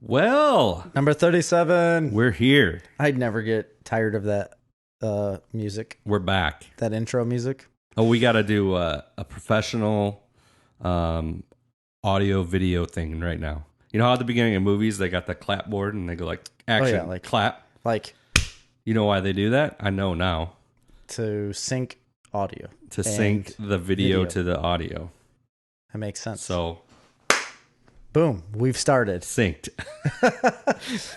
Well, Number 37. we're here. I'd never get tired of that music, We're back. that intro music. Oh, we got to do a professional audio video thing right now. You know how at the beginning of movies they got the clapboard and they go like action, like clap. Like You know why they do that? I know now. to sync audio. To and sync the video to the audio. That makes sense. So, boom, we've started. synced.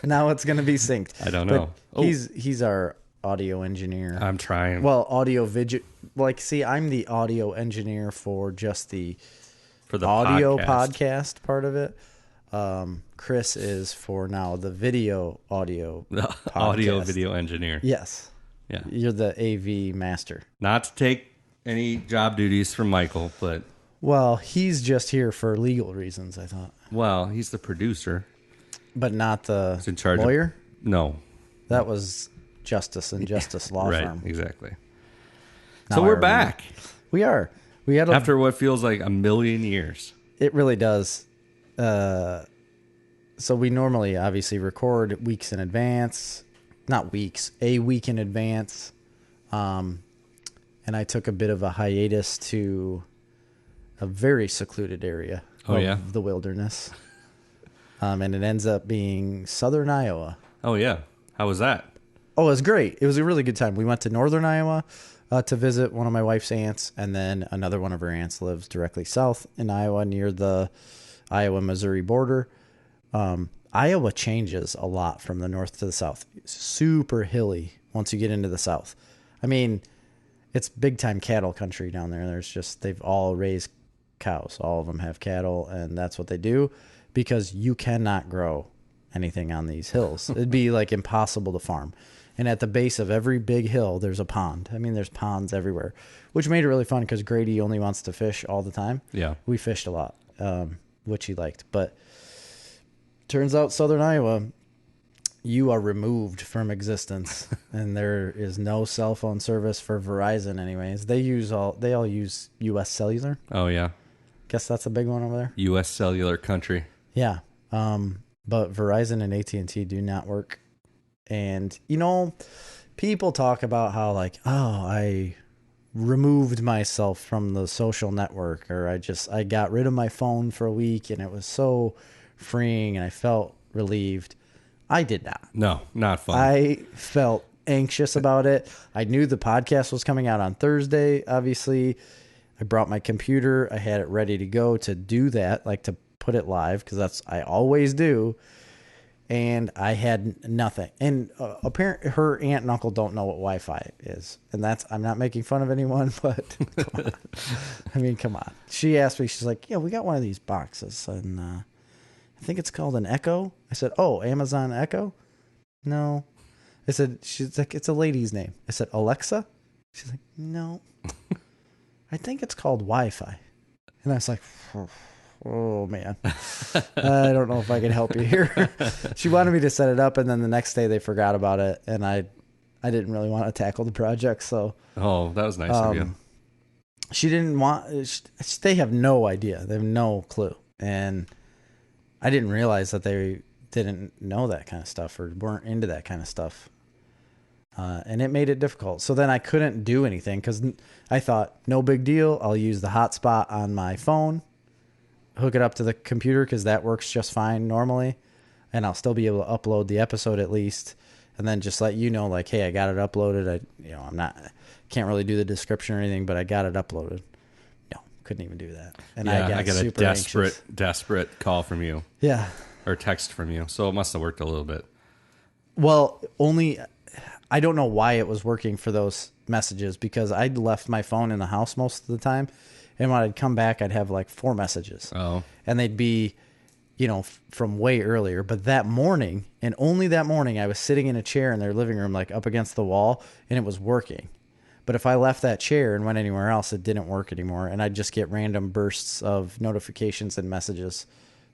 Now it's going to be synced. I don't know. But he's our audio engineer. I'm trying. Well, audio video. Like, see, I'm the audio engineer for just the audio podcast part of it. Chris is for now the video audio the audio video engineer. Yes. Yeah. You're the AV master. Not to take any job duties from Michael, but Well, he's just here for legal reasons, I thought. well, he's the producer. But not the He's in charge lawyer? No. That was Justice and Justice Law Right, Firm. exactly. Now So I we're remember. back. We are. We had After what feels like a million years. It really does. So we normally obviously record weeks in advance. Not weeks, a week in advance. And I took a bit of a hiatus to a very secluded area of the wilderness. And it ends up being southern Iowa. Oh, yeah. How was that? Oh, it was great. It was a really good time. We went to northern Iowa to visit one of my wife's aunts, and then another one of her aunts lives directly south in Iowa near the Iowa-Missouri border. Iowa changes a lot from the north to the south. It's super hilly once you get into the south. I mean, it's big-time cattle country down there. They've all raised cows. All of them have cattle, and that's what they do because you cannot grow anything on these hills. It'd be like impossible to farm. And at the base of every big hill, there's a pond. I mean, there's ponds everywhere, which made it really fun because Grady only wants to fish all the time. Yeah. We fished a lot, which he liked. But turns out southern Iowa, you are removed from existence, and there is no cell phone service for Verizon anyways. They all use U.S. Cellular. Oh, yeah. Guess that's a big one over there. U.S. cellular country. Yeah. But Verizon and AT&T do not work. And, people talk about how like, oh, I removed myself from the social network, or I got rid of my phone for a week and it was so freeing and I felt relieved. I did not. No, not fun. I felt anxious about it. I knew the podcast was coming out on Thursday, obviously. I brought my computer. I had it ready to go to do that, like to put it live, because I always do. And I had nothing. And apparently her aunt and uncle don't know what Wi-Fi is. And I'm not making fun of anyone, but come on. I mean, come on. She asked me, she's like, yeah, we got one of these boxes. And I think it's called an Echo. I said, oh, Amazon Echo? No. She's like, it's a lady's name. I said, Alexa? She's like, no. I think it's called Wi-Fi. And I was like, oh, man. I don't know if I can help you here. She wanted me to set it up, and then the next day they forgot about it, and I didn't really want to tackle the project. So, oh, that was nice of you. She didn't want. They have no idea. They have no clue, and I didn't realize that they didn't know that kind of stuff or weren't into that kind of stuff. And it made it difficult. So then I couldn't do anything because I thought, no big deal. I'll use the hotspot on my phone, hook it up to the computer because that works just fine normally, and I'll still be able to upload the episode at least, and then just let you know, like, hey, I got it uploaded. Can't really do the description or anything, but I got it uploaded. No, couldn't even do that. And yeah, I got super anxious. desperate call from you. Yeah. Or text from you. So it must have worked a little bit. Well, I don't know why it was working for those messages because I'd left my phone in the house most of the time. And when I'd come back, I'd have like 4 messages. Oh. And they'd be, from way earlier. But that morning, and only that morning, I was sitting in a chair in their living room, like up against the wall, and it was working. But if I left that chair and went anywhere else, it didn't work anymore. And I'd just get random bursts of notifications and messages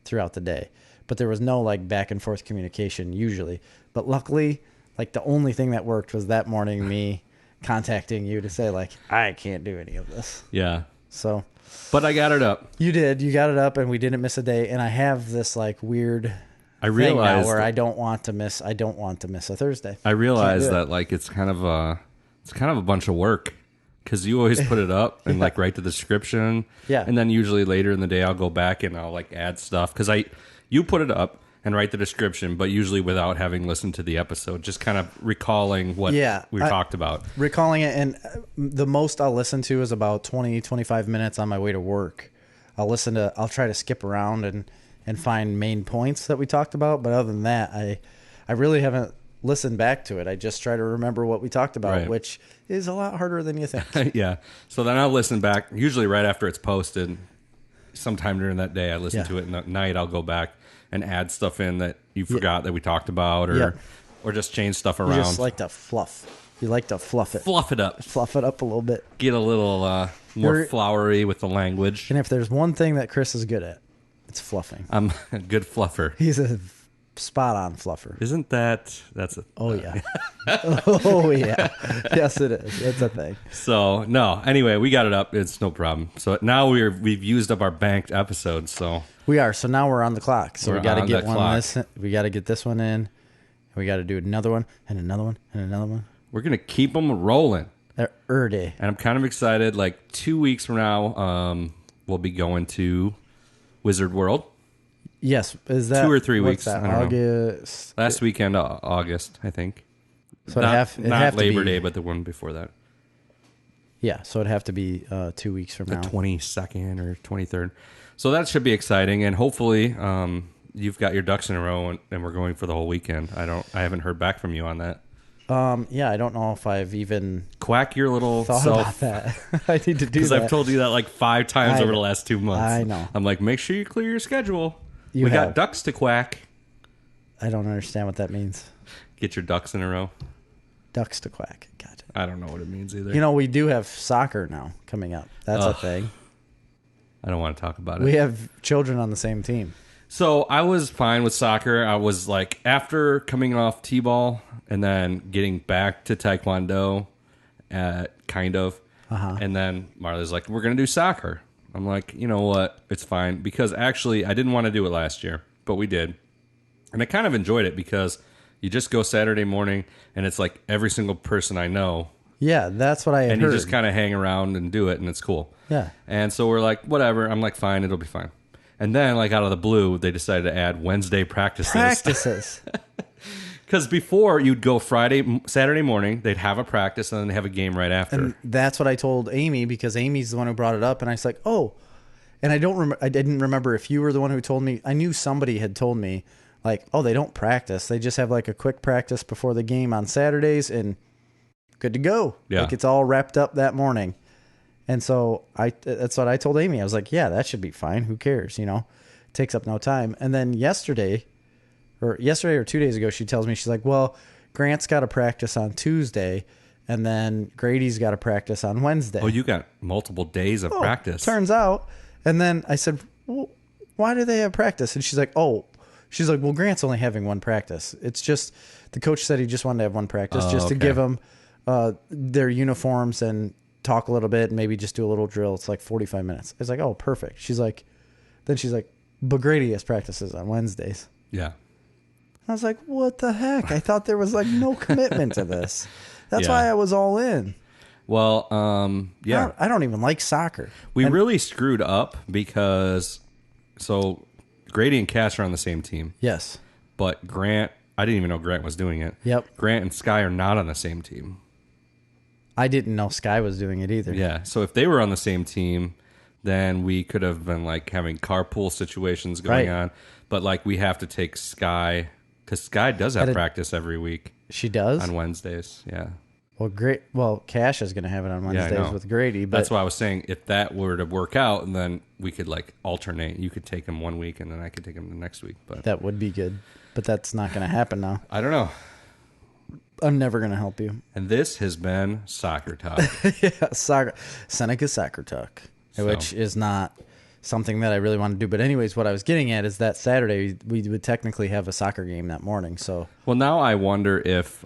throughout the day. But there was no like back and forth communication usually. But luckily, like the only thing that worked was that morning me contacting you to say like, I can't do any of this. Yeah. So, but I got it up. You did. You got it up and we didn't miss a day. And I have this like weird thing now realized where I don't want to miss a Thursday. I realized that like it's kind of a bunch of work because you always put it up and like write the description. Yeah. And then usually later in the day I'll go back and I'll like add stuff because you put it up and write the description, but usually without having listened to the episode, just kind of recalling what we talked about. Recalling it, and the most I'll listen to is about 20, 25 minutes on my way to work. I'll try to skip around and find main points that we talked about, but other than that, I really haven't listened back to it. I just try to remember what we talked about, Right. which is a lot harder than you think. Yeah. So then I'll listen back, usually right after it's posted. Sometime during that day, I listen to it, and at night I'll go back and add stuff in that you forgot that we talked about, or just change stuff around. You just like to fluff. You like to fluff it. Fluff it up. Fluff it up a little bit. Get a little more flowery with the language. And if there's one thing that Chris is good at, it's fluffing. I'm a good fluffer. He's a spot-on fluffer. Isn't that's a... Oh, yeah. Oh, yeah. Yes, it is. It's a thing. So, no. Anyway, we got it up. It's no problem. So now we've used up our banked episodes, so... We are. So now we're on the clock. So we got to get we got to get this one in. And we got to do another one and another one and another one. We're going to keep them rolling. They're early. And I'm kind of excited. Like 2 weeks from now, we'll be going to Wizard World. Yes. Is that 2 or 3 weeks? That? I don't know. August. Last weekend, August, I think. So not Labor Day, but the one before that. Yeah. So it'd have to be 2 weeks from now. 22nd or 23rd. So that should be exciting, and hopefully you've got your ducks in a row, and we're going for the whole weekend. I haven't heard back from you on that. Yeah, I don't know if I've even Quack your little thought self. about that. I need to do that. Because I've told you that like 5 times I over the know. last 2 months. I know. I'm like, make sure you clear your schedule. You we have. got ducks to quack. I don't understand what that means. Get your ducks in a row. Ducks to quack. God. I don't know what it means either. You know, we do have soccer now coming up. That's a thing. I don't want to talk about it. We have children on the same team. So I was fine with soccer. I was like, after coming off T-ball and then getting back to Taekwondo, kind of. And then Marley's like, we're going to do soccer. I'm like, you know what? It's fine. Because actually, I didn't want to do it last year, but we did. And I kind of enjoyed it because you just go Saturday morning and it's like every single person I know. Yeah, that's what I heard. And you just kind of hang around and do it, and it's cool. Yeah. And so we're like, whatever. I'm like, fine, it'll be fine. And then, like, out of the blue, they decided to add Wednesday practices. Because before, you'd go Saturday morning, they'd have a practice, and then they have a game right after. And that's what I told Amy, because Amy's the one who brought it up, and I was like, oh. And I didn't remember if you were the one who told me. I knew somebody had told me, like, oh, they don't practice. They just have, like, a quick practice before the game on Saturdays, and good to go. Yeah. Like, it's all wrapped up that morning. And so that's what I told Amy. I was like, yeah, that should be fine. Who cares? You know, it takes up no time. And then yesterday or 2 days ago, she tells me, she's like, well, Grant's got to practice on Tuesday, and then Grady's got to practice on Wednesday. Oh, you got multiple days of practice. Turns out. And then I said, well, why do they have practice? And she's like, well, Grant's only having one practice. It's just the coach said he just wanted to have one practice to give them their uniforms and talk a little bit and maybe just do a little drill. It's like 45 minutes. It's like, oh, perfect. She's like, but Grady has practices on Wednesdays. Yeah. I was like, what the heck? I thought there was like no commitment to this. That's why I was all in. Well, yeah. I don't even like soccer. We really screwed up because, so Grady and Cass are on the same team. Yes. But Grant, I didn't even know Grant was doing it. Yep. Grant and Sky are not on the same team. I didn't know Sky was doing it either. Yeah. So if they were on the same team, then we could have been like having carpool situations going on. But like we have to take Sky, because Sky does have practice every week. She does? On Wednesdays, yeah. Well, great. Well, Cash is going to have it on Wednesdays with Grady. But that's why I was saying if that were to work out, and then we could like alternate. You could take him one week, and then I could take him the next week. But that would be good. But that's not going to happen now. I don't know. I'm never going to help you. And this has been Soccer Talk. Yeah, Seneca Soccer Talk, which is not something that I really want to do. But anyways, what I was getting at is that Saturday we would technically have a soccer game that morning. So well, now I wonder if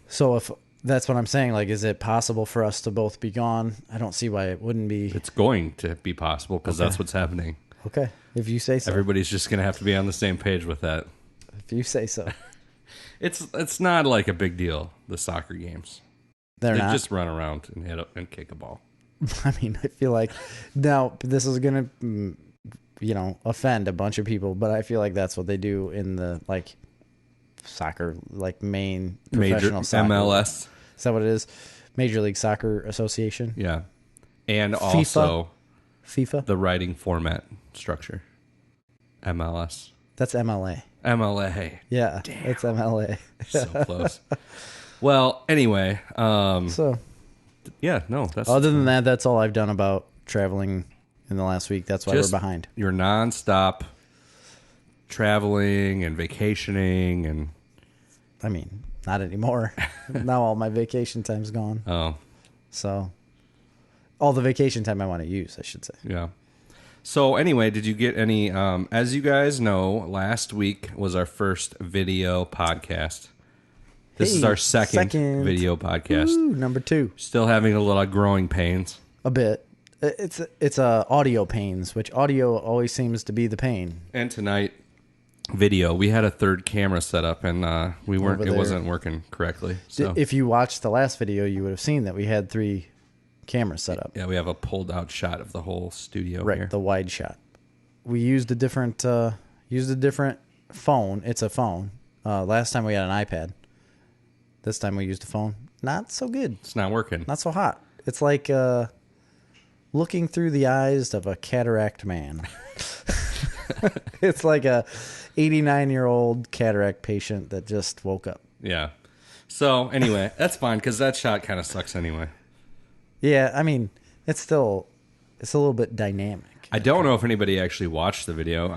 so if that's what I'm saying, like, is it possible for us to both be gone? I don't see why it wouldn't be. It's going to be possible because that's what's happening. Okay, if you say so. Everybody's just going to have to be on the same page with that. if you say so. It's not like a big deal, the soccer games. They not. Just run around and hit and kick a ball. I mean, I feel like now this is going to, offend a bunch of people, but I feel like that's what they do in the like soccer, like main professional soccer. MLS. Is that what it is? Major League Soccer Association. Yeah. And also FIFA, the writing format structure. MLS. That's MLA. MLA. Yeah, damn. It's MLA. So close. Well, anyway. So, yeah, no. That's other than that, that's all I've done about traveling in the last week. That's why we're behind. You're nonstop traveling and vacationing and. I mean, not anymore. Now all my vacation time's gone. Oh. So, all the vacation time I want to use, I should say. Yeah. So anyway, did you get any, as you guys know, last week was our first video podcast. This is our second video podcast. Ooh, number 2. Still having a little growing pains. A bit. It's audio pains, which audio always seems to be the pain. And tonight, video. We had a third camera set up, and it wasn't working correctly. So. If you watched the last video, you would have seen that we had 3 cameras set up. Yeah, we have a pulled out shot of the whole studio. Right, here. the wide shot. We used a different phone. It's a phone. Last time we had an iPad. This time we used a phone. Not so good. It's not working. Not so hot. It's like looking through the eyes of a cataract man. It's like a 89-year-old cataract patient that just woke up. Yeah. So anyway, that's fine because that shot kind of sucks anyway. Yeah, I mean, it's a little bit dynamic. I don't know if anybody actually watched the video.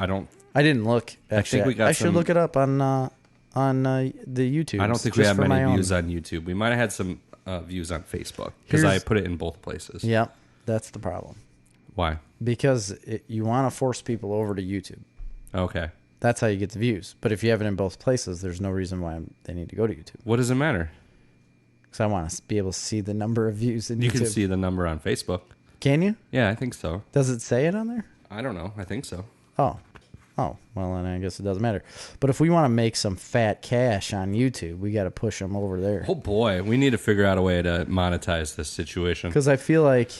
I didn't look. Actually, I should look it up on the YouTube. I don't think we have many views on YouTube. We might have had some views on Facebook because I put it in both places. Yeah, that's the problem. Why? Because you want to force people over to YouTube. Okay. That's how you get the views. But if you have it in both places, there's no reason why they need to go to YouTube. What does it matter? Because I want to be able to see the number of views in YouTube. You can see the number on Facebook. Can you? Yeah, I think so. Does it say it on there? I don't know. I think so. Oh, well, then I guess it doesn't matter. But if we want to make some fat cash on YouTube, we got to push them over there. Oh, boy. We need to figure out a way to monetize this situation. Because I feel like,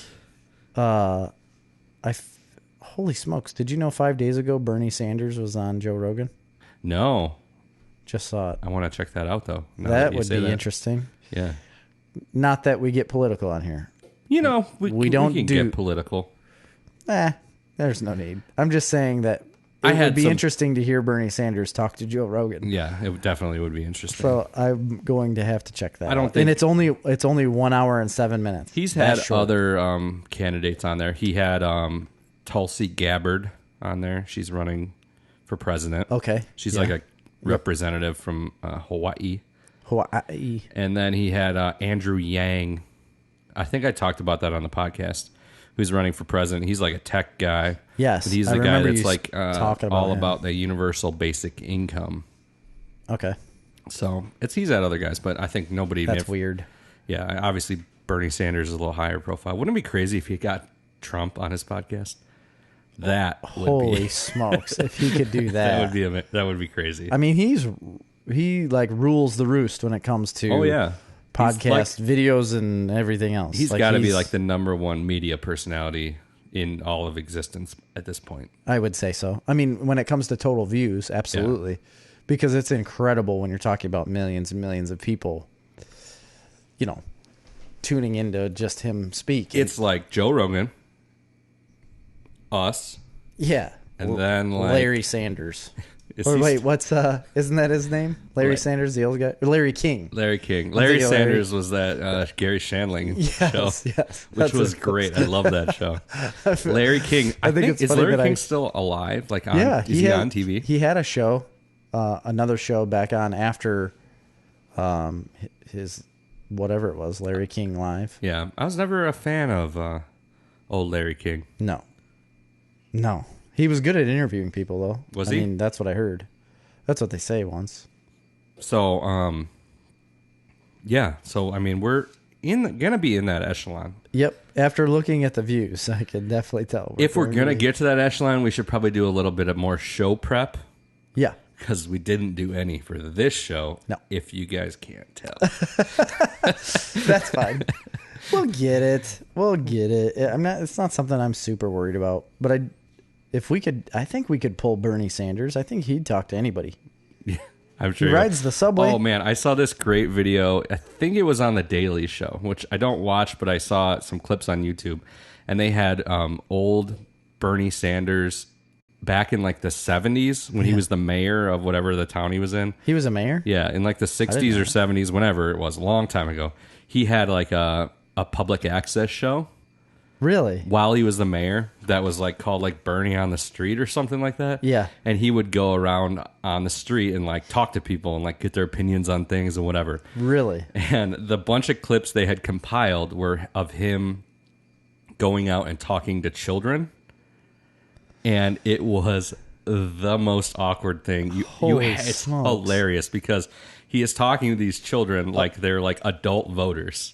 holy smokes, did you know 5 days ago Bernie Sanders was on Joe Rogan? No. Just saw it. I want to check that out, though. That would be interesting. Yeah. Not that we get political on here. We can get political. There's no need. I'm just saying that it would be interesting to hear Bernie Sanders talk to Joe Rogan. Yeah, it definitely would be interesting. So I'm going to have to check that. Think, and it's only 1 hour and 7 minutes. He's had other candidates on there. He had Tulsi Gabbard on there. She's running for president. Okay, she's like a representative from Hawaii. And then he had Andrew Yang. I think I talked about that on the podcast. Who's running for president? He's like a tech guy. Yes, but he's the guy that's like all about the universal basic income. Okay. So he's had other guys, but I think nobody. That's weird. Yeah, obviously Bernie Sanders is a little higher profile. Wouldn't it be crazy if he got Trump on his podcast? That would holy smokes! If he could do that, that would be crazy. I mean, he like rules the roost when it comes to podcast videos and everything else. He's got to be like the number one media personality in all of existence at this point. I would say so. I mean, when it comes to total views, absolutely, because it's incredible when you're talking about millions and millions of people, tuning into just him speak. It's like Joe Rogan, us, and then like Larry Sanders. Wait, what's isn't that his name? Larry Sanders, the old guy? Or Larry King. Larry King. Larry Sanders was that Gary Shandling show. Yes. Which was great. I love that show. Larry King. I think is Larry King still alive? Like is he on TV? He had a show, another show back on after his whatever it was, Larry King Live. Yeah. I was never a fan of old Larry King. No. He was good at interviewing people, though. Was he? I mean, that's what I heard. That's what they say once. So, So, I mean, we're gonna be in that echelon. Yep. After looking at the views, I can definitely tell. If we're gonna get to that echelon, we should probably do a little bit of more show prep. Yeah. because we didn't do any for this show. No. If you guys can't tell. That's fine. We'll get it. It's not something I'm super worried about. But I think we could pull Bernie Sanders. I think he'd talk to anybody. Yeah, I'm sure. He rides the subway. Oh man, I saw this great video. I think it was on the Daily Show, which I don't watch, but I saw some clips on YouTube, and they had old Bernie Sanders back in like the 70s when he was the mayor of whatever the town he was in. He was a mayor? Yeah, in like the 60s or 70s, whenever it was, a long time ago. He had like a public access show. Really? While he was the mayor, that was like called like Bernie on the Street or something like that. Yeah. And he would go around on the street and like talk to people and like get their opinions on things and whatever. Really? And the bunch of clips they had compiled were of him going out and talking to children. And it was the most awkward thing. It's hilarious because he is talking to these children like they're like adult voters.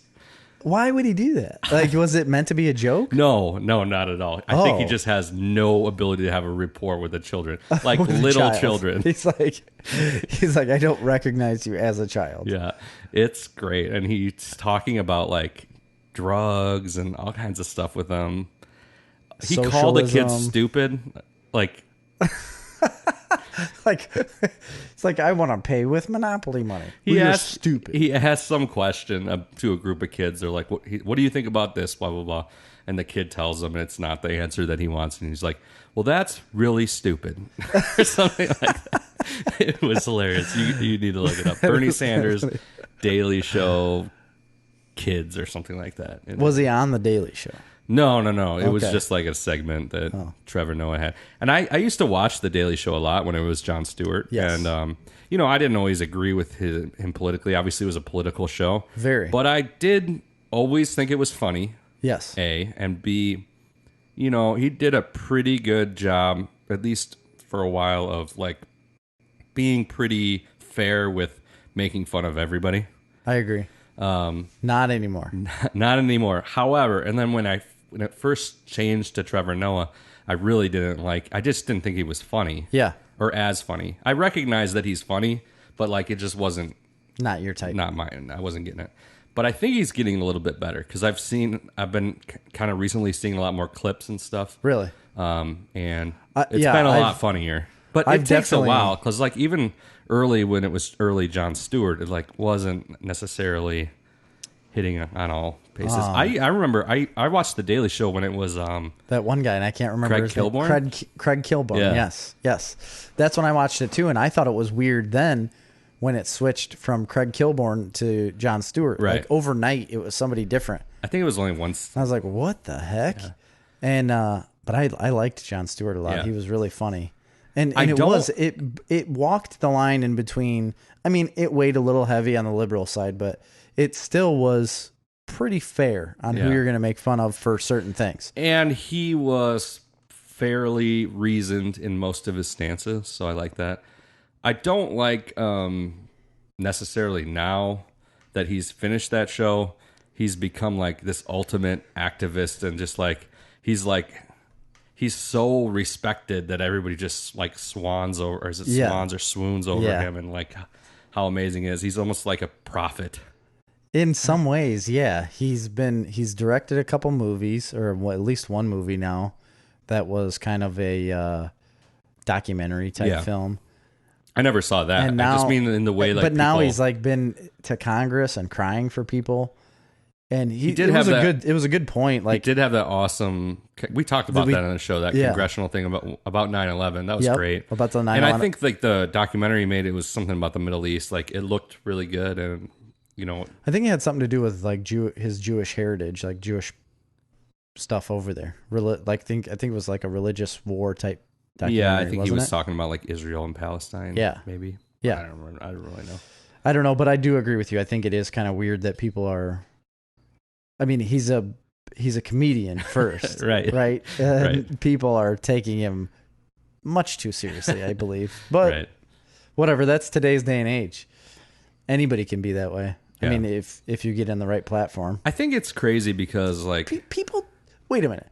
Why would he do that? Like, was it meant to be a joke? No, not at all. I think he just has no ability to have a rapport with the children, like With little children. He's like, I don't recognize you as a child. Yeah, it's great. And he's talking about like drugs and all kinds of stuff with them. He called the kids stupid. Like, it's like, I want to pay with Monopoly money. You're stupid. He asked some question to a group of kids. They're like, what do you think about this? Blah, blah, blah. And the kid tells him, and it's not the answer that he wants. And he's like, well, that's really stupid. Or something like that. It was hilarious. You need to look it up. Bernie Sanders, Daily Show, Kids, or something like that. Was he on the Daily Show? No. It was just like a segment that Trevor Noah had. And I used to watch The Daily Show a lot when it was Jon Stewart. Yes. And, I didn't always agree with him politically. Obviously, it was a political show. Very. But I did always think it was funny. Yes. A. And B, he did a pretty good job, at least for a while, of like being pretty fair with making fun of everybody. I agree. Not anymore. Not anymore. However, and then when it first changed to Trevor Noah, I really didn't I just didn't think he was funny. Yeah. Or as funny. I recognize that he's funny, but like it just wasn't. Not your type. Not mine. I wasn't getting it. But I think he's getting a little bit better because I've been kind of recently seeing a lot more clips and stuff. Really? And it's been a lot funnier. But it takes a while because like even early when it was early Jon Stewart, it like wasn't necessarily hitting on all bases. I remember I watched The Daily Show when it was that one guy, and I can't remember his Kilborn? name. Craig Kilborn. Yeah. Yes. That's when I watched it too, and I thought it was weird then when it switched from Craig Kilborn to Jon Stewart. Right. Like overnight, it was somebody different. I think it was only once. I was like, what the heck? Yeah. And but I liked Jon Stewart a lot. Yeah. He was really funny. And it walked the line in between. I mean, it weighed a little heavy on the liberal side, but it still was pretty fair on who you're going to make fun of for certain things. And he was fairly reasoned in most of his stances, so I like that. I don't like necessarily now that he's finished that show, he's become like this ultimate activist and just like he's so respected that everybody just like swans over, or is it swans or swoons over him, and like how amazing he is. He's almost like a prophet. In some ways, yeah. He's directed a couple movies, or at least one movie now, that was kind of a documentary type film. I never saw that. And now, I just mean in the way like. But now he's like been to Congress and crying for people. And it was a good point. Like, he did have that awesome. We talked about that on the show. That congressional thing about 9/11. That was great. About the 9/11. And I think like the documentary he made, it was something about the Middle East. Like it looked really good, and I think it had something to do with like his Jewish heritage, like Jewish stuff over there. I think it was like a religious war type documentary. Yeah, I think he was talking about like Israel and Palestine. Yeah, maybe. Yeah, I don't remember. I don't really know. I don't know, but I do agree with you. I think it is kind of weird that people are. I mean, he's a comedian first, right? Right. Right. People are taking him much too seriously, I believe. But whatever. That's today's day and age. Anybody can be that way. Yeah. I mean, if you get in the right platform. I think it's crazy because like people. Wait a minute.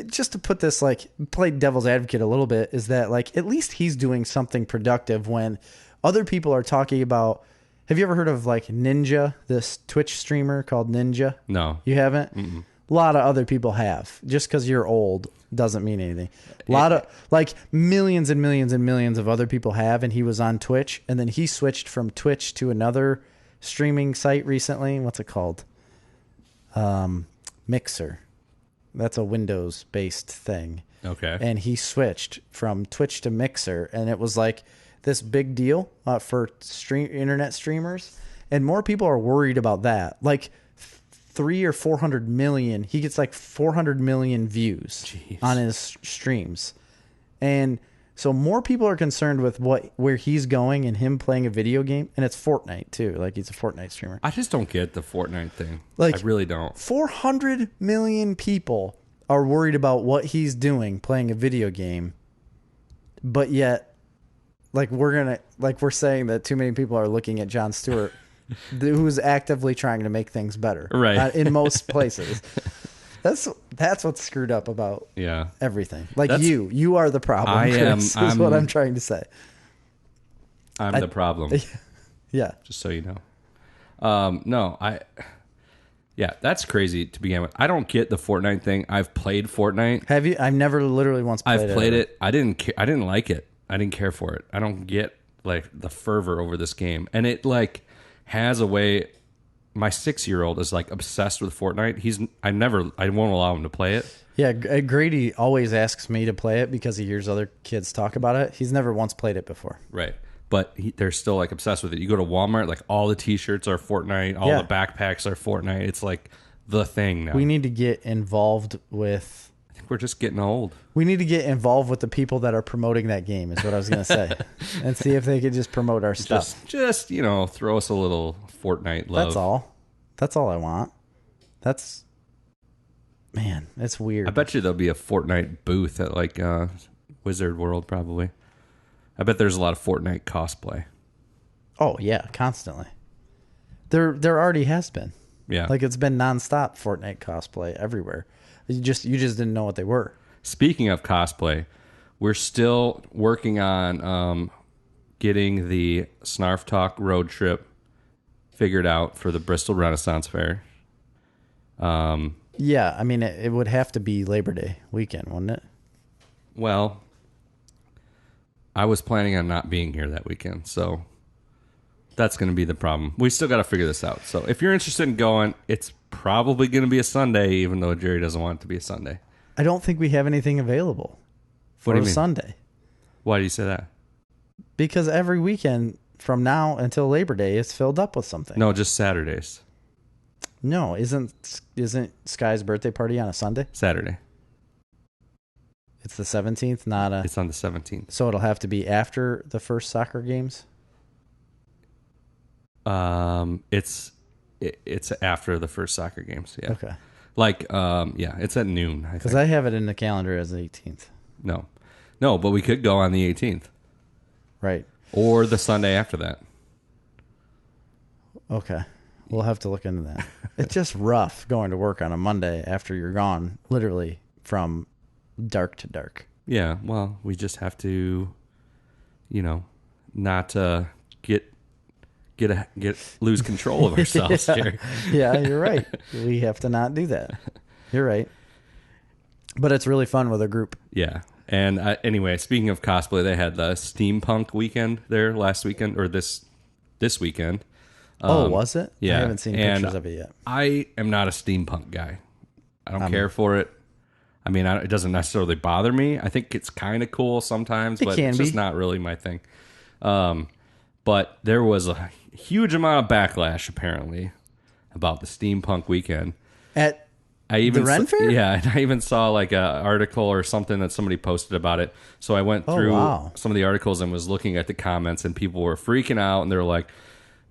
just to put this, like, play devil's advocate a little bit, is that, like, at least he's doing something productive when other people are talking about. Have you ever heard of, like, Ninja, this Twitch streamer called Ninja? No. You haven't? Mm-mm. A lot of other people have. Just because you're old doesn't mean anything. A lot of, like, millions and millions and millions of other people have, and he was on Twitch, and then he switched from Twitch to another streaming site recently. What's it called? Mixer. That's a Windows-based thing. Okay. And he switched from Twitch to Mixer, and it was like this big deal for internet streamers, and more people are worried about that. Like 300 or 400 million, he gets like 400 million views on his streams, and so more people are concerned with where he's going and him playing a video game, and it's Fortnite too. Like, he's a Fortnite streamer. I just don't get the Fortnite thing. Like, I really don't. 400 million people are worried about what he's doing playing a video game, but yet, like, we're saying that too many people are looking at Jon Stewart, who's actively trying to make things better, right? In most places. That's what's screwed up about everything. Like, you are the problem. Chris, is what I'm trying to say. I'm the problem. Yeah. Just so you know. That's crazy to begin with. I don't get the Fortnite thing. I've played Fortnite. Have you? I've never literally once played it. I've played it. I didn't like it. I didn't care for it. I don't get, like, the fervor over this game. And it, like, has a way. My 6-year-old is, like, obsessed with Fortnite. I won't allow him to play it. Yeah, Grady always asks me to play it because he hears other kids talk about it. He's never once played it before. Right. But they're still, like, obsessed with it. You go to Walmart, like, all the T-shirts are Fortnite. All the backpacks are Fortnite. It's, like, the thing now. We need to get involved with... I think we're just getting old. We need to get involved with the people that are promoting that game, is what I was going to say. And see if they could just promote our stuff. Just, throw us a little Fortnite love. That's all I want. Man, it's weird. I bet you there'll be a Fortnite booth at, like, Wizard World, probably. I bet there's a lot of Fortnite cosplay. Oh, yeah, constantly. There already has been. Yeah. Like, it's been nonstop Fortnite cosplay everywhere. You just didn't know what they were. Speaking of cosplay, we're still working on getting the Snarf Talk road trip figured out for the Bristol Renaissance Fair. Yeah, I mean, it would have to be Labor Day weekend, wouldn't it? Well, I was planning on not being here that weekend, so that's going to be the problem. We still got to figure this out. So if you're interested in going, it's probably going to be a Sunday, even though Jerry doesn't want it to be a Sunday. I don't think we have anything available for a Sunday. Why do you say that? Because every weekend from now until Labor Day is filled up with something. No, just Saturdays. No, isn't Sky's birthday party on a Sunday? Saturday. It's the 17th, not a... It's on the 17th. So it'll have to be after the first soccer games? It's after the first soccer games, yeah. Okay. Like, it's at noon, because I have it in the calendar as the 18th. No, but we could go on the 18th. Right. Or the Sunday after that. Okay. We'll have to look into that. It's just rough going to work on a Monday after you're gone, literally from dark to dark. Yeah, well, we just have to, not lose control of ourselves, Jerry. Yeah, you're right. We have to not do that. You're right. But it's really fun with a group. Yeah. And anyway, speaking of cosplay, they had the steampunk weekend there last weekend, or this weekend. Was it? Yeah. I haven't seen pictures of it yet. I am not a steampunk guy. I don't care for it. I mean, it doesn't necessarily bother me. I think it's kind of cool sometimes, but it's just not really my thing. But there was a huge amount of backlash, apparently, about the steampunk weekend. The Ren Fair? Yeah, and I even saw like an article or something that somebody posted about it. So I went through some of the articles and was looking at the comments, and people were freaking out, and they were like,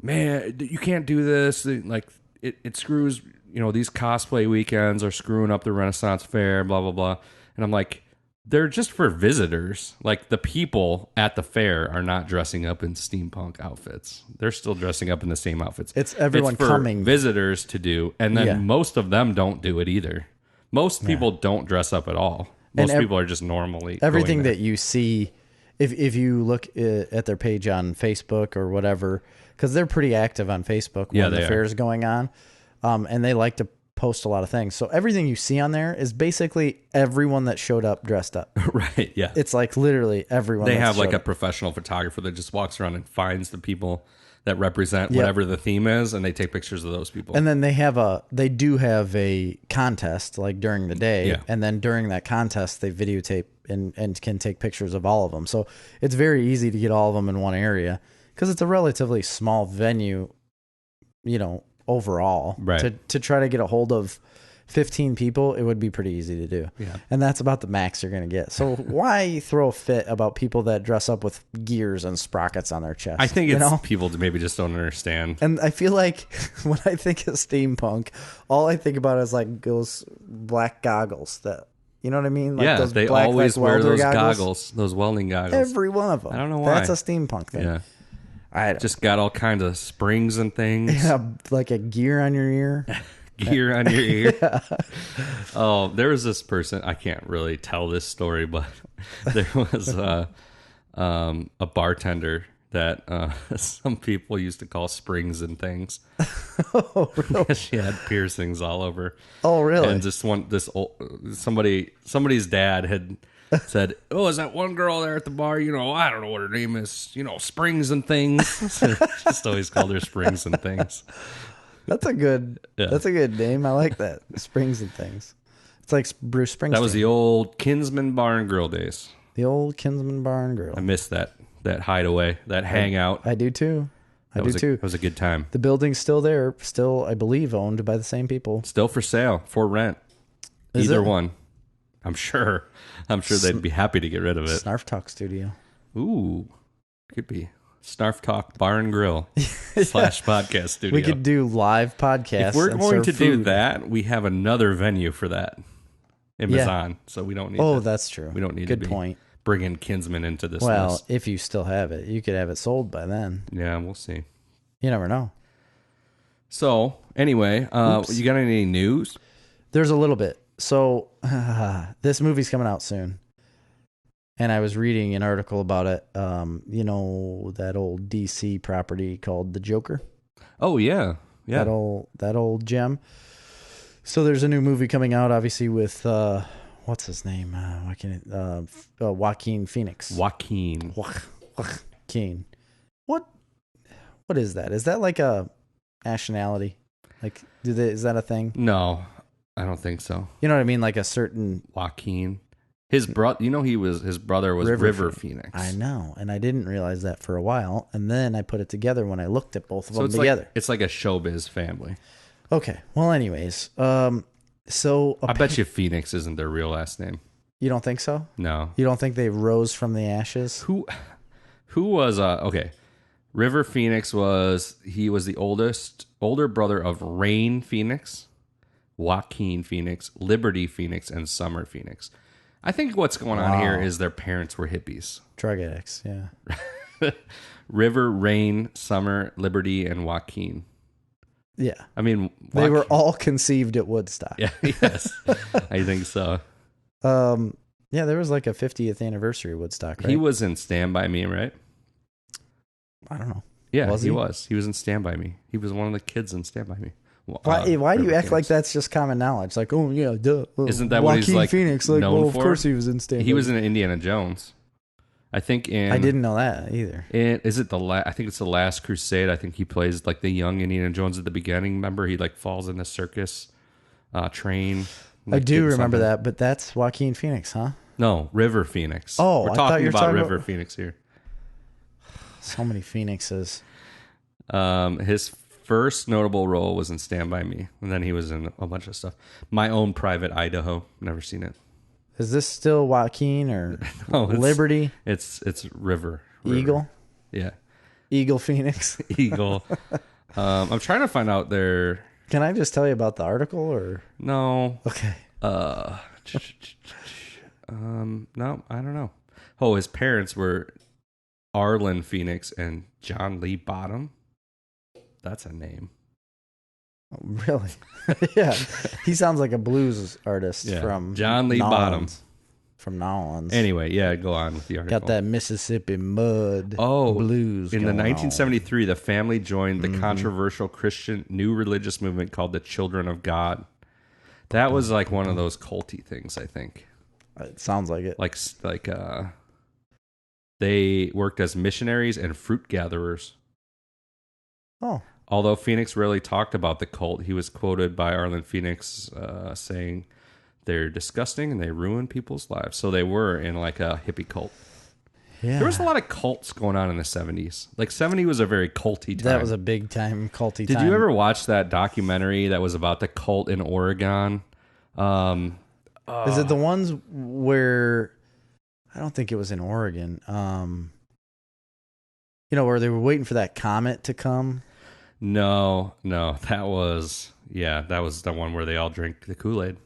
man, you can't do this. Like, it screws, these cosplay weekends are screwing up the Renaissance Fair, blah, blah, blah. And I'm like, they're just for visitors. Like, the people at the fair are not dressing up in steampunk outfits. They're still dressing up in the same outfits. It's everyone for coming. Visitors to do. And then most of them don't do it either. Most people don't dress up at all. Most people are just normally everything going there. that you see. If you look at their page on Facebook or whatever, because they're pretty active on Facebook when the fair is going on, and they like to post a lot of things. So everything you see on there is basically everyone that showed up dressed up. Right, yeah. It's like literally everyone. They have like a professional photographer that just walks around and finds the people that represent whatever the theme is, and they take pictures of those people. And then they do have a contest like during the day, and then during that contest they videotape and can take pictures of all of them. So it's very easy to get all of them in one area because it's a relatively small venue, overall. Right. To try to get a hold of 15 people, it would be pretty easy to do. Yeah. And that's about the max you're going to get. So why throw a fit about people that dress up with gears and sprockets on their chest? I think it's people that maybe just don't understand. And I feel like when I think of steampunk, all I think about is like those black goggles that, you know what I mean? Like those they black, always wear those goggles, those welding goggles. Every one of them. I don't know why. That's a steampunk thing. Yeah. I just got all kinds of springs and things. Yeah, like a gear on your ear. Gear on your ear. Yeah. Oh, there was this person. I can't really tell this story, but there was a bartender that some people used to call springs and things. Oh, really? She had piercings all over. Oh, really? And just somebody's dad had said, "Oh, is that one girl there at the bar? I don't know what her name is. Springs and things." So just always called her Springs and Things. That's a good name. I like that. Springs and Things. It's like Bruce Springsteen. That was the old Kinsman Bar and Grill days. The old Kinsman Bar and Grill. I miss that hideaway, that hangout. I do too. It was a good time. The building's still there. Still, I believe, owned by the same people. Still for sale, for rent. Either one. I'm sure they'd be happy to get rid of it. Snarf Talk Studio. Ooh, could be. Snarf Talk Bar and Grill / podcast studio. We could do live podcasts. If we're going to do that, we have another venue for that in Mazan, so we don't need. Oh, that's true. We don't need good to be point. Bringing Kinsman into this. Well, list. if you still have it, you could have it sold by then. Yeah, we'll see. You never know. So anyway, you got any news? There's a little bit. So this movie's coming out soon. And I was reading an article about it. That old DC property called The Joker. Oh yeah, yeah. That old gem. So there's a new movie coming out, obviously with what's his name? Joaquin Phoenix. Joaquin. What is that? Is that like a nationality? Like, is that a thing? No, I don't think so. You know what I mean? Like a certain Joaquin. His brother, his brother was River Phoenix. I know, and I didn't realize that for a while, and then I put it together when I looked at both of them together. It's like a showbiz family. Okay. Well, anyways, so I bet you Phoenix isn't their real last name. You don't think so? No. You don't think they rose from the ashes? Who was okay? River Phoenix was the older brother of Rain Phoenix, Joaquin Phoenix, Liberty Phoenix, and Summer Phoenix. I think what's going on here is their parents were hippies. Drug addicts, yeah. River, Rain, Summer, Liberty, and Joaquin. Yeah. I mean, they were all conceived at Woodstock. Yeah, yes. I think so. Yeah, there was like a 50th anniversary of Woodstock, right? He was in Stand By Me, right? I don't know. Yeah, he was. He was in Stand By Me. He was one of the kids in Stand By Me. Why do you act like that's just common knowledge? Like, oh yeah, duh. Isn't that what he's like Phoenix? Like, known well, for? Of course he was in Stand. He was in Indiana Jones. I think I didn't know that either. Is it I think it's the Last Crusade. I think he plays like the young Indiana Jones at the beginning. Remember, he like falls in the circus train. I do remember that, but that's Joaquin Phoenix, huh? No, River Phoenix. Oh, we're talking about River Phoenix here. So many Phoenixes. His first notable role was in Stand By Me, and then he was in a bunch of stuff. My Own Private Idaho. Never seen it. Is this still Joaquin or no, Liberty? It's River. Eagle? Yeah. Eagle Phoenix. Eagle. I'm trying to find out their... Can I just tell you about the article or... No. Okay. No, I don't know. Oh, his parents were Arlen Phoenix and John Lee Bottom. That's a name. Really? Yeah. He sounds like a blues artist from John Lee Bottom. From Nolans. Anyway, go on with the article. Got that Mississippi mud blues. In the 1973, on. the family joined the controversial Christian new religious movement called the Children of God. That was like one of those culty things, I think. It sounds like it. Like they worked as missionaries and fruit gatherers. Oh. Although Phoenix rarely talked about the cult, he was quoted by Arlen Phoenix saying, "They're disgusting and they ruin people's lives." So they were in like a hippie cult. Yeah. There was a lot of cults going on in the 70s. Like 70 was a very culty time. That was a big time culty time. Did you ever watch that documentary that was about the cult in Oregon? Is it the ones where, I don't think it was in Oregon, where they were waiting for that comet to come? No, that was the one where they all drink the Kool-Aid.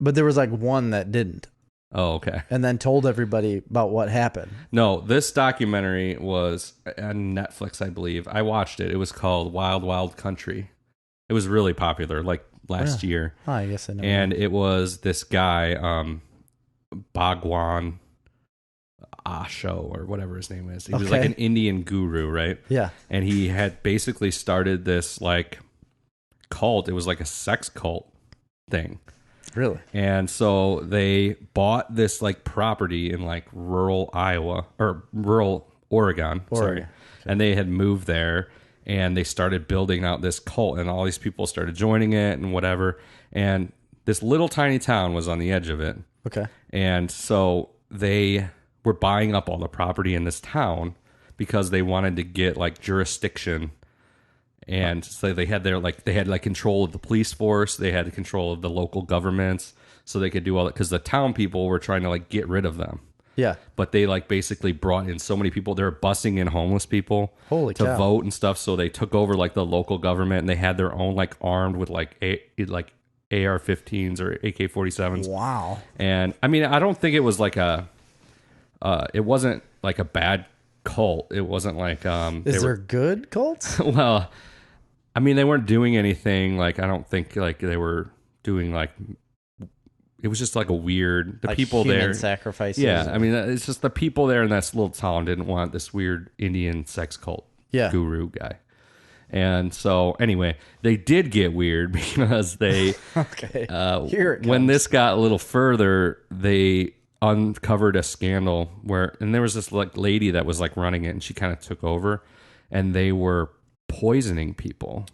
But there was like one that didn't. Oh, okay. And then told everybody about what happened. No, this documentary was on Netflix, I believe. I watched it. It was called Wild Wild Country. It was really popular, like last year. Oh, I guess I know. And it was this guy, Bhagwan Asho, or whatever his name is. He was like an Indian guru, right? Yeah. And he had basically started this like cult. It was like a sex cult thing. Really? And so they bought this like property in like rural Oregon. Sorry. Okay. And they had moved there and they started building out this cult and all these people started joining it and whatever. And this little tiny town was on the edge of it. Okay. And so they were buying up all the property in this town because they wanted to get like jurisdiction. And so they had control of the police force. They had control of the local governments, so they could do all that because the town people were trying to like get rid of them. Yeah. But they like basically brought in so many people. They were busing in homeless people to vote and stuff. So they took over like the local government and they had their own like armed with like AR-15s or AK-47s. Wow. And I mean, I don't think it was like it wasn't like a bad cult. It wasn't like Is there good cults? Well, I mean, they weren't doing anything like, I don't think like they were doing like, it was just like a weird, the like people there sacrifices. Yeah. I mean, it's just the people there in that little town didn't want this weird Indian sex cult guru guy. And so anyway, they did get weird because they, here it comes. When this got a little further, they uncovered a scandal and there was this like lady that was like running it and she kind of took over and they were poisoning people.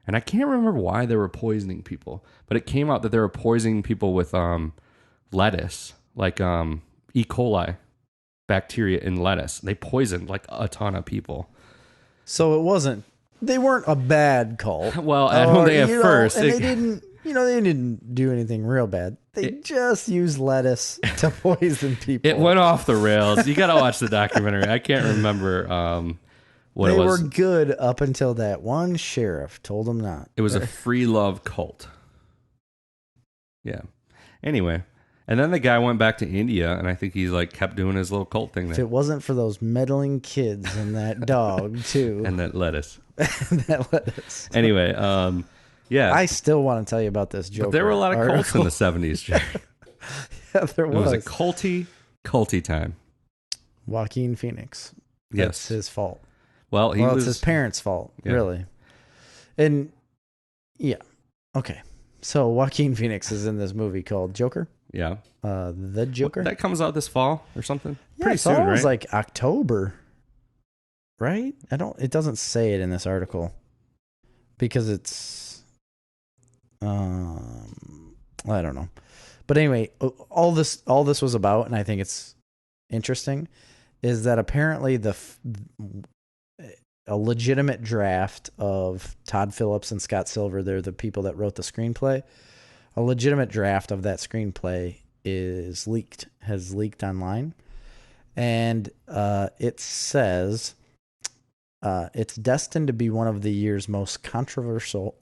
And I can't remember why they were poisoning people, but it came out that they were poisoning people with lettuce, like E. coli bacteria in lettuce. They poisoned like a ton of people. So they weren't a bad cult. Well, at first. And they didn't do anything real bad. They just used lettuce to poison people. It went off the rails. You got to watch the documentary. I can't remember what it was. They were good up until that one sheriff told them not. It was a free love cult. Yeah. Anyway, and then the guy went back to India, and I think he like kept doing his little cult thing there. If it wasn't for those meddling kids and that dog too, and that lettuce, Anyway, yeah. I still want to tell you about this Joker. But there were a lot of cults in the 70s, Jerry. Yeah, there was. It was a culty time. Joaquin Phoenix. Yes. That's his fault. Well, it's his parents' fault, really. And, yeah. Okay. So, Joaquin Phoenix is in this movie called Joker. Yeah. The Joker. That comes out this fall or something? Yeah, pretty soon, right? It was like October. Right? It doesn't say it in this article. Because it's... I don't know. But anyway, all this was about, and I think it's interesting, is that apparently a legitimate draft of Todd Phillips and Scott Silver, they're the people that wrote the screenplay. A legitimate draft of that screenplay has leaked online. And it says it's destined to be one of the year's most controversial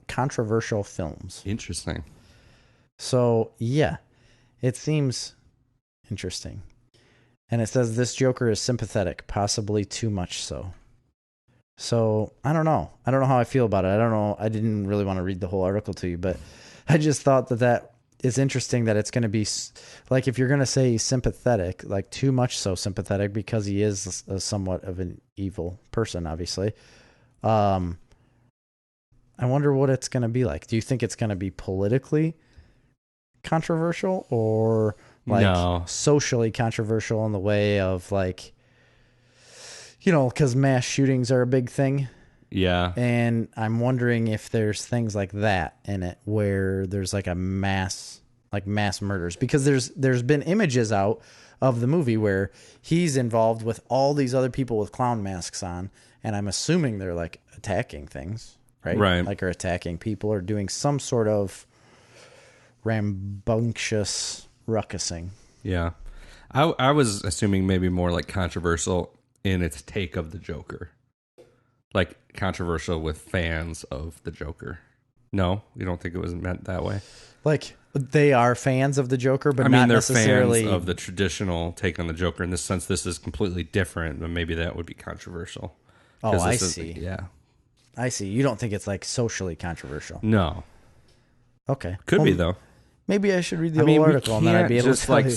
films. Interesting. So, yeah, it seems interesting. And it says this Joker is sympathetic, possibly too much so. So I don't know. I don't know how I feel about it. I don't know. I didn't really want to read the whole article to you, but I just thought that is interesting that it's going to be like, if you're going to say sympathetic, like too much so sympathetic, because he is somewhat of an evil person, obviously. I wonder what it's going to be like. Do you think it's going to be politically controversial or like socially controversial in the way of like, you know, because mass shootings are a big thing. Yeah. And I'm wondering if there's things like that in it where there's like mass murders, because there's been images out of the movie where he's involved with all these other people with clown masks on. And I'm assuming they're like attacking things, right? Right. Like, or attacking people or doing some sort of rambunctious ruckusing. Yeah. I was assuming maybe more like controversial in its take of the Joker. Like controversial with fans of the Joker. No, you don't think it was meant that way? Like they are fans of the Joker, but I mean, not they're necessarily fans of the traditional take on the Joker. In this sense, this is completely different, but maybe that would be controversial. Oh, I see. Yeah. I see. You don't think it's like socially controversial? No. Okay. Could be though. Maybe I should read the whole article and then I'd be able just to tell you.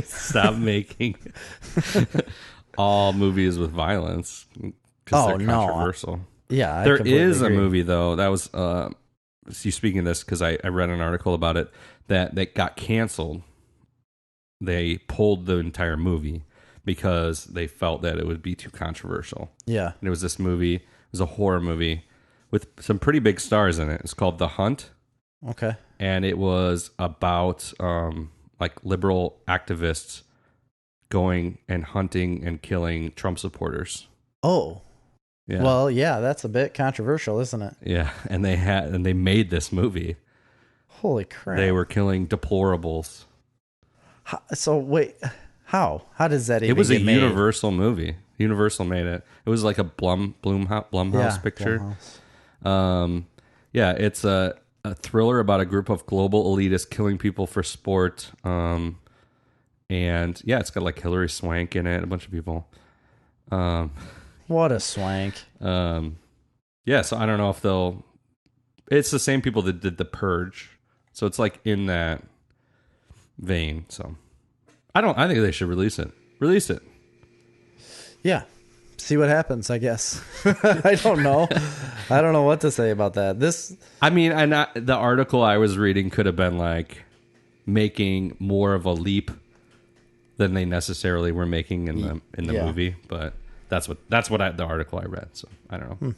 stop making all movies with violence because they're controversial. Yeah, there is a movie though that was. You speaking of this because I read an article about it that got canceled. They pulled the entire movie because they felt that it would be too controversial. Yeah, and it was this movie. It was a horror movie with some pretty big stars in it. It's called The Hunt. Okay. And it was about like liberal activists going and hunting and killing Trump supporters. Oh. Yeah. Well, yeah, that's a bit controversial, isn't it? Yeah, and they made this movie. Holy crap. They were killing deplorables. So wait, how? How does that even It was get a made? Universal movie. Universal made it. It was like a Blumhouse picture. Blumhouse. Yeah, it's a thriller about a group of global elitists killing people for sport. And yeah, it's got like Hilary Swank in it, a bunch of people. What a swank. Yeah, so I don't know if it's the same people that did The Purge. So it's like in that vein. So I think they should release it. Release it. Yeah. See what happens, I guess. I don't know. I don't know what to say about that. The article I was reading could have been like making more of a leap than they necessarily were making in the movie, but that's what the article I read. So I don't know.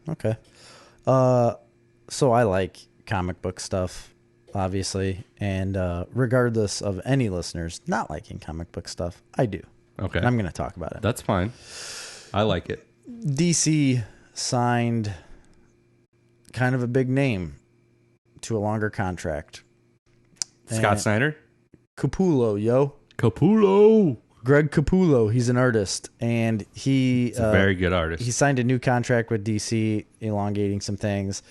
Okay. So I like comic book stuff, obviously, and regardless of any listeners not liking comic book stuff, I do. Okay. And I'm going to talk about it. That's fine. I like it. DC signed kind of a big name to a longer contract. Scott Snyder? Capullo, yo. Capullo. Greg Capullo. He's an artist, and he's a very good artist. He signed a new contract with DC, elongating some things,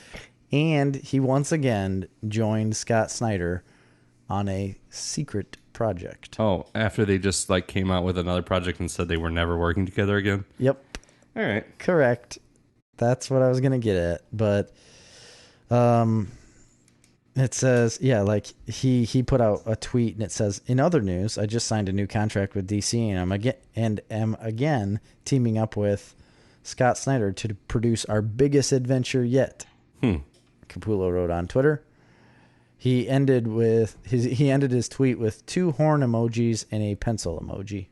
and he once again joined Scott Snyder on a secret project. Oh, after they just like came out with another project and said they were never working together again? Yep. All right. Correct. That's what I was going to get at. But it says, yeah, like he put out a tweet and it says, in other news, I just signed a new contract with DC and am again teaming up with Scott Snyder to produce our biggest adventure yet. Capullo wrote on Twitter. He ended his tweet with 2 horn emojis and a pencil emoji.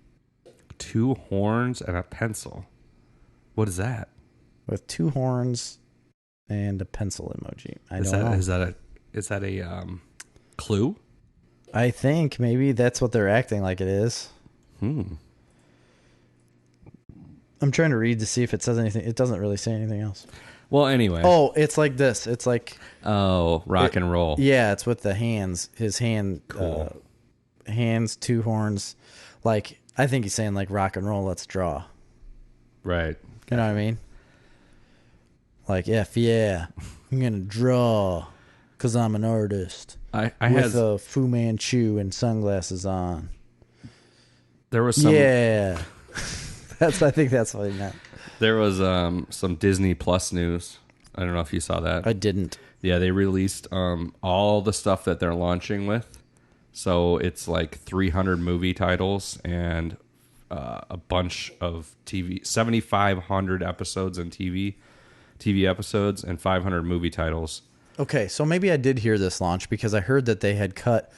2 horns and a pencil. What is that? With 2 horns and a pencil emoji. I don't know. Is that a clue? I think maybe that's what they're acting like it is. I'm trying to read to see if it says anything. It doesn't really say anything else. Well, anyway. Oh, it's like this. It's like... Oh, rock and roll. Yeah, it's with the hands. His hand... Cool. Hands, 2 horns. Like, I think he's saying like rock and roll, let's draw. Right. You know what I mean? Like, yeah. I'm going to draw because I'm an artist. With a Fu Manchu and sunglasses on. There was some... Yeah. I think that's what he meant. There was some Disney Plus news. I don't know if you saw that. I didn't. Yeah, they released all the stuff that they're launching with. So it's like 300 movie titles and a bunch of 7,500 episodes and TV episodes and 500 movie titles. Okay, so maybe I did hear this launch because I heard that they had cut.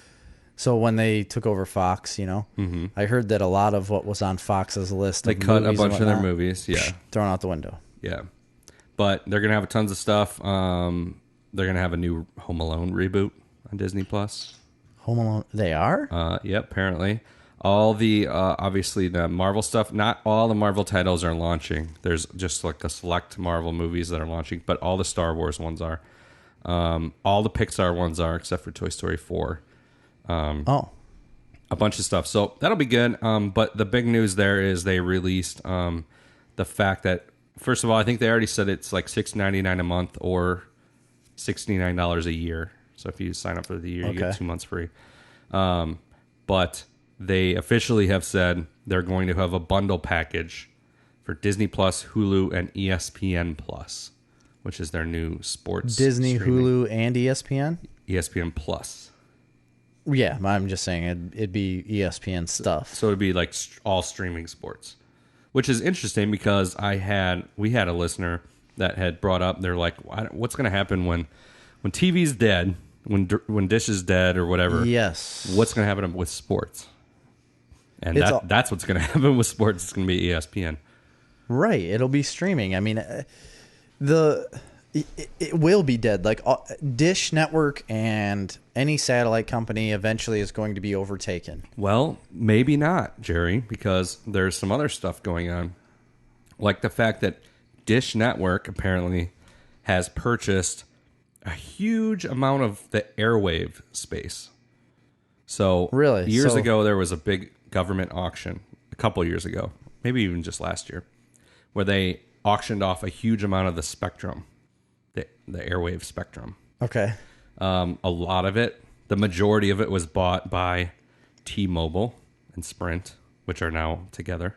So when they took over Fox, I heard that a lot of what was on Fox's list, they cut a bunch of their movies. Yeah, thrown out the window. Yeah, but they're gonna have tons of stuff. They're gonna have a new Home Alone reboot on Disney Plus. Home Alone, they are? Yep, apparently. All the, obviously, the Marvel stuff, not all the Marvel titles are launching. There's just like a select Marvel movies that are launching, but all the Star Wars ones are. All the Pixar ones are, except for Toy Story 4. A bunch of stuff. So that'll be good. But the big news there is they released the fact that, first of all, I think they already said it's like $6.99 a month or $69 a year. So if you sign up for the year, you get 2 months free. But they officially have said they're going to have a bundle package for Disney Plus, Hulu, and ESPN Plus, which is their new sports Disney, streaming. Hulu, and ESPN? ESPN Plus. Yeah, I'm just saying it'd be ESPN stuff. So it'd be like all streaming sports, which is interesting because we had a listener that had brought up, they're like, what's going to happen when TV's dead? When Dish is dead or whatever, yes, what's going to happen with sports? And that's what's going to happen with sports. It's going to be ESPN. Right. It'll be streaming. I mean, it will be dead. Like Dish Network and any satellite company eventually is going to be overtaken. Well, maybe not, Jerry, because there's some other stuff going on. Like the fact that Dish Network apparently has purchased a huge amount of the airwave space. So really, years ago, there was a big government auction, a couple years ago, maybe even just last year, where they auctioned off a huge amount of the spectrum, the airwave spectrum. Okay. A lot of it, the majority of it was bought by T-Mobile and Sprint, which are now together.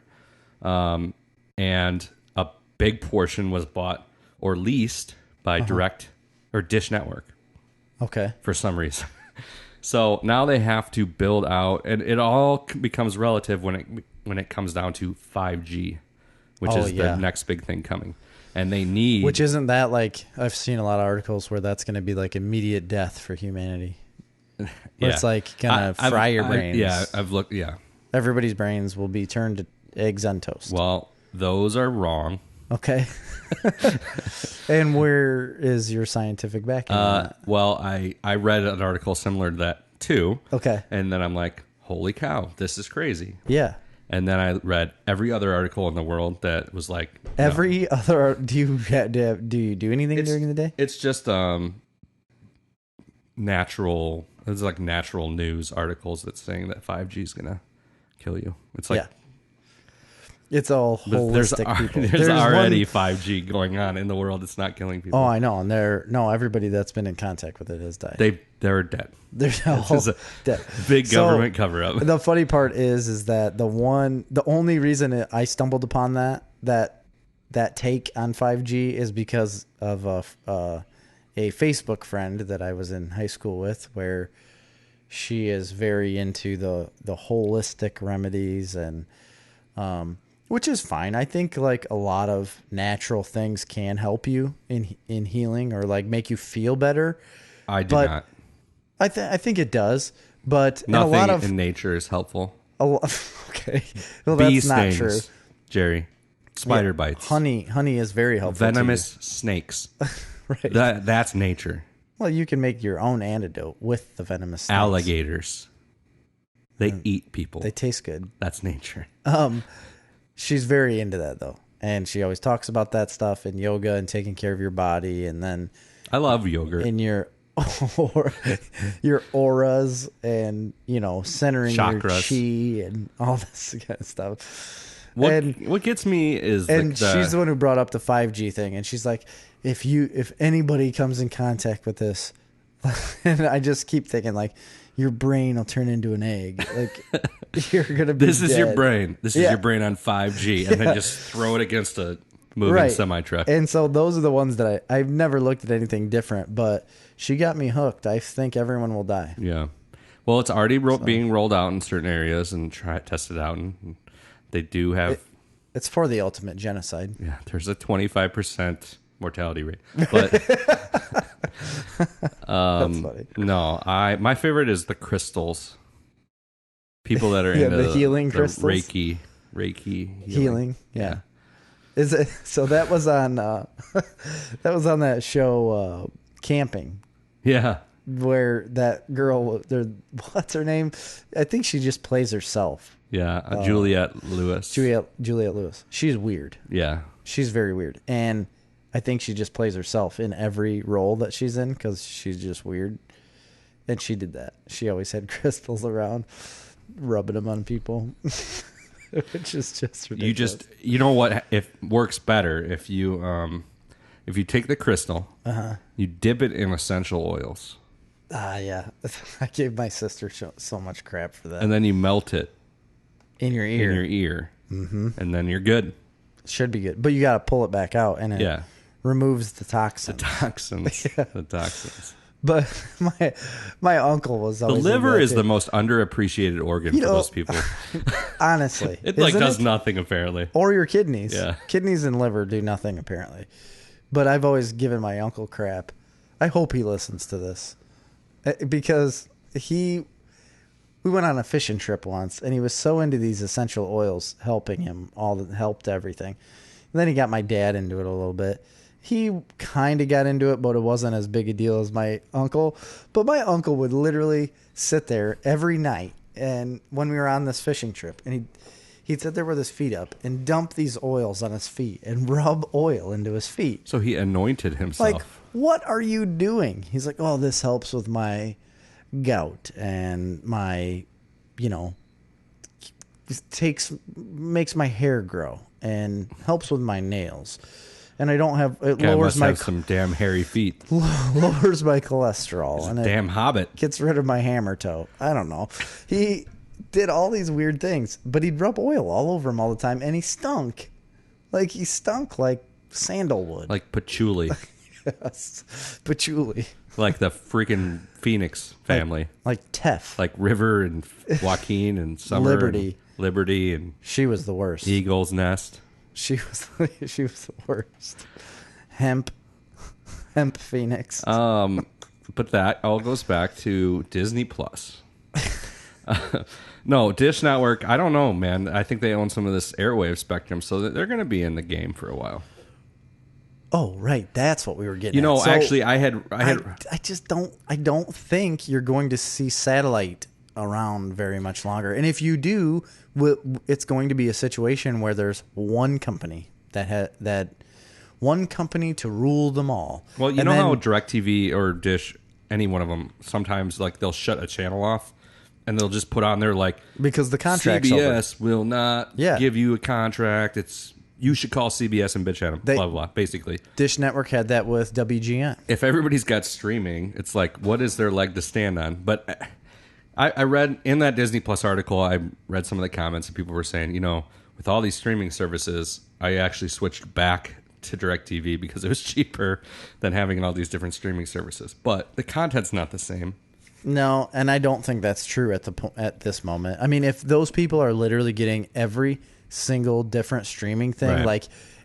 And a big portion was bought or leased by Direct or Dish Network. Okay. For some reason. So now they have to build out, and it all becomes relative when it comes down to 5G, which is the next big thing coming. And they need... Which isn't that like... I've seen a lot of articles where that's going to be like immediate death for humanity. Yeah. It's like going to fry your brains. I've looked... Yeah. Everybody's brains will be turned to eggs on toast. Well, those are wrong. Okay. And where is your scientific backing on that? Well, I read an article similar to that too. Okay. And then I'm like, holy cow, this is crazy. Yeah. And then I read every other article in the world that was like... Every other... Do you do anything during the day? It's just natural... It's like natural news articles that's saying that 5G is going to kill you. It's like... Yeah. It's all holistic people. There's already 5G going on in the world. It's not killing people. Oh, I know. And everybody that's been in contact with it has died. They're dead. They're all dead. Big government cover up. The funny part is that the only reason I stumbled upon that take on 5G is because of a Facebook friend that I was in high school with, where she is very into the holistic remedies and which is fine. I think like a lot of natural things can help you in healing or like make you feel better. I do not. I think it does, but nothing in nature is helpful. Okay, well Bee that's not stings, true. Jerry, spider bites, honey is very helpful. Venomous snakes. Right. That's nature. Well, you can make your own antidote with the venomous snakes. Alligators. They eat people. They taste good. That's nature. She's very into that though, and she always talks about that stuff and yoga and taking care of your body, and then I love yogurt. In your auras and centering chakras, your chi and all this kind of stuff. What gets me is she's the one who brought up the 5G thing, and she's like, if anybody comes in contact with this, and I just keep thinking like, your brain will turn into an egg. Like you're gonna be. This is dead. your brain. This is your brain on 5G, and then just throw it against a moving semi-truck. And so those are the ones that I've never looked at anything different, but she got me hooked. I think everyone will die. Yeah. Well, it's already being rolled out in certain areas and tested out, and they do have... It's for the ultimate genocide. Yeah, there's a 25% mortality rate. But That's funny. no, my favorite is the crystals. People that are into the healing crystals. Reiki healing. Yeah. Is it so? That was on that show Camping. Yeah. Where that girl, what's her name? I think she just plays herself. Yeah, Juliette Lewis. Juliette Lewis. She's weird. Yeah. She's very weird. And I think she just plays herself in every role that she's in because she's just weird. And she did that. She always had crystals around, rubbing them on people, which is just ridiculous. You know what? It works better if you take the crystal, you dip it in essential oils. Yeah. I gave my sister so much crap for that. And then you melt it. In your ear. Mm-hmm. And then you're good. Should be good. But you got to pull it back out, and it removes the toxins. The toxins. But my uncle was always... The liver is the most underappreciated organ for most people. Honestly. It does nothing, apparently. Or your kidneys. Yeah. Kidneys and liver do nothing, apparently. But I've always given my uncle crap. I hope he listens to this. Because we went on a fishing trip once, and he was so into these essential oils helping him, helped everything. And then he got my dad into it a little bit. He kind of got into it, but it wasn't as big a deal as my uncle. But my uncle would literally sit there every night, and when we were on this fishing trip, and he'd sit there with his feet up and dump these oils on his feet and rub oil into his feet. So he anointed himself. Like, what are you doing? He's like, oh, this helps with my gout and my, makes my hair grow and helps with my nails. And I don't have, it lowers my, have some damn hairy feet. Lowers my cholesterol. And damn hobbit. Gets rid of my hammer toe. I don't know. He did all these weird things, but he'd rub oil all over him all the time, and he stunk. Like sandalwood. Like patchouli. Yes. Patchouli. Like the freaking Phoenix family. Like Tef. Like River and Joaquin and Summer. Liberty and she was the worst. Eagle's Nest. She was the worst. Hemp Phoenix. But that all goes back to Disney Plus. No, Dish Network, I don't know, man. I think they own some of this airwave spectrum, so they're going to be in the game for a while. Oh, right. That's what we were getting at. So actually, I just don't think you're going to see satellite around very much longer. And if you do, it's going to be a situation where there's one company that one company to rule them all. Well, you know how DirecTV or Dish, any one of them, sometimes like they'll shut a channel off and they'll just put on there like, because the contract's CBS over. will not give you a contract. You should call CBS and bitch at them, blah, blah, blah, basically. Dish Network had that with WGN. If everybody's got streaming, it's like, what is their leg to stand on? But I read in that Disney Plus article, I read some of the comments and people were saying, with all these streaming services, I actually switched back to DirecTV because it was cheaper than having all these different streaming services. But the content's not the same. No, and I don't think that's true at this moment. I mean, if those people are literally getting every single different streaming thing, like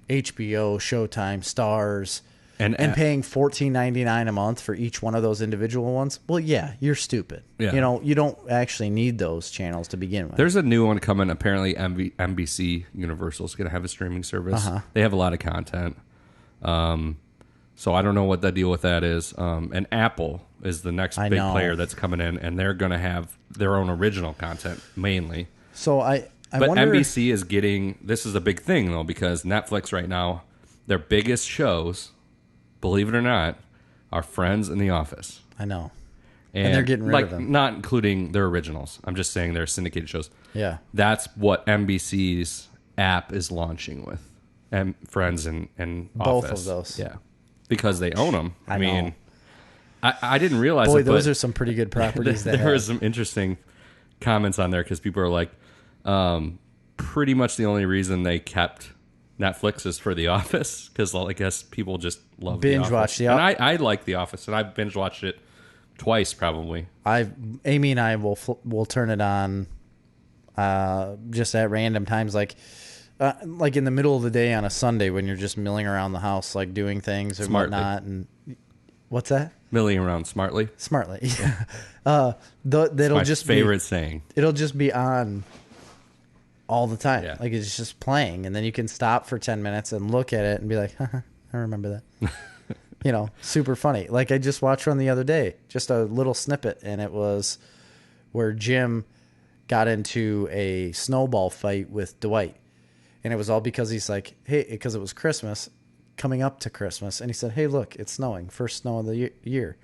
HBO, Showtime, Stars, and paying $14.99 a month for each one of those individual ones, well, yeah, you're stupid. Yeah. You don't actually need those channels to begin with. There's a new one coming. Apparently, NBC Universal is going to have a streaming service. They have a lot of content. So I don't know what the deal with that is. And Apple is the next big player that's coming in, and they're going to have their own original content mainly. So I but wonder... NBC is getting, this is a big thing though, because Netflix right now, their biggest shows, believe it or not, are Friends and The Office. I know. And they're getting rid of them. Not including their originals. I'm just saying they're syndicated shows. Yeah. That's what NBC's app is launching with. And Friends and Both Office. Of those. Yeah. Because they own them. I mean, know. I didn't realize Boy, it, those are some pretty good properties. There were some interesting comments on there because people are like, pretty much the only reason they kept Netflix is for The Office because I guess people just love binge The Office. watch And I like The Office, and I've binge watched it twice probably. Amy and I will turn it on just at random times, like in the middle of the day on a Sunday when you're just milling around the house, like doing things or Smartly. whatnot. And what's that? Milling around smartly. Yeah. That'll My just favorite saying. It'll just be on all the time. Yeah. Like it's just playing, and then you can stop for 10 minutes and look at it and be like, haha, I remember that. Super funny. Like I just watched one the other day, just a little snippet, and it was where Jim got into a snowball fight with Dwight. And it was all because he's like, hey, because it was Christmas, coming up to Christmas. And he said, hey, look, it's snowing. First snow of the year.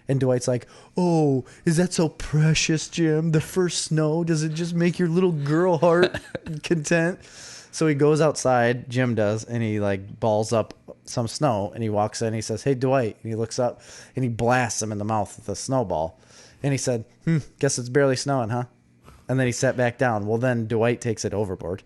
And Dwight's like, oh, is that so precious, Jim? The first snow? Does it just make your little girl heart content? So he goes outside, Jim does, and he like balls up some snow. And he walks in, he says, hey, Dwight. And he looks up and he blasts him in the mouth with a snowball. And he said, guess it's barely snowing, huh? And then he sat back down. Well, then Dwight takes it overboard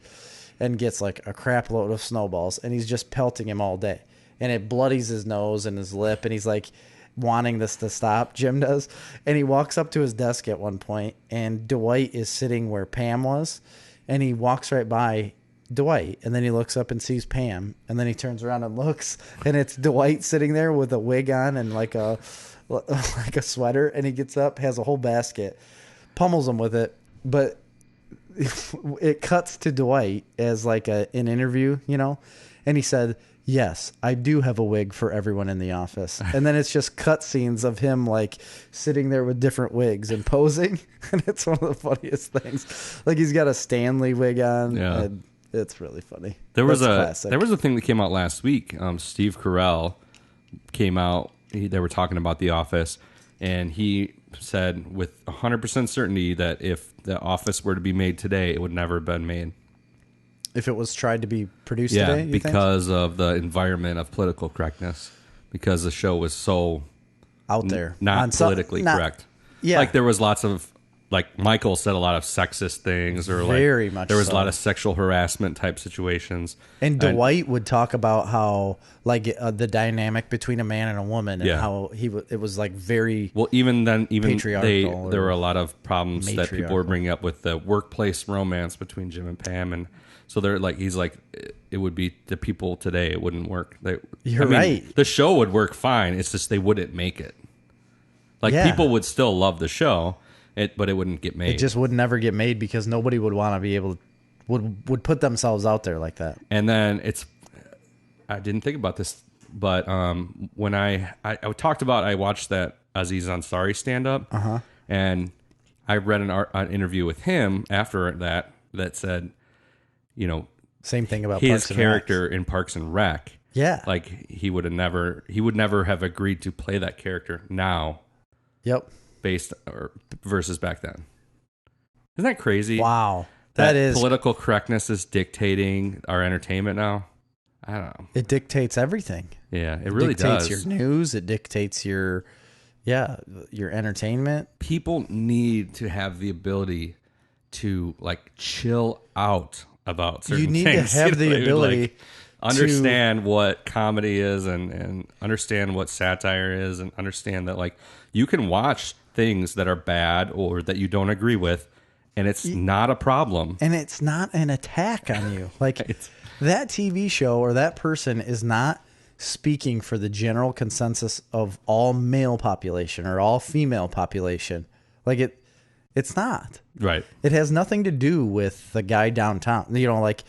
and gets like a crap load of snowballs, and he's just pelting him all day. And it bloodies his nose and his lip, and he's like wanting this to stop, Jim does. And he walks up to his desk at one point, and Dwight is sitting where Pam was, and he walks right by Dwight, and then he looks up and sees Pam, and then he turns around and looks, and it's Dwight sitting there with a wig on and like a sweater, and he gets up, has a whole basket, pummels him with it. But it cuts to Dwight as like an interview, and he said, yes, I do have a wig for everyone in the office. And then it's just cut scenes of him like sitting there with different wigs and posing. And it's one of the funniest things. Like he's got a Stanley wig on. Yeah. And it's really funny. There was classic. There was a thing that came out last week. Steve Carell came out. They were talking about The Office, and he said with 100% certainty that if The Office were to be made today, it would never have been made. If it was tried to be produced today, you because of the environment of political correctness, because the show was so out there, not politically correct. Yeah, like there was lots of, like Michael said, a lot of sexist things, or very like much there was so. a lot of sexual harassment type situations. And Dwight would talk about how like the dynamic between a man and a woman, and how it was like very even then patriarchal. There were a lot of problems that people were bringing up with the workplace romance between Jim and Pam, and so they're like, he's like, it would be the people today, it wouldn't work. You're right. The show would work fine. It's just they wouldn't make it. Like people would still love the show, but it wouldn't get made. It just would never get made because nobody would want to be able to would put themselves out there like that. And then I didn't think about this, but when I talked about, I watched that Aziz Ansari stand up, and I read an interview with him after that said, same thing about his Parks and character Rec. in Parks and Rec. Yeah, like he would never have agreed to play that character now. Yep. Versus back then. Isn't that crazy? Wow. That is political correctness is dictating our entertainment now. I don't know. It dictates everything. Yeah, it really dictates does. Your news. It dictates your entertainment. People need to have the ability to like chill out about certain things. You need to have the ability understand what comedy is and understand what satire is, and understand that like you can watch things that are bad or that you don't agree with, and it's not a problem. And it's not an attack on you. Like that TV show or that person is not speaking for the general consensus of all male population or all female population. Like it's not. Right. It has nothing to do with the guy downtown. Like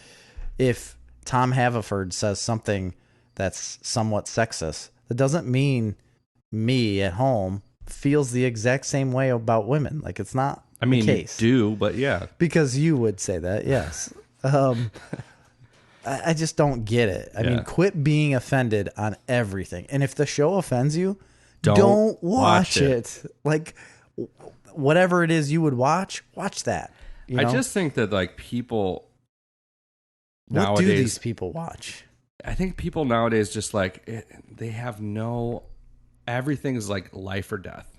if Tom Haverford says something that's somewhat sexist, that doesn't mean me at home feels the exact same way about women. Like it's not the case. You do, but yeah. Because you would say that, yes. I just don't get it. I mean, quit being offended on everything. And if the show offends you, don't watch it. Like whatever it is you would watch that. I just think that like people what nowadays, do these people watch? I think people nowadays just like they have everything's like life or death.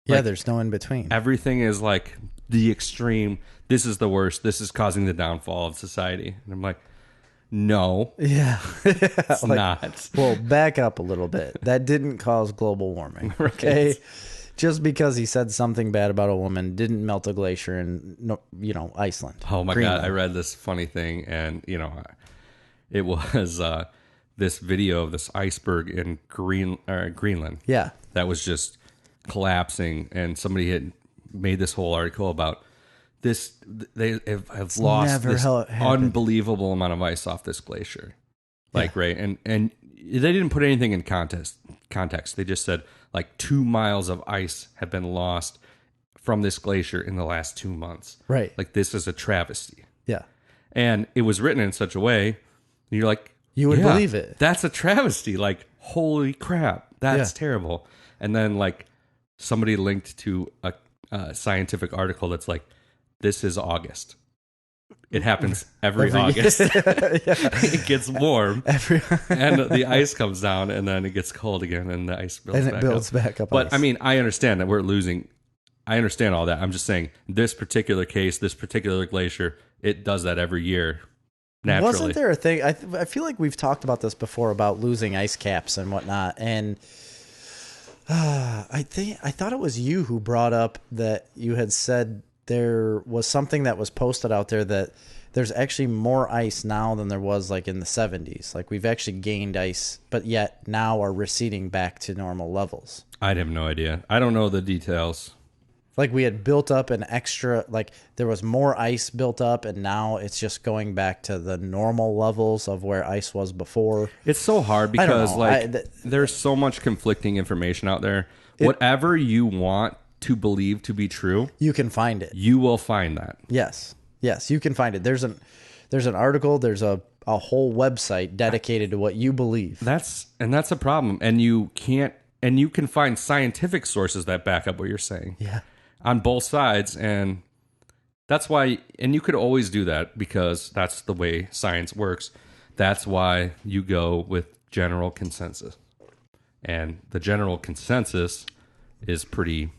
Yeah, there's no in between. Everything is like the extreme. This is the worst. This is causing the downfall of society. And I'm like, No, Yeah. it's not. Well, back up a little bit. That didn't cause global warming. Okay. Right. Just because he said something bad about a woman didn't melt a glacier in, Iceland. Oh my Greenland. God. I read this funny thing, and, it was this video of this iceberg in Greenland. Yeah. That was just collapsing, and somebody had made this whole article about this. They have lost never this happened. unbelievable amount of ice off this glacier. Right. And they didn't put anything in context. They just said 2 miles of ice have been lost from this glacier in the last 2 months. Right. This is a travesty. Yeah. And it was written in such a way, you're like, You would yeah, believe it. That's a travesty. Holy crap. That's terrible. And then somebody linked to a scientific article that's this is August. It happens every August. It gets warm, and the ice comes down, and then it gets cold again, and the ice builds back up. But ice. I mean, I understand that we're losing. I understand all that. I'm just saying this particular case, this particular glacier, it does that every year. Naturally. Wasn't there a thing? I feel like we've talked about this before about losing ice caps and whatnot, and I thought it was you who brought up that you had said there was something that was posted out there that there's actually more ice now than there was in the 70s. We've actually gained ice, but yet now are receding back to normal levels. I'd have no idea. I don't know the details. We had built up an extra, there was more ice built up, and now it's just going back to the normal levels of where ice was before. It's so hard because there's so much conflicting information out there. Whatever you want to believe to be true, you can find it. You will find that. Yes, you can find it. There's an article. There's a whole website dedicated to what you believe. That's a problem, and you can find scientific sources that back up what you're saying. Yeah. On both sides, and that's why, and you could always do that because that's the way science works. That's why you go with general consensus. And the general consensus is pretty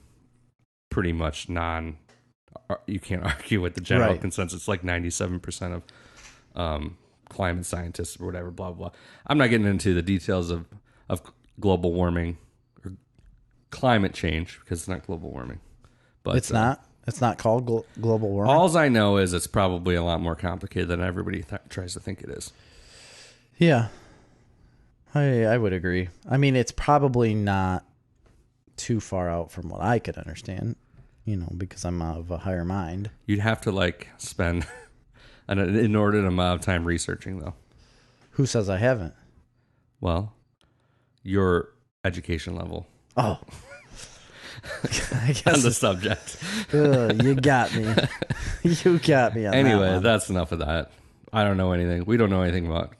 much you can't argue with the general consensus. It's 97% of climate scientists or whatever, blah, blah. I'm not getting into the details of global warming or climate change because it's not global warming. But it's not. It's not called global warming. All I know is it's probably a lot more complicated than everybody tries to think it is. Yeah, I would agree. I mean, it's probably not too far out from what I could understand, because I'm of a higher mind. You'd have to spend an inordinate amount of time researching, though. Who says I haven't? Well, your education level. Oh. I guess on the subject. You got me. You got me on anyway, that one. That's enough of that. I don't know anything. We don't know anything about.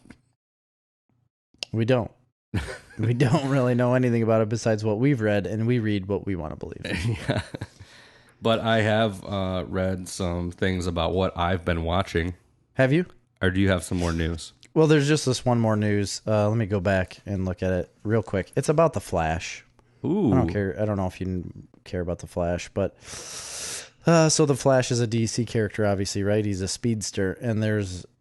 We don't. We don't really know anything about it besides what we've read, and we read what we want to believe. Yeah. But I have read some things about what I've been watching. Have you? Or do you have some more news? Well, there's just this one more news. Let me go back and look at it real quick. It's about the Flash. Ooh. I don't care. I don't know if you care about the Flash, but so the Flash is a DC character, obviously, right? He's a speedster, and they're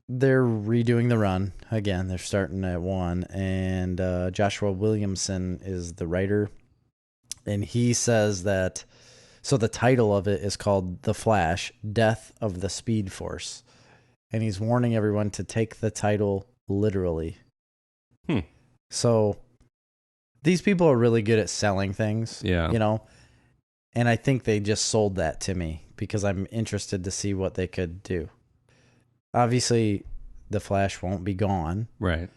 redoing the run again. They're starting at 1, and Joshua Williamson is the writer, and he says that. So the title of it is called The Flash: Death of the Speed Force, and he's warning everyone to take the title literally. So. These people are really good at selling things, and I think they just sold that to me because I'm interested to see what they could do. Obviously, the Flash won't be gone. Right.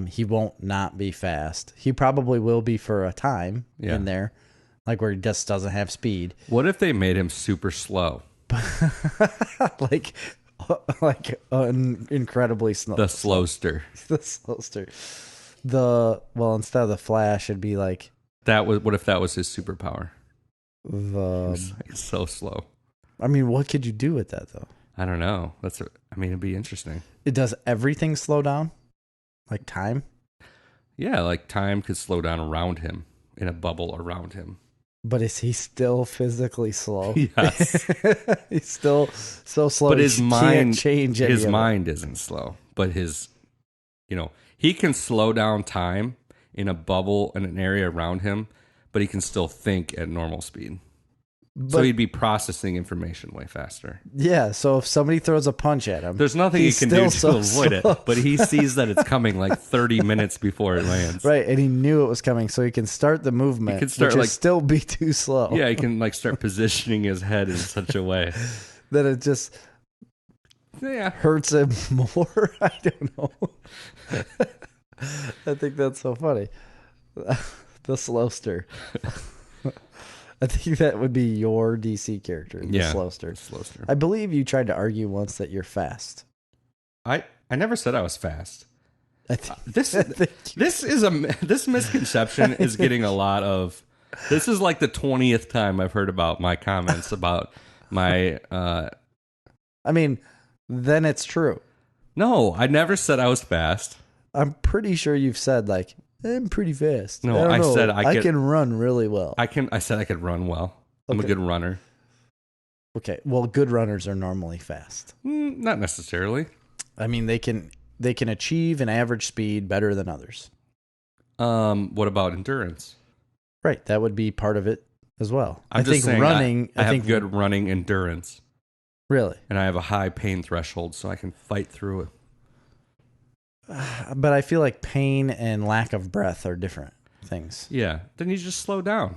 He won't not be fast. He probably will be for a time in there, where he just doesn't have speed. What if they made him super slow? Incredibly slow. The slowster. The slowster. Instead of the Flash, it'd be that was. What if that was his superpower? It's so slow. I mean, what could you do with that though? I don't know. It'd be interesting. It does everything slow down, like time. Yeah, time could slow down around him in a bubble around him. But is he still physically slow? Yes, he's still so slow. But his mind can't change. His mind isn't slow. but his, he can slow down time in a bubble in an area around him, but he can still think at normal speed. So he'd be processing information way faster. Yeah, so if somebody throws a punch at him, there's nothing he can do to avoid it, but he sees that it's coming like 30 minutes before it lands. Right, and he knew it was coming, so he can start the movement, he can start, which still be too slow. Yeah, he can start positioning his head in such a way that it just hurts him more. I don't know. I think that's so funny. The Slowster. I think that would be your DC character, the Slowster. I believe you tried to argue once that you're fast. I never said I was fast. This misconception is getting a lot of. This is like the 20th time I've heard about my comments about my. I mean, then it's true. No, I never said I was fast. I'm pretty sure you've said like. I'm pretty fast. No, I said I can run really well. I said I could run well. I'm a good runner. Okay. Well, good runners are normally fast. Not necessarily. I mean, they can achieve an average speed better than others. What about endurance? Right. That would be part of it as well. I think running. I have good running endurance. Really? And I have a high pain threshold, so I can fight through it. But I feel like pain and lack of breath are different things. Yeah. Then you just slow down.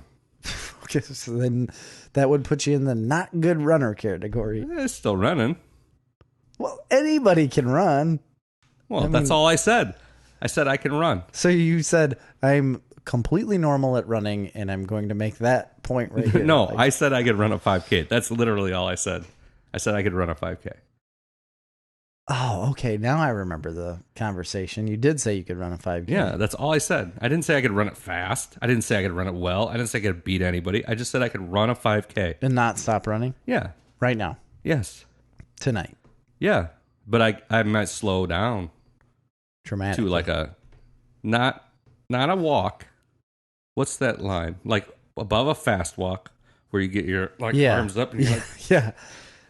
Okay, so then that would put you in the not good runner category. It's still running. Well, anybody can run. Well, that's all I said. I said I can run. So you said I'm completely normal at running, and I'm going to make that point right here. No, I said I could run a 5K. That's literally all I said. I said I could run a 5K. Oh, okay. Now I remember the conversation. You did say you could run a 5K. Yeah, that's all I said. I didn't say I could run it fast. I didn't say I could run it well. I didn't say I could beat anybody. I just said I could run a 5K. And not stop running? Yeah. Right now? Yes. Tonight? Yeah. But I might slow down. Dramatically. To like a, not a walk. What's that line? Like above a fast walk where you get your arms up and you're like... Yeah.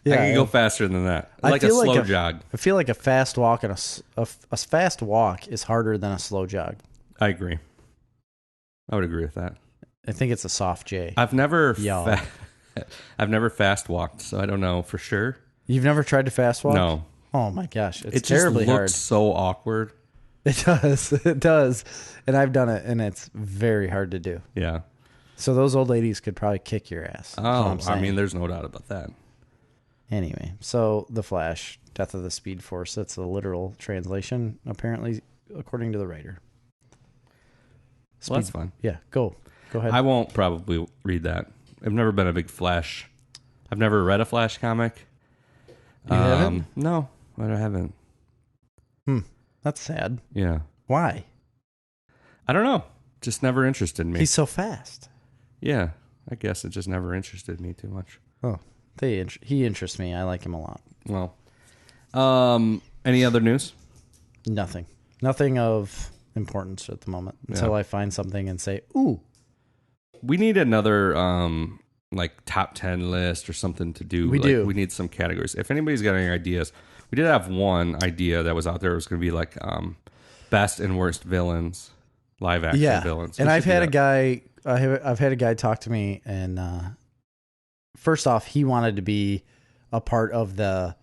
I can go faster than that. Like a slow jog. I feel like a fast walk and a fast walk is harder than a slow jog. I agree. I would agree with that. I think it's a soft J. I've never fast walked, so I don't know for sure. You've never tried to fast walk? No. Oh my gosh, it's it terribly hard. It just looks so awkward. It does. It does. And I've done it, and it's very hard to do. Yeah. So those old ladies could probably kick your ass. Oh, I mean, there's no doubt about that. Anyway, so The Flash, Death of the Speed Force, that's the literal translation, apparently, according to the writer. Well, that's fine. Yeah, go ahead. I won't probably read that. I've never been a big Flash. I've never read a Flash comic. You haven't? No, I haven't. That's sad. Yeah. Why? I don't know. Just never interested me. He's so fast. Yeah, I guess it just never interested me too much. Oh. He interests me. I like him a lot. Well, any other news? Nothing of importance at the moment until I find something and say, ooh. We need another top 10 list or something to do. We do. We need some categories. If anybody's got any ideas, we did have one idea that was out there. It was going to be like best and worst villains, live action villains. And I've had a guy talk to me, and first off, he wanted to be a part of the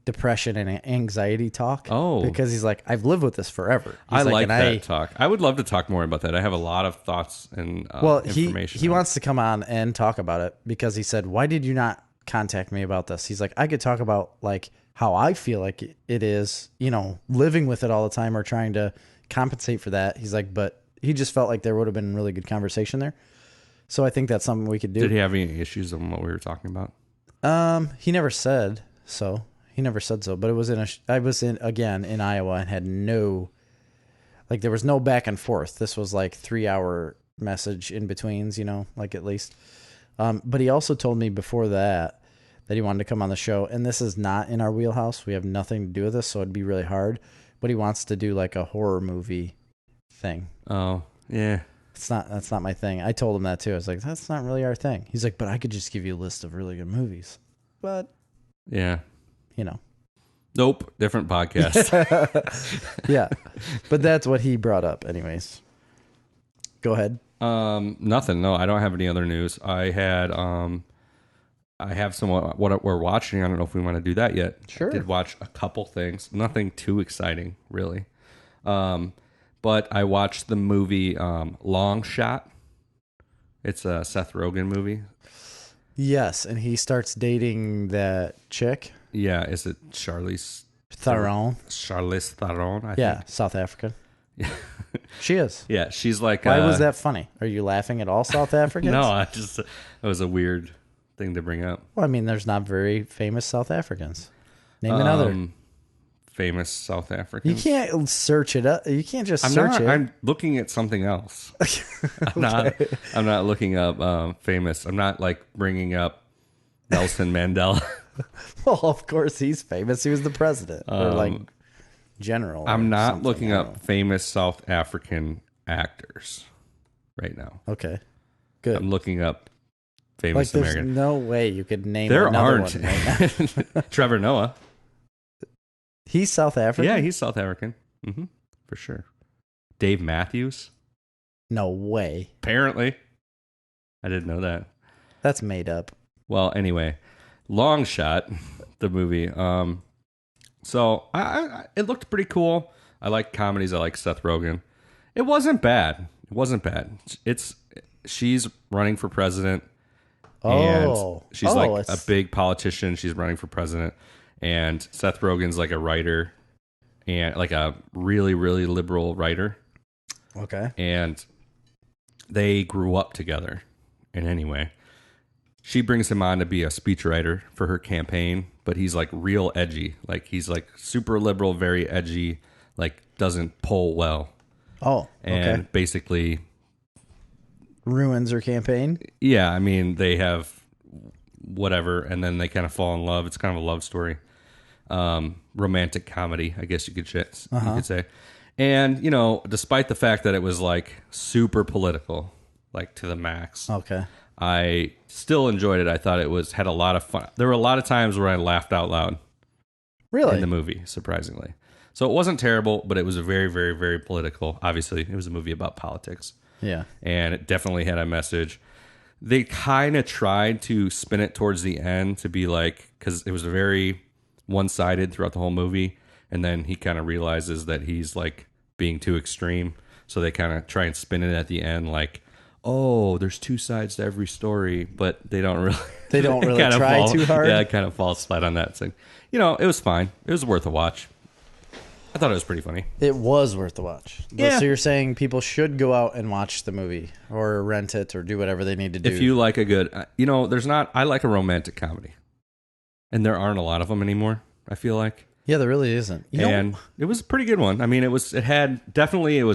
depression and anxiety talk. Oh. Because he's like, I've lived with this forever. I like that talk. I would love to talk more about that. I have a lot of thoughts and information. He wants to come on and talk about it because he said, why did you not contact me about this? He's like, I could talk about like how I feel like it is, living with it all the time or trying to compensate for that. He's like, but he just felt like there would have been really good conversation there. So I think that's something we could do. Did he have any issues on what we were talking about? He never said so. But it was I was in Iowa and had there was no back and forth. This was like 3-hour message in betweens, at least. But he also told me before that he wanted to come on the show, and this is not in our wheelhouse. We have nothing to do with this, so it'd be really hard. But he wants to do like a horror movie thing. Oh, yeah. That's not my thing. I told him that too. I was like, that's not really our thing. He's like, but I could just give you a list of really good movies. But yeah. Nope, different podcast. Yeah, but that's what he brought up anyways. Go ahead. Nothing. No, I don't have any other news. I have some what we're watching. I don't know if we want to do that yet. Sure. I did watch a couple things. Nothing too exciting, really. But I watched the movie Long Shot. It's a Seth Rogen movie. Yes, and he starts dating that chick. Yeah, is it Charlize Theron? Charlize Theron, I think. South African. She is. Yeah, she's like... Why was that funny? Are you laughing at all South Africans? No, it was a weird thing to bring up. Well, I mean, there's not very famous South Africans. Name another. Famous South African. You can't search it up. You can't just search it. I'm looking at something else. I'm not looking up famous. I'm not like bringing up Nelson Mandela. Well, of course he's famous. He was the president or like general. I'm not looking up famous South African actors right now. Okay, good. I'm looking up famous American. There's no way you could name there another aren't. one right now. Trevor Noah. He's South African? Yeah, he's South African. Mm-hmm, for sure. Dave Matthews. No way. Apparently. I didn't know that. That's made up. Well, anyway, Long Shot, the movie. So it looked pretty cool. I like comedies. I like Seth Rogen. It wasn't bad. She's running for president. And she's like a big politician. She's running for president. And Seth Rogen's like a writer and like a really, really liberal writer. Okay. And they grew up together. And anyway, she brings him on to be a speechwriter for her campaign, but he's like real edgy. Like he's like super liberal, very edgy, like doesn't poll well. Oh, okay. And basically ruins her campaign. Yeah. I mean, they have whatever, and then they kind of fall in love. It's kind of a love story. Romantic comedy, I guess you could say. And, you know, despite the fact that it was like super political, like to the max. Okay. I still enjoyed it. I thought it had a lot of fun. There were a lot of times where I laughed out loud. Really? In the movie, surprisingly. So it wasn't terrible, but it was very, very, very political. Obviously, it was a movie about politics. Yeah. And it definitely had a message. They kind of tried to spin it towards the end to be like, because it was very one-sided throughout the whole movie, and then he kind of realizes that he's like being too extreme, so they kind of try and spin it at the end like, oh, there's two sides to every story, but they don't really try too hard. Yeah, it kind of falls flat on that. So, you know, it was fine. It was worth a watch. I thought it was pretty funny. It was worth the watch. Yeah. So you're saying people should go out and watch the movie or rent it or do whatever they need to do. If you like a good, I like a romantic comedy. And there aren't a lot of them anymore, I feel like. Yeah, there really isn't. And it was a pretty good one. I mean, it was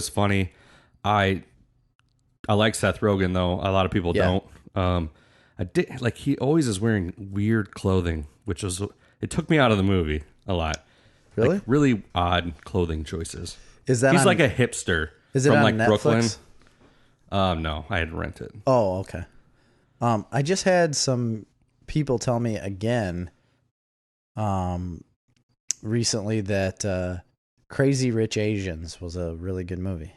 funny. I like Seth Rogen, though. A lot of people don't. He always is wearing weird clothing, it took me out of the movie a lot. Really? Like, really odd clothing choices. He's like a hipster. Is it from on like Netflix? Brooklyn. No, I had to rent it. Oh, okay. I just had some people tell me again recently that Crazy Rich Asians was a really good movie.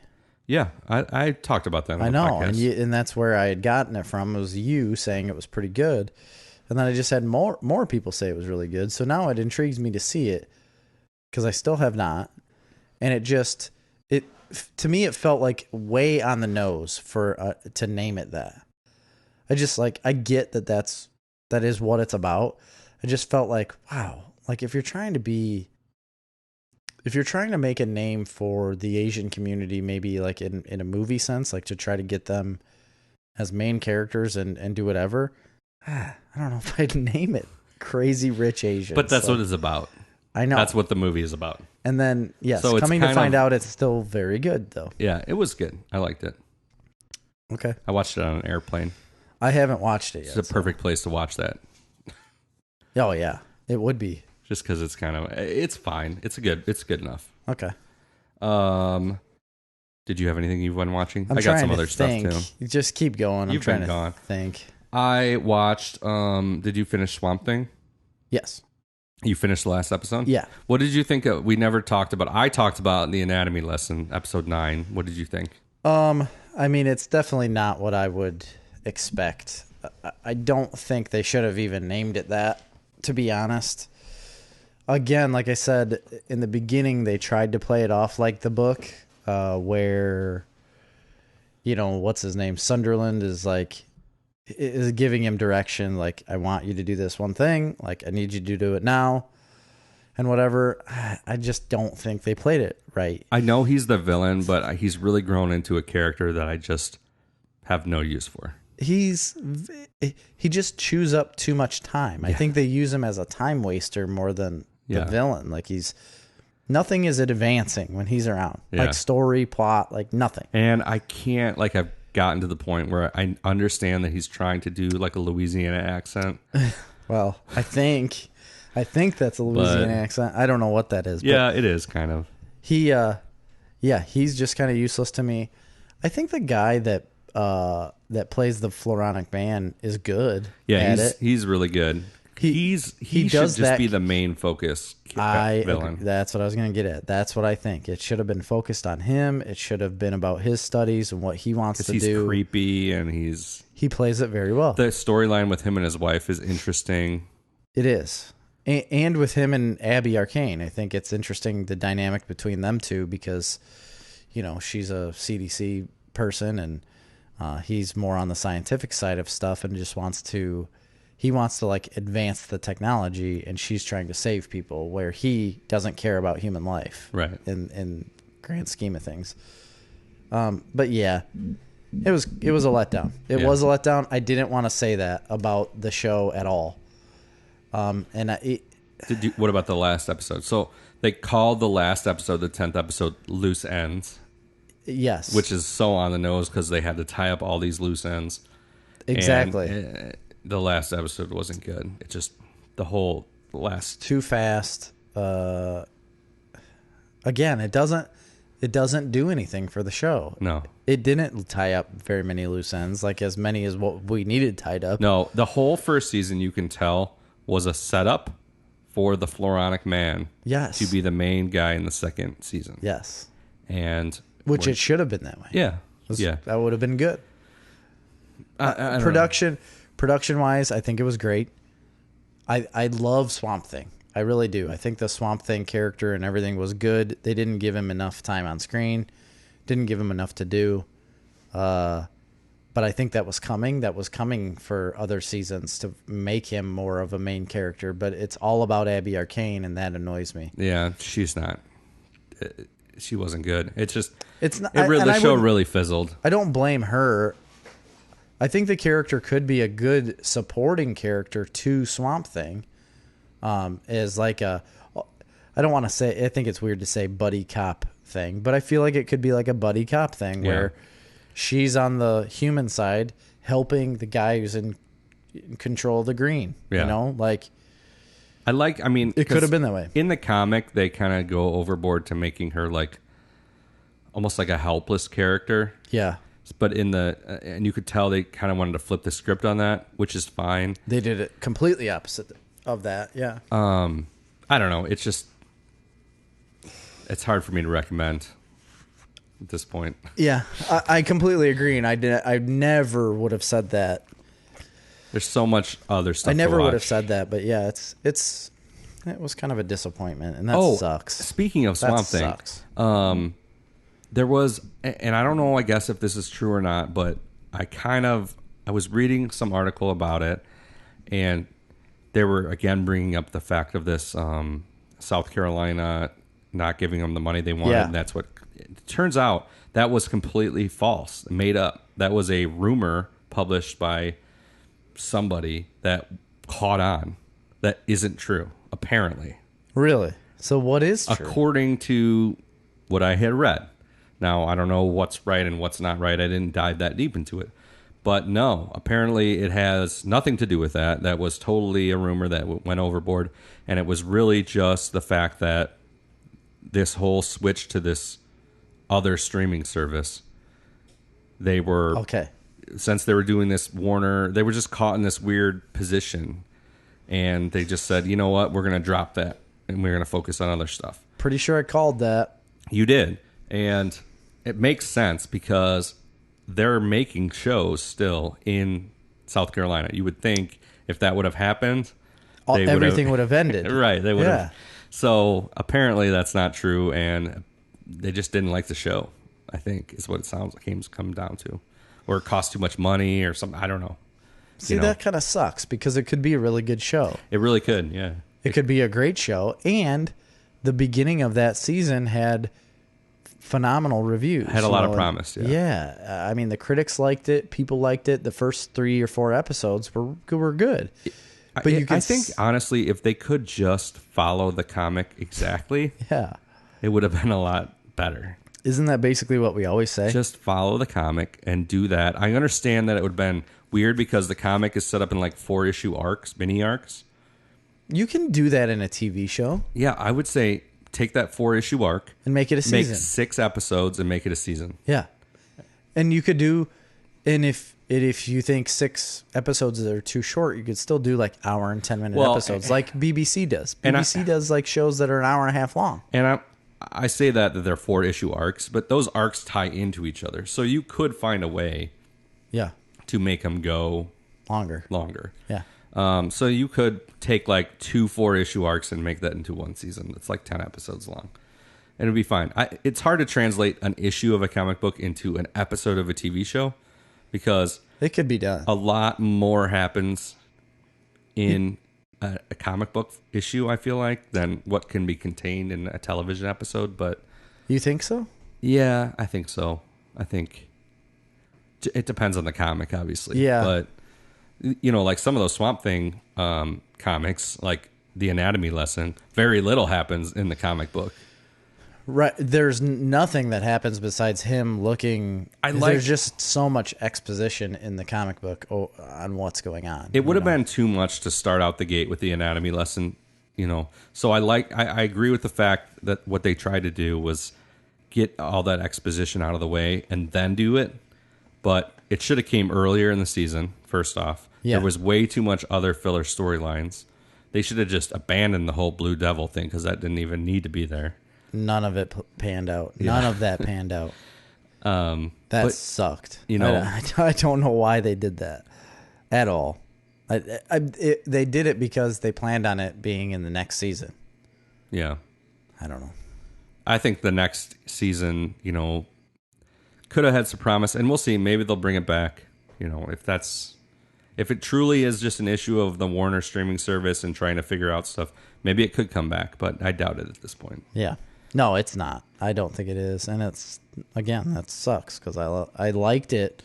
Yeah, I talked about that on I the know, podcast. and that's where I had gotten it from. It was you saying it was pretty good. And then I just had more people say it was really good. So now it intrigues me to see it because I still have not. And to me, it felt like way on the nose for to name it that. I get that is what it's about. I just felt like, wow, like if you're trying to make a name for the Asian community, maybe like in a movie sense, like to try to get them as main characters and do whatever. I don't know if I'd name it Crazy Rich Asians. But that's what it's about. I know. That's what the movie is about. And then, yes, so coming to find out it's still very good, though. Yeah, it was good. I liked it. Okay. I watched it on an airplane. I haven't watched it yet. It's a perfect place to watch that. Oh, yeah. It would be. Just because it's fine. It's good enough. Okay. Did you have anything you've been watching? I got some other stuff too. You just keep going. You've been gone. Think. I watched, did you finish Swamp Thing? Yes. You finished the last episode? Yeah. What did you think we never talked about? I talked about the anatomy lesson, episode 9. What did you think? I mean, it's definitely not what I would expect. I don't think they should have even named it that, to be honest. Again, like I said, in the beginning, they tried to play it off like the book, where, what's his name? Sunderland is giving him direction. Like, I want you to do this one thing. Like, I need you to do it now. And whatever. I just don't think they played it right. I know he's the villain, but he's really grown into a character that I just have no use for. He just chews up too much time. I think they use him as a time waster more than the villain. Like, nothing is advancing when he's around. Yeah. Like, story, plot, like nothing. And I can't, I've gotten to the point where I understand that he's trying to do like a Louisiana accent. Well, I think that's a Louisiana accent. I don't know what that is. Yeah, it is kind of. He's just kind of useless to me. I think the guy that plays the Floronic Man is good. Yeah, he's really good. He should just be the main focus villain. That's what I was going to get at. That's what I think. It should have been focused on him. It should have been about his studies and what he wants to do. He's creepy and he plays it very well. The storyline with him and his wife is interesting. It is. And with him and Abby Arcane, I think it's interesting the dynamic between them two because, she's a CDC person and he's more on the scientific side of stuff and just wants to advance the technology, and she's trying to save people where he doesn't care about human life, right? In grand scheme of things. But yeah, it was a letdown. It was a letdown. I didn't want to say that about the show at all. What about the last episode? So they called the last episode, the 10th episode, Loose Ends. Yes. Which is so on the nose because they had to tie up all these loose ends. Exactly. And the last episode wasn't good. It just, the whole last... Too fast. Again, it doesn't do anything for the show. No. It didn't tie up very many loose ends, like as many as what we needed tied up. No, the whole first season, you can tell, was a setup for the Floronic Man to be the main guy in the second season. Yes. And... Which it should have been that way. Yeah. That would have been good. Production-wise, I think it was great. I love Swamp Thing. I really do. I think the Swamp Thing character and everything was good. They didn't give him enough time on screen. Didn't give him enough to do. But I think that was coming. That was coming for other seasons to make him more of a main character. But it's all about Abby Arcane, and that annoys me. Yeah, she's not... She wasn't good. It's just... It's not, the show really fizzled. I don't blame her. I think the character could be a good supporting character to Swamp Thing. As like a... I don't want to say... I think it's weird to say buddy cop thing, but I feel like it could be like a buddy cop thing where she's on the human side helping the guy who's in control of the green. Yeah. It could have been that way. In the comic, they kind of go overboard to making her like almost like a helpless character. Yeah. But and you could tell they kind of wanted to flip the script on that, which is fine. They did it completely opposite of that. Yeah. I don't know. It's just, it's hard for me to recommend at this point. Yeah, I completely agree. And I never would have said that. There's so much other stuff. I never would have said that, but yeah, it was kind of a disappointment, and that sucks. Speaking of Swamp Thing, there was, and I don't know, I guess if this is true or not, but I was reading some article about it, and they were again bringing up the fact of this South Carolina not giving them the money they wanted, and that's what it turns out that was completely false, made up. That was a rumor published by somebody that caught on that isn't true, apparently. Really? So what is true? According to what I had read. Now, I don't know what's right and what's not right. I didn't dive that deep into it. But no, apparently it has nothing to do with that. That was totally a rumor that went overboard. And it was really just the fact that this whole switch to this other streaming service, they were... Okay. Since they were doing this, Warner, they were just caught in this weird position and they just said, you know what, we're going to drop that and we're going to focus on other stuff. Pretty sure I called that. You did. And it makes sense because they're making shows still in South Carolina. You would think if that would have happened, everything would have ended. Right. They would have. So apparently that's not true, and they just didn't like the show, I think, is what it sounds like it's come down to. Or it cost too much money or something. I don't know. See, that kind of sucks because it could be a really good show. It really could, yeah. It could be a great show, and the beginning of that season had phenomenal reviews. Had a lot of promise, yeah. Yeah. I mean, the critics liked it. People liked it. The first 3 or 4 episodes were good. But I think, honestly, if they could just follow the comic exactly, it would have been a lot better. Isn't that basically what we always say? Just follow the comic and do that. I understand that it would have been weird because the comic is set up in like 4-issue arcs, mini arcs. You can do that in a TV show. Yeah, I would say take that 4-issue arc and make it a season. Make 6 episodes and make it a season. Yeah. And you could do, and if you think 6 episodes are too short, you could still do like hour and 10-minute episodes like BBC does. BBC does like shows that are an hour and a half long. And I say that they're 4-issue arcs, but those arcs tie into each other. So you could find a way to make them go longer. Yeah. So you could take like 2 4-issue arcs and make that into one season. It's like 10 episodes long. And it'd be fine. It's hard to translate an issue of a comic book into an episode of a TV show because it could be done. A lot more happens in a comic book issue, I feel like, than what can be contained in a television episode. But you think so? Yeah, I think so. I think it depends on the comic, obviously. Yeah. But you know, like some of those Swamp Thing comics, like the anatomy lesson, very little happens in the comic book. Right. There's nothing that happens besides him looking. There's just so much exposition in the comic book on what's going on. It would have been too much to start out the gate with the anatomy lesson, you know. So I agree with the fact that what they tried to do was get all that exposition out of the way and then do it. But it should have came earlier in the season, first off. Yeah. There was way too much other filler storylines. They should have just abandoned the whole Blue Devil thing because that didn't even need to be there. None of it panned out. None of that panned out. That sucked. You know, I don't know why they did that at all. They did it because they planned on it being in the next season. Yeah. I don't know. I think the next season, you know, could have had some promise, and we'll see. Maybe they'll bring it back. You know, if it truly is just an issue of the Warner streaming service and trying to figure out stuff, maybe it could come back, but I doubt it at this point. Yeah. No, it's not. I don't think it is. And it's, again, that sucks because I liked it.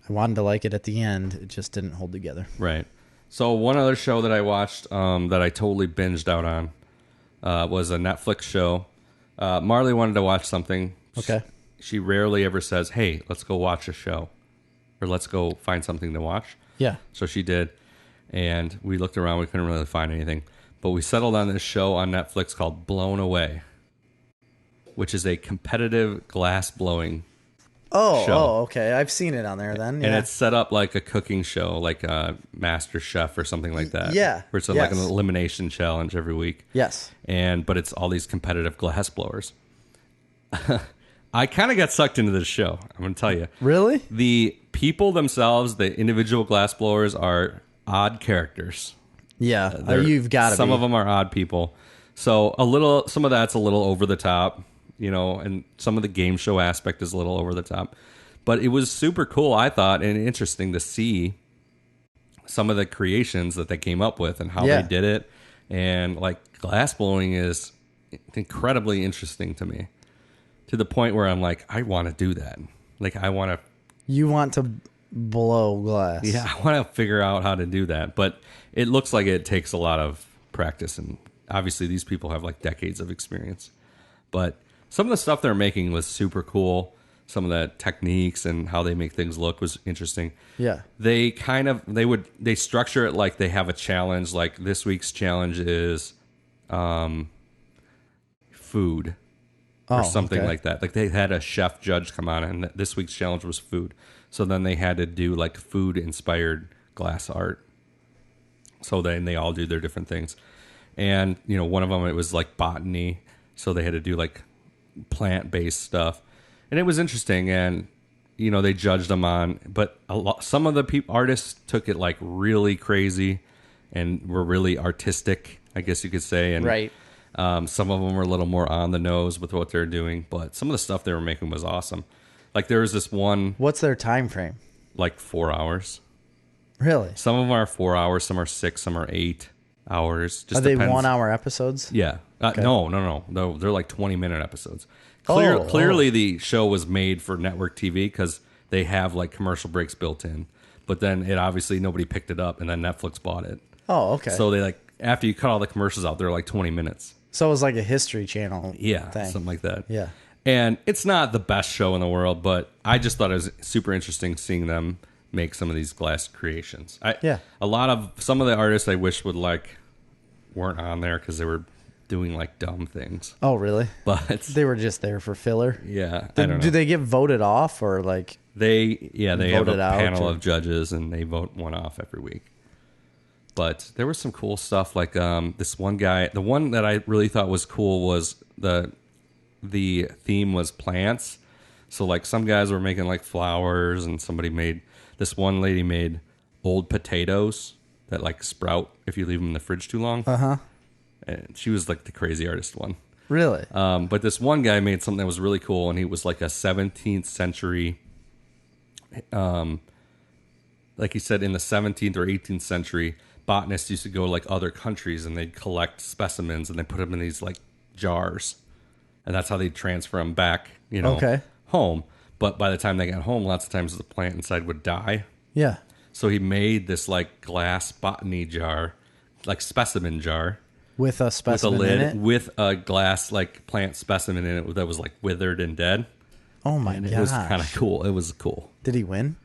I wanted to like it at the end. It just didn't hold together. Right. So one other show that I watched that I totally binged out on was a Netflix show. Marley wanted to watch something. Okay. She rarely ever says, hey, let's go watch a show or let's go find something to watch. Yeah. So she did. And we looked around. We couldn't really find anything. But we settled on this show on Netflix called Blown Away, which is a competitive glass blowing show. Oh, okay. I've seen it on there then. Yeah. And it's set up like a cooking show, like a Master Chef or something like that. Yeah. Where it's like an elimination challenge every week. Yes. But it's all these competitive glass blowers. I kind of got sucked into this show, I'm going to tell you. Really? The people themselves, the individual glass blowers, are odd characters. Yeah, you've got to be. Some of them are odd people. So some of that's a little over the top, you know, and some of the game show aspect is a little over the top. But it was super cool, I thought, and interesting to see some of the creations that they came up with and how they did it. And like glass blowing is incredibly interesting to me, to the point where I'm like, I want to do that. Like You want to blow glass. Yeah, I want to figure out how to do that. But it looks like it takes a lot of practice. And obviously these people have like decades of experience. But some of the stuff they're making was super cool. Some of the techniques and how they make things look was interesting. Yeah. They structure it like they have a challenge. Like this week's challenge is food. Or something like that. Like they had a chef judge come on, and this week's challenge was food. So then they had to do like food-inspired glass art. So then they all do their different things. And, one of them, it was like botany. So they had to do like plant-based stuff. And it was interesting. And, they judged them on, but some of the artists took it like really crazy and were really artistic, I guess you could say. And right. Some of them were a little more on the nose with what they're doing, but some of the stuff they were making was awesome. Like there was this one. What's their time frame? Like 4 hours. Really? Some of them are 4 hours, some are 6, some are 8 hours. Just are they depends. 1 hour episodes? Yeah. Okay. No. They're like 20-minute episodes. Clearly the show was made for network TV because they have like commercial breaks built in. But then it obviously nobody picked it up and then Netflix bought it. Oh, okay. So they like, after you cut all the commercials out, they're like 20 minutes. So it was like a History Channel thing. Something like that. Yeah. And it's not the best show in the world, but I just thought it was super interesting seeing them make some of these glass creations. Some of the artists I wish weren't on there because they were doing like dumb things. Oh, really? But they were just there for filler. Yeah. I don't know. Do they get voted off or like they have a panel of judges and they vote one off every week. But there was some cool stuff like this one guy. The one that I really thought was cool was the theme was plants. So like some guys were making like flowers and this one lady made old potatoes that like sprout if you leave them in the fridge too long. Uh-huh. And she was like the crazy artist one. Really? But this one guy made something that was really cool and he was like a 17th century, like he said in the 17th or 18th century, botanists used to go like other countries and they'd collect specimens and they put them in these like jars. And that's how they transfer them back, home. But by the time they got home, lots of times the plant inside would die. Yeah. So he made this like glass botany jar, like specimen jar. With a specimen with a lid, in it? with a glass like plant specimen in it that was like withered and dead. Oh my god. It was kind of cool. It was cool. Did he win?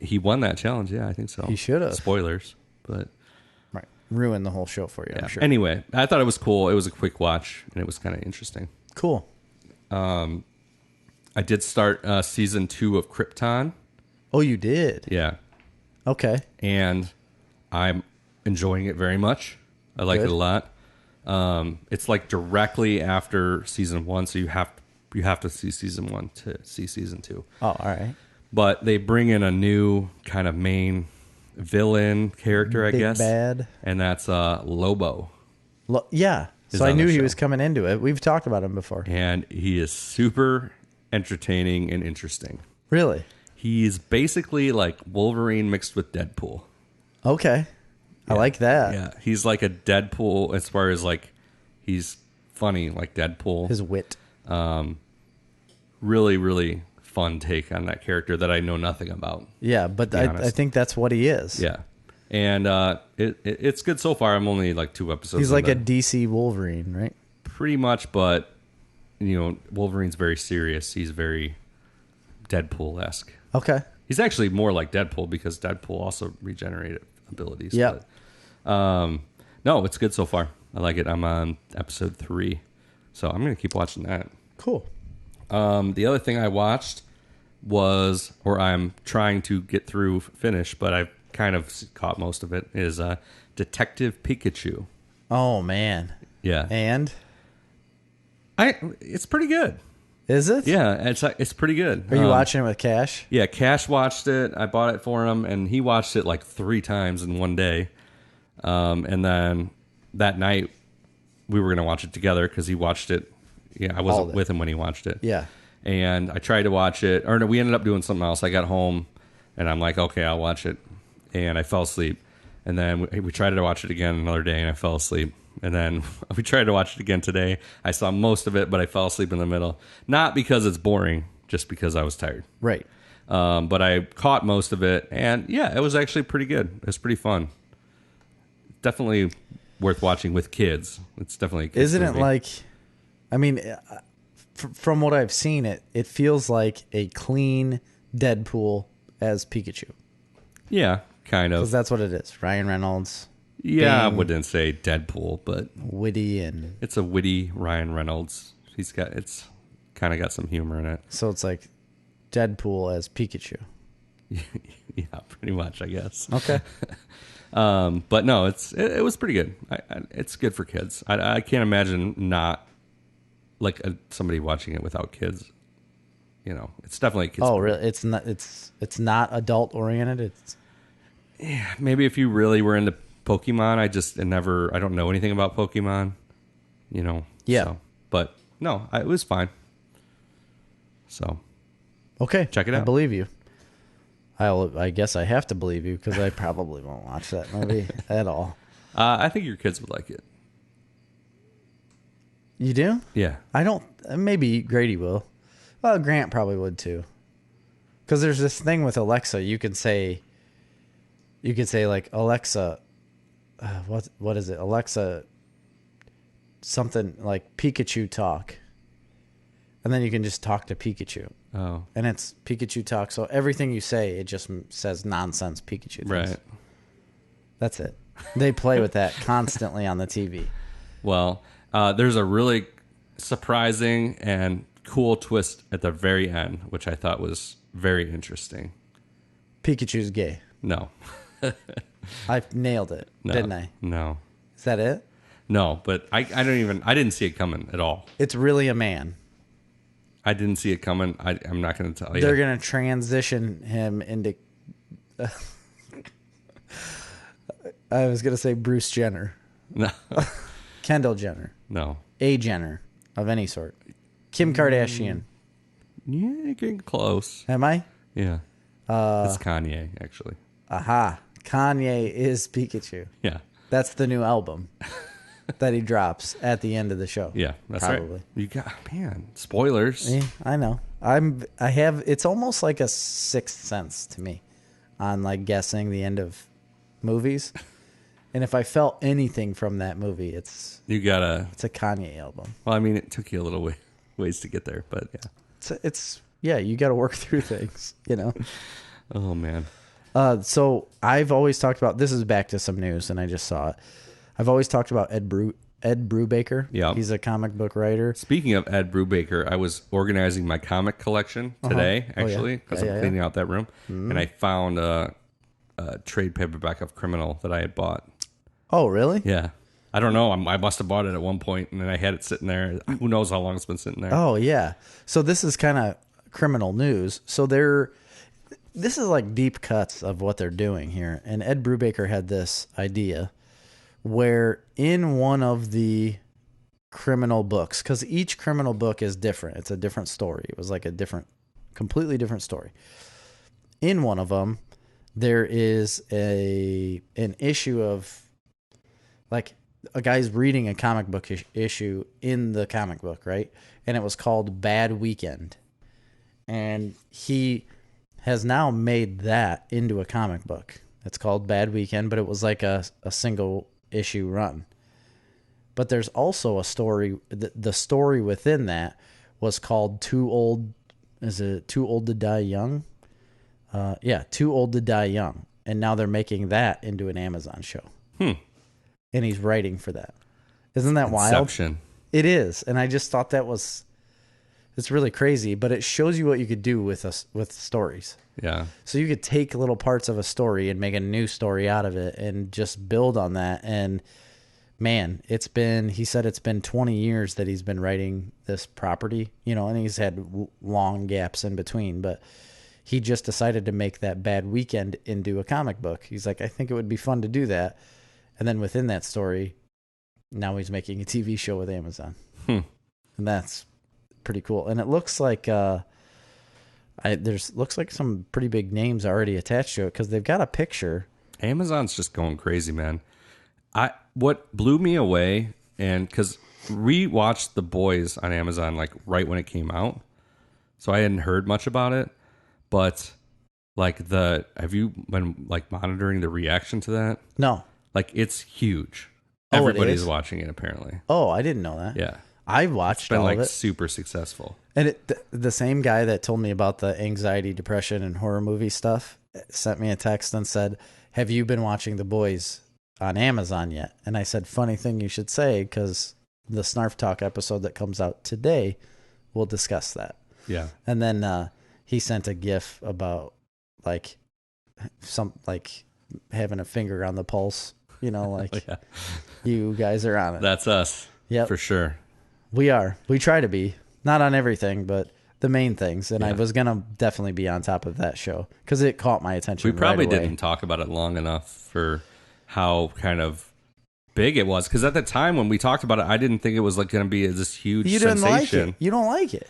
He won that challenge, yeah, I think so. He should have. Spoilers, but... Right. Ruined the whole show for you, I'm sure. Anyway, I thought it was cool. It was a quick watch, and it was kind of interesting. Cool. I did start season 2 of Krypton. Oh, you did? Yeah. Okay. And I'm enjoying it very much. I like it a lot. It's like directly after season 1, so you have to see season 1 to see season 2. Oh, all right. But they bring in a new kind of main villain character, I guess. Bad. And that's Lobo. Yeah. So I knew he was coming into it. We've talked about him before. And he is super entertaining and interesting. Really? He's basically like Wolverine mixed with Deadpool. Okay. I like that. Yeah. He's like a Deadpool as far as like he's funny like Deadpool. His wit. Really, really fun take on that character that I know nothing about. Yeah, but I think that's what he is. Yeah. And it's good so far. I'm only like 2 episodes. He's like a DC Wolverine, right? Pretty much, but Wolverine's very serious. He's very Deadpool-esque. Okay. He's actually more like Deadpool because Deadpool also regenerated abilities. Yeah. No, it's good so far. I like it. I'm on episode 3, so I'm going to keep watching that. Cool. The other thing I watched was, or I'm trying to finish, but I've kind of caught most of it, is Detective Pikachu. Oh, man. Yeah. And? It's pretty good. Is it? Yeah, it's pretty good. Are you watching it with Cash? Yeah, Cash watched it. I bought it for him, and he watched it like 3 times in one day. And then that night, we were going to watch it together because he watched it. Yeah, I wasn't with him when he watched it. Yeah. And I tried to watch it. Or no, we ended up doing something else. I got home, and I'm like, okay, I'll watch it. And I fell asleep. And then we tried to watch it again another day, and I fell asleep. And then we tried to watch it again today. I saw most of it, but I fell asleep in the middle. Not because it's boring, just because I was tired. Right. But I caught most of it, and yeah, it was actually pretty good. It was pretty fun. Definitely worth watching with kids. It's definitely a kids Isn't movie. it like... I mean, from what I've seen, it feels like a clean Deadpool as Pikachu. Yeah, kind of. Because that's what it is. Ryan Reynolds. Yeah, I wouldn't say Deadpool, but witty and it's a witty Ryan Reynolds. It's kind of got some humor in it. So it's like Deadpool as Pikachu. Yeah, pretty much, I guess. Okay. But no, it was pretty good. It's good for kids. I can't imagine not like somebody watching it without kids. You know, it's definitely a kids. Oh, movie. really? It's not adult oriented. It's Maybe if you really were into Pokemon, I don't know anything about Pokemon. You know, yeah. So, but no, it was fine. So, okay, check it out. I believe you. I guess I have to believe you because I probably won't watch that movie at all. I think your kids would like it. You do? Yeah. I don't. Maybe Grady will. Well, Grant probably would too. Because there's this thing with Alexa. You could say like, Alexa, what is it? Alexa, something like Pikachu talk. And then you can just talk to Pikachu. Oh. And it's Pikachu talk. So everything you say, it just says nonsense Pikachu things. Right. That's it. They play with that constantly on the TV. Well, there's a really surprising and cool twist at the very end, which I thought was very interesting. Pikachu's gay. No. I nailed it, didn't I? No. Is that it? No, but I didn't see it coming at all. It's really a man. I didn't see it coming. I'm not going to tell you. They're going to transition him into... I was going to say Bruce Jenner. No. Kendall Jenner. No. A Jenner of any sort. Kim Kardashian. Yeah, you're getting close. Am I? Yeah. It's Kanye, actually. Aha. Kanye is Pikachu. Yeah. That's the new album that he drops at the end of the show. Yeah, that's probably. right. You got, man, spoilers. Yeah, I know. It's almost like a sixth sense to me on like guessing the end of movies. And if I felt anything from that movie, it's a Kanye album. Well, I mean, it took you a little ways to get there, but yeah. It's you got to work through things, you know. Oh man. So I've always talked about, this is back to some news and I just saw it. I've always talked about Ed Brubaker. Yeah. He's a comic book writer. Speaking of Ed Brubaker, I was organizing my comic collection today, actually, because I'm cleaning out that room. Mm-hmm. And I found a trade paperback of Criminal that I had bought. Oh, really? Yeah. I don't know. I must have bought it at one point, and then I had it sitting there. Who knows how long it's been sitting there? Oh, yeah. So this is kind of criminal news. So this is like deep cuts of what they're doing here. And Ed Brubaker had this idea where in one of the criminal books, because each criminal book is different. It's a different story. It was like a completely different story. In one of them, there is an issue of like a guy's reading a comic book issue in the comic book, right? And it was called Bad Weekend. And he has now made that into a comic book. It's called Bad Weekend, but it was like a single issue run. But there's also a story. The story within that was called Too Old. Is it Too Old to Die Young? Yeah, Too Old to Die Young. And now they're making that into an Amazon show. And he's writing for that. Isn't that Inception. Wild? It is. And I just thought it's really crazy, but it shows you what you could do with stories. Yeah. So you could take little parts of a story and make a new story out of it and just build on that. And man, he said it's been 20 years that he's been writing this property, and he's had long gaps in between, but he just decided to make that Bad Weekend into a comic book. He's like, I think it would be fun to do that. And then within that story, now he's making a TV show with Amazon. And that's pretty cool. And it looks like looks like some pretty big names already attached to it because they've got a picture. Amazon's just going crazy, man. What blew me away, and because we watched The Boys on Amazon like right when it came out, so I hadn't heard much about it. But like have you been like monitoring the reaction to that? No. Like it's huge. Everybody's watching it apparently. Oh, I didn't know that. Yeah. I watched it's been all like of it. Super successful. And the same guy that told me about the anxiety, depression, and horror movie stuff sent me a text and said, have you been watching The Boys on Amazon yet? And I said, funny thing you should say, because the Snarf Talk episode that comes out today will discuss that. Yeah. And then he sent a GIF about like having a finger on the pulse. Like you guys are on it. That's us. Yep. For sure. We are. We try to be. Not on everything, but the main things. And I was going to definitely be on top of that show because it caught my attention. We probably right away. didn't talk about it long enough for how kind of big it was. Because at the time when we talked about it, I didn't think it was like going to be this huge sensation. Like it. You don't like it.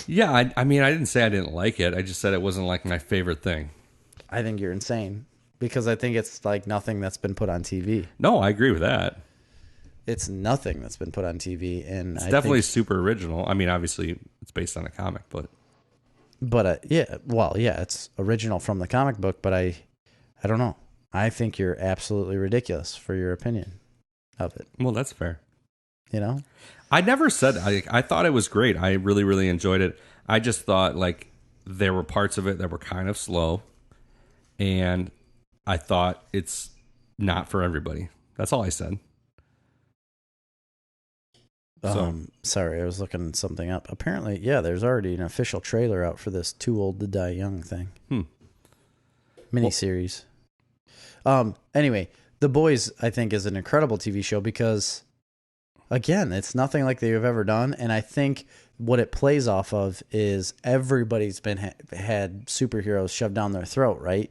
Yeah, I mean, I didn't say I didn't like it. I just said it wasn't like my favorite thing. I think you're insane because I think it's like nothing that's been put on TV. No, I agree with that. It's nothing that's been put on TV, and it's definitely super original. I mean, obviously, it's based on a comic, but it's original from the comic book. But I don't know. I think you're absolutely ridiculous for your opinion of it. Well, that's fair. I never said I thought it was great. I really, really enjoyed it. I just thought like there were parts of it that were kind of slow, and I thought it's not for everybody. That's all I said. Sorry, I was looking something up. Apparently, there's already an official trailer out for this Too Old to Die Young thing. Miniseries. Anyway, The Boys, I think, is an incredible TV show because, again, it's nothing like they've ever done. And I think what it plays off of is everybody's been had superheroes shoved down their throat, right?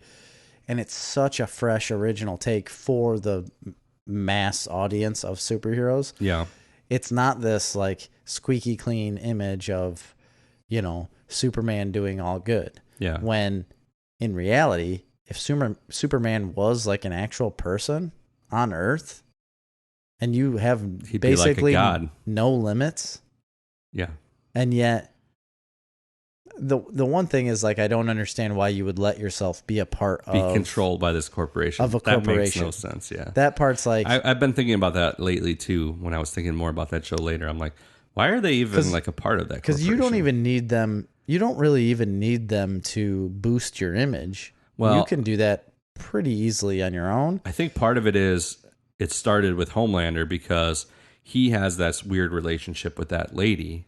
And it's such a fresh, original take for the mass audience of superheroes. Yeah. It's not this like squeaky clean image of, Superman doing all good. Yeah. When in reality, if Superman was like an actual person on Earth and you have He'd basically be like a god. No limits. Yeah. And yet the one thing is like I don't understand why you would let yourself be a part of controlled by this corporation. Of a corporation. That makes no sense, yeah. That part's like I've been thinking about that lately too. When I was thinking more about that show later, I'm like, why are they even like a part of that? Because you don't even need them. You don't really even need them to boost your image. Well, you can do that pretty easily on your own. I think part of it is it started with Homelander because he has that weird relationship with that lady.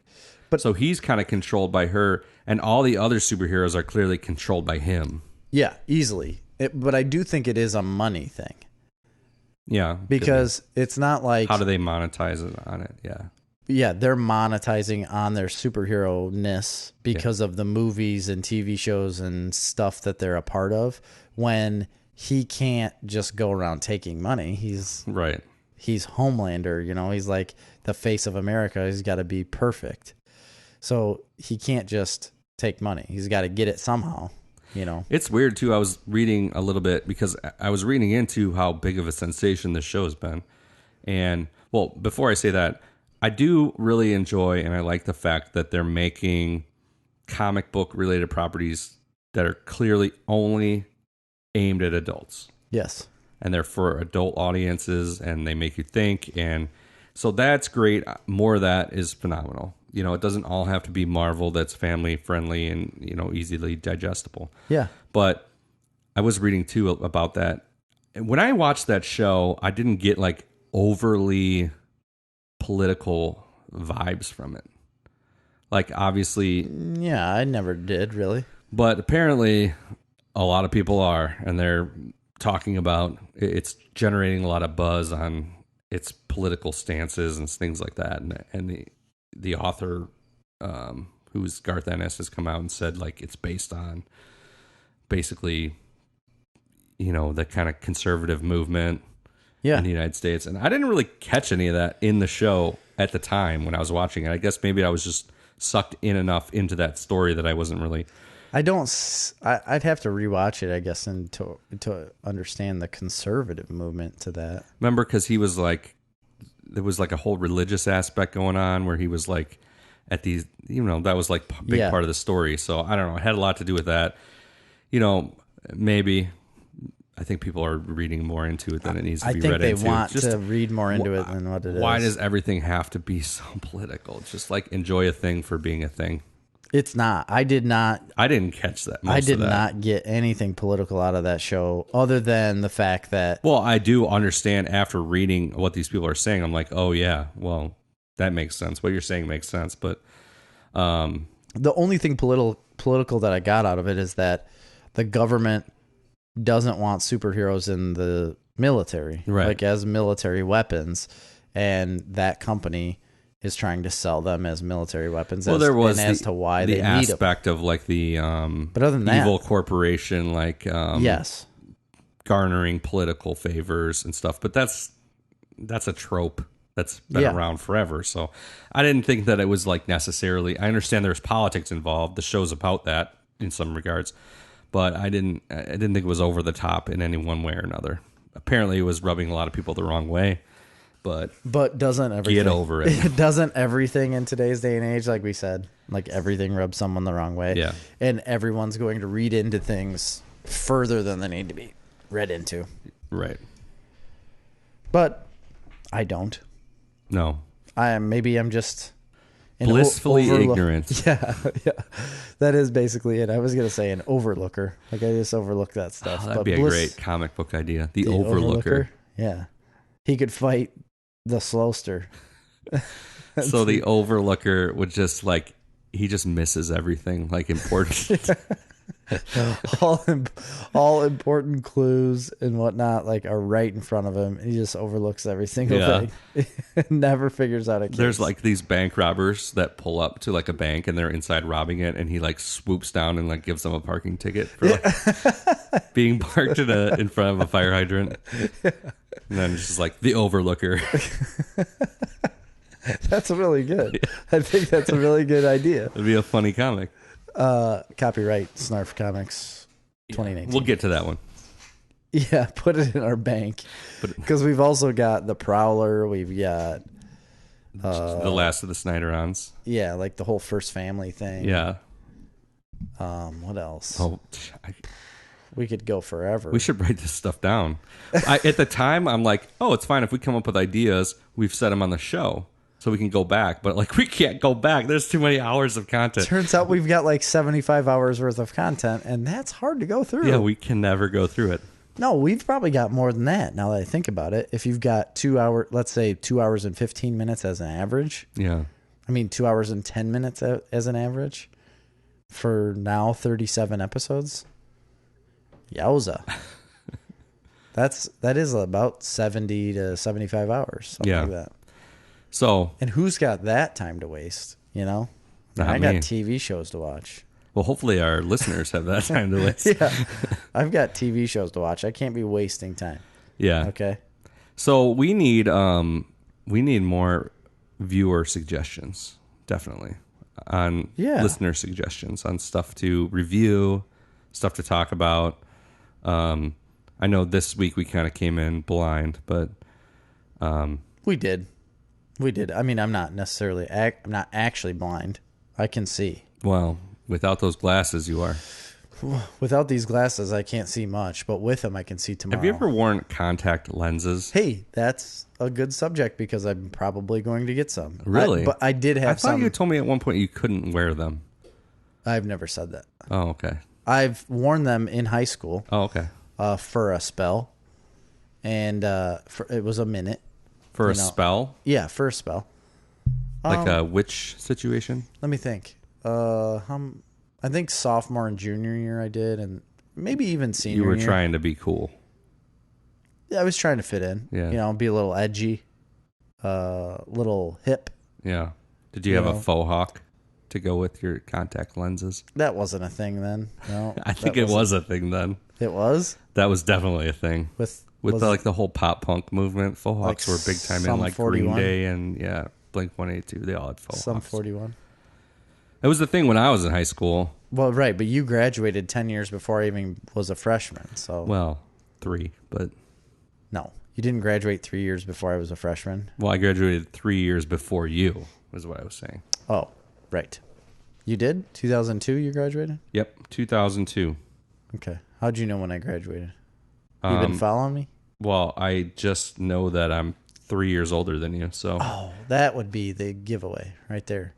But so he's kind of controlled by her, and all the other superheroes are clearly controlled by him. Yeah, easily. But I do think it is a money thing. Yeah. Because it's not like... How do they monetize it on it? Yeah. Yeah, they're monetizing on their superhero-ness because of the movies and TV shows and stuff that they're a part of, when he can't just go around taking money. He's Homelander, he's like the face of America. He's got to be perfect. So he can't just take money. He's got to get it somehow, It's weird, too. I was reading a little bit because I was reading into how big of a sensation this show has been. And, well, before I say that, I do really enjoy and I like the fact that they're making comic book related properties that are clearly only aimed at adults. Yes. And they're for adult audiences and they make you think. And so that's great. More of that is phenomenal. It doesn't all have to be Marvel that's family friendly and, easily digestible. Yeah. But I was reading too about that. When I watched that show, I didn't get like overly political vibes from it. Like, obviously. Yeah, I never did, really. But apparently a lot of people are, and they're talking about it's generating a lot of buzz on its political stances and things like that. And the author, who's Garth Ennis, has come out and said like it's based on basically, the kind of conservative movement in the United States. And I didn't really catch any of that in the show at the time when I was watching it. I guess maybe I was just sucked in enough into that story that I wasn't really. I'd have to rewatch it, I guess, and to understand the conservative movement to that. Remember, because he was like, there was like a whole religious aspect going on where he was like at these, that was like a big part of the story. So I don't know. It had a lot to do with that. Maybe. I think people are reading more into it than it needs to be read into. I think they want to read more into it than what it is. Why does everything have to be so political? Just like enjoy a thing for being a thing. It's not. I didn't catch that. I did not get anything political out of that show other than the fact that... Well, I do understand after reading what these people are saying. I'm like, oh, yeah, well, that makes sense. What you're saying makes sense. But the only thing political that I got out of it is that the government doesn't want superheroes in the military, Right. like as military weapons, and that company is trying to sell them as military weapons. Well, there was as to why the they need them. aspect of like the But other than that, evil corporation, like yes, garnering political favors and stuff. But that's a trope that's been around forever. So I didn't think that it was like necessarily. I understand there's politics involved. The show's about that in some regards, but I didn't think it was over the top in any one way or another. Apparently, it was rubbing a lot of people the wrong way. But doesn't everything get over it? Doesn't everything in today's day and age, like we said, like everything rubs someone the wrong way? Yeah. And everyone's going to read into things further than they need to be read into. Right. But I don't. No. Maybe I'm just blissfully ignorant. Yeah. That is basically it. I was gonna say an overlooker. Like I just overlook that stuff. Oh, that'd be a great comic book idea. The overlooker. Yeah. He could fight the Slowster. So the overlooker would just like, he just misses everything like important. all important clues and whatnot like are right in front of him. He just overlooks every single thing. Never figures out a case. There's like these bank robbers that pull up to like a bank and they're inside robbing it, and he like swoops down and like gives them a parking ticket for like being parked in front of a fire hydrant. And then it's just like the overlooker. That's really good. Yeah. I think that's a really good idea. It'd be a funny comic. Copyright Snarf Comics 2019. We'll get to that one. Yeah, put it in our bank. Because we've also got the Prowler. We've got the last of the Snyderons. Yeah, like the whole First Family thing. Yeah. What else? Oh, we could go forever. We should write this stuff down. At the time, I'm like, oh, it's fine if we come up with ideas. We've set them on the show, so we can go back. But like, we can't go back. There's too many hours of content. Turns out we've got like 75 hours worth of content, and that's hard to go through. Yeah, we can never go through it. No, we've probably got more than that now that I think about it. If you've got 2 hours, let's say 2 hours and 15 minutes as an average. Yeah. I mean, 2 hours and 10 minutes as an average for now 37 episodes. Yowza. That is about 70 to 75 hours. Something like that. So, and who's got that time to waste? You know, I got TV shows to watch. Well, hopefully our listeners have that time to waste. Yeah, I've got TV shows to watch. I can't be wasting time. Yeah. Okay. So we need more viewer suggestions, definitely, on listener suggestions on stuff to review, stuff to talk about. I know this week we kind of came in blind, but we did. I mean, I'm not necessarily. I'm not actually blind. I can see. Well, without those glasses, you are. Without these glasses, I can't see much, but with them, I can see tomorrow. Have you ever worn contact lenses? Hey, that's a good subject because I'm probably going to get some. Really? But I did have some. I thought you told me at one point you couldn't wear them. I've never said that. Oh, okay. I've worn them in high school. Oh, okay. For a spell, and it was a minute. For a spell? Yeah, for a spell. Like a witch situation? Let me think. I think sophomore and junior year I did, and maybe even senior year. You were trying to be cool. Yeah, I was trying to fit in. Yeah. You know, be a little edgy, little hip. Yeah. Did you have a faux hawk to go with your contact lenses? That wasn't a thing then. No. I think it was a thing then. It was? That was definitely a thing. With the whole pop punk movement, faux hawks were big time in like 41. Green Day and Blink 182. They all had faux hawks. Some 41. It was the thing when I was in high school. Well, right, but you graduated 10 years before I even was a freshman. So 3, but no, you didn't graduate 3 years before I was a freshman. Well, I graduated 3 years before you, is what I was saying. Oh, right. You did? 2002 you graduated? Yep, 2002. Okay. How'd you know when I graduated? You been following me? Well, I just know that I'm 3 years older than you, so. Oh, that would be the giveaway right there.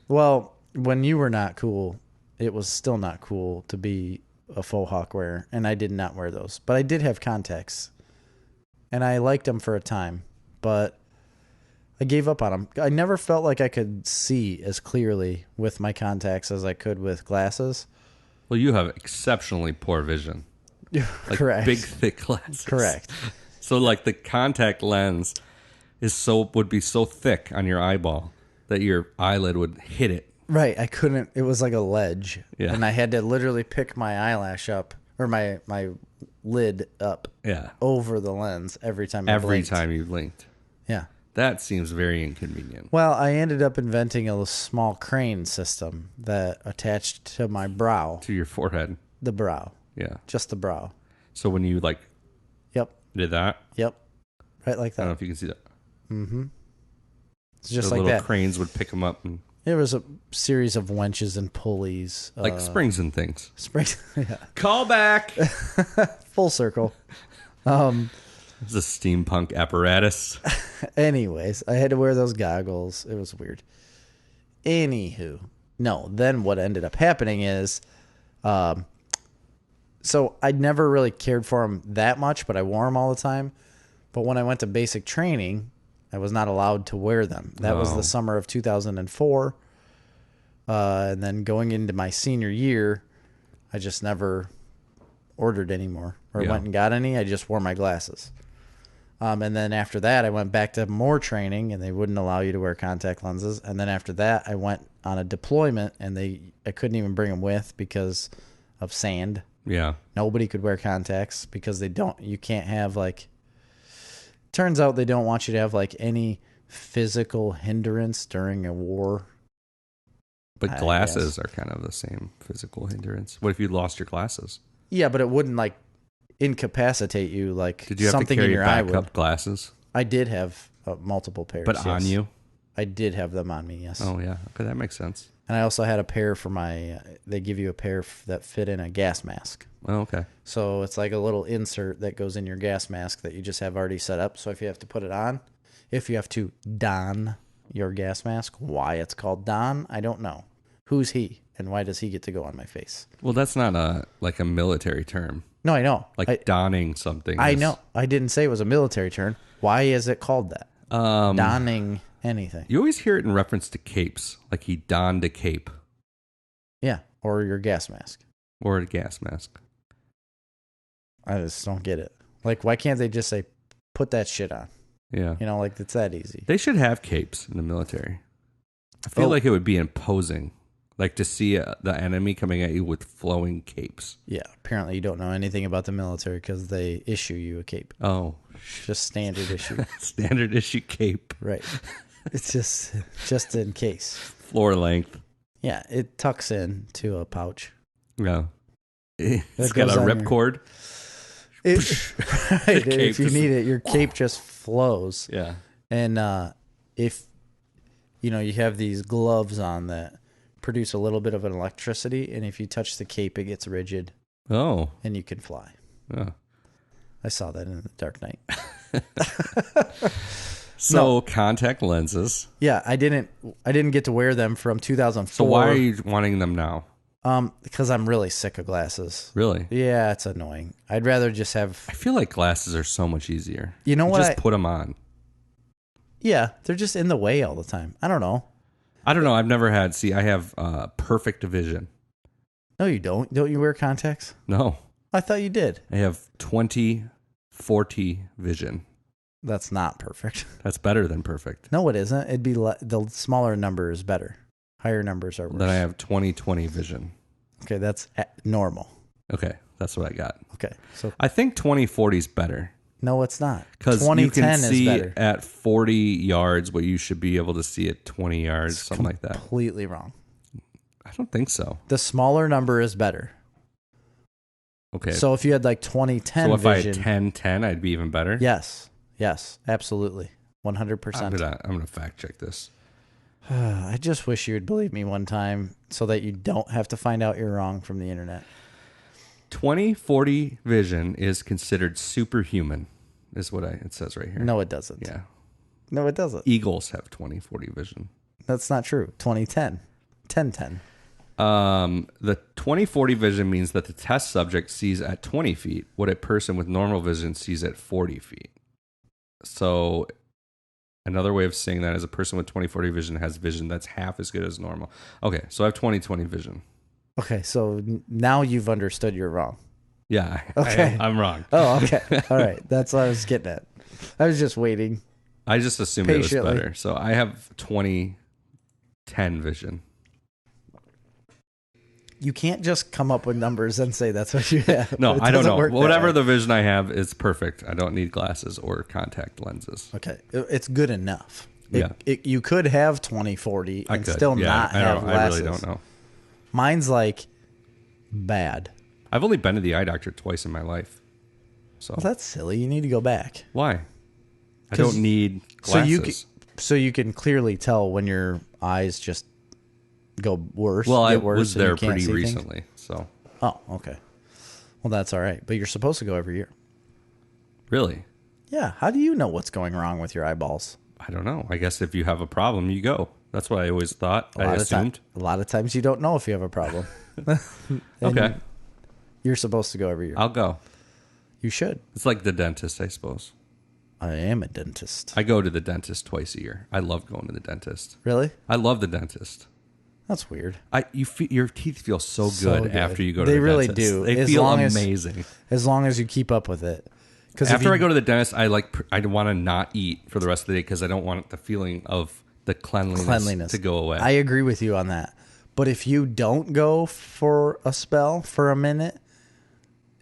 Well, when you were not cool, it was still not cool to be a faux hawk wearer, and I did not wear those. But I did have contacts, and I liked them for a time, but I gave up on them. I never felt like I could see as clearly with my contacts as I could with glasses. Well, you have exceptionally poor vision. Like Correct. big, thick glasses. Correct. So like the contact lens would be so thick on your eyeball that your eyelid would hit it. Right. I couldn't. It was like a ledge. Yeah. And I had to literally pick my eyelash up or my lid up over the lens every time I blinked. Time you blinked. Yeah. That seems very inconvenient. Well, I ended up inventing a small crane system that attached to my brow. To your forehead. The brow. Yeah. Just the brow. So when you like Yep. did that? Yep. Right like that. I don't know if you can see that. Mm-hmm. It's just the like little that. cranes would pick them up. And There was a series of winches and pulleys. like springs and things. Springs. Yeah. Call back. Full circle. It's a steampunk apparatus. Anyways, I had to wear those goggles. It was weird. Anywho. No, then what ended up happening is, so I never really cared for them that much, but I wore them all the time. But when I went to basic training, I was not allowed to wear them. That was the summer of 2004. And then going into my senior year, I just never ordered anymore or went and got any. I just wore my glasses. And then after that, I went back to more training, and they wouldn't allow you to wear contact lenses. And then after that, I went on a deployment, and I couldn't even bring them with because of sand. Yeah. Nobody could wear contacts because you can't have turns out they don't want you to have any physical hindrance during a war. But glasses are kind of the same physical hindrance. What if you lost your glasses? Yeah, but it wouldn't incapacitate you Did you have something to carry in your eye would. backup glasses? I did have multiple pairs. But on you? I did have them on me, yes. Oh, yeah. Okay, that makes sense. And I also had a pair for they give you a pair that fit in a gas mask. Oh, okay. So it's like a little insert that goes in your gas mask that you just have already set up. So if you have to put it on, if you have to don your gas mask, why it's called don, I don't know. Who's he and why does he get to go on my face? Well, that's not a military term. No, I know. Donning something. I know. I didn't say it was a military term. Why is it called that? Donning anything. You always hear it in reference to capes. Like he donned a cape. Yeah, or your gas mask. Or a gas mask. I just don't get it. Why can't they just say, put that shit on? Yeah. It's that easy. They should have capes in the military. I feel like it would be imposing. To see the enemy coming at you with flowing capes. Yeah, apparently you don't know anything about the military because they issue you a cape. Oh. Just standard issue. Standard issue cape. Right. It's just in case. Floor length. Yeah, it tucks in to a pouch. Yeah. It's got a ripcord. Right. If you need it, your cape just flows. Yeah. And if you have these gloves on that produce a little bit of an electricity, and if you touch the cape, it gets rigid. Oh. And you can fly. Oh. I saw that in The Dark Knight. So contact lenses. Yeah, I didn't get to wear them from 2004. So why are you wanting them now? Because I'm really sick of glasses. Really? Yeah, it's annoying. I'd rather just have. I feel like glasses are so much easier. You know what? Just put them on. Yeah, they're just in the way all the time. I don't know. I've never had. See, I have perfect vision. No, you don't. Don't you wear contacts? No. I thought you did. I have 20/40 vision. That's not perfect. That's better than perfect. No, it isn't. It'd be the smaller number is better. Higher numbers are worse. Then I have 20/20 vision. Okay, that's normal. Okay, that's what I got. Okay, so I think 20/40 is better. No, it's not. Because you can see is better. at 40 yards what you should be able to see at 20 yards, something like that. Completely wrong. I don't think so. The smaller number is better. Okay. So if you had 20/10 so if vision, I had 10/10, I'd be even better? Yes, absolutely. 100%. I'm gonna fact check this. I just wish you would believe me one time so that you don't have to find out you're wrong from the internet. 20/40 vision is considered superhuman, is what it says right here. No, it doesn't. Yeah. No, it doesn't. Eagles have 20/40 vision. That's not true. 20/10. 10/10. The 20/40 vision means that the test subject sees at 20 feet what a person with normal vision sees at 40 feet. So another way of saying that is a person with 20/40 vision has vision that's half as good as normal. Okay, so I have 20/20 vision. Okay, so now you've understood you're wrong. Yeah. Okay. I'm wrong. Oh, okay. All right. That's what I was getting at. I was just waiting. I just assumed Patiently. it was better. So I have 20/10 vision. You can't just come up with numbers and say that's what you have. No, It I don't doesn't know. work that Whatever way. the vision I have is perfect. I don't need glasses or contact lenses. Okay. It's good enough. Yeah. You could have 20/40 I and could. still Yeah, not I have don't, glasses. I really don't know. Mine's like bad. I've only been to the eye doctor twice in my life. So Well, that's silly. You need to go back. why? I don't need glasses. So you can clearly tell when your eyes just go worse. Well, I get worse was and you there can't pretty see things? recently. So Oh, okay. Well, that's all right. But you're supposed to go every year. really, Yeah. How do you know what's going wrong with your eyeballs? I don't know. I guess if you have a problem, you go. That's what I always thought. I assumed. A lot of times you don't know if you have a problem. Okay, You're supposed to go every year. I'll go. You should. It's like the dentist, I suppose. I am a dentist. I go to the dentist twice a year. I love going to the dentist. Really? I love the dentist. That's weird. Your teeth feel so So good good. after you go to They the really dentist. do. They As feel long as- amazing. As long as you keep up with it. Because After I go to the dentist, I want to not eat for the rest of the day because I don't want the feeling of the cleanliness to go away. I agree with you on that. But if you don't go for a spell for a minute,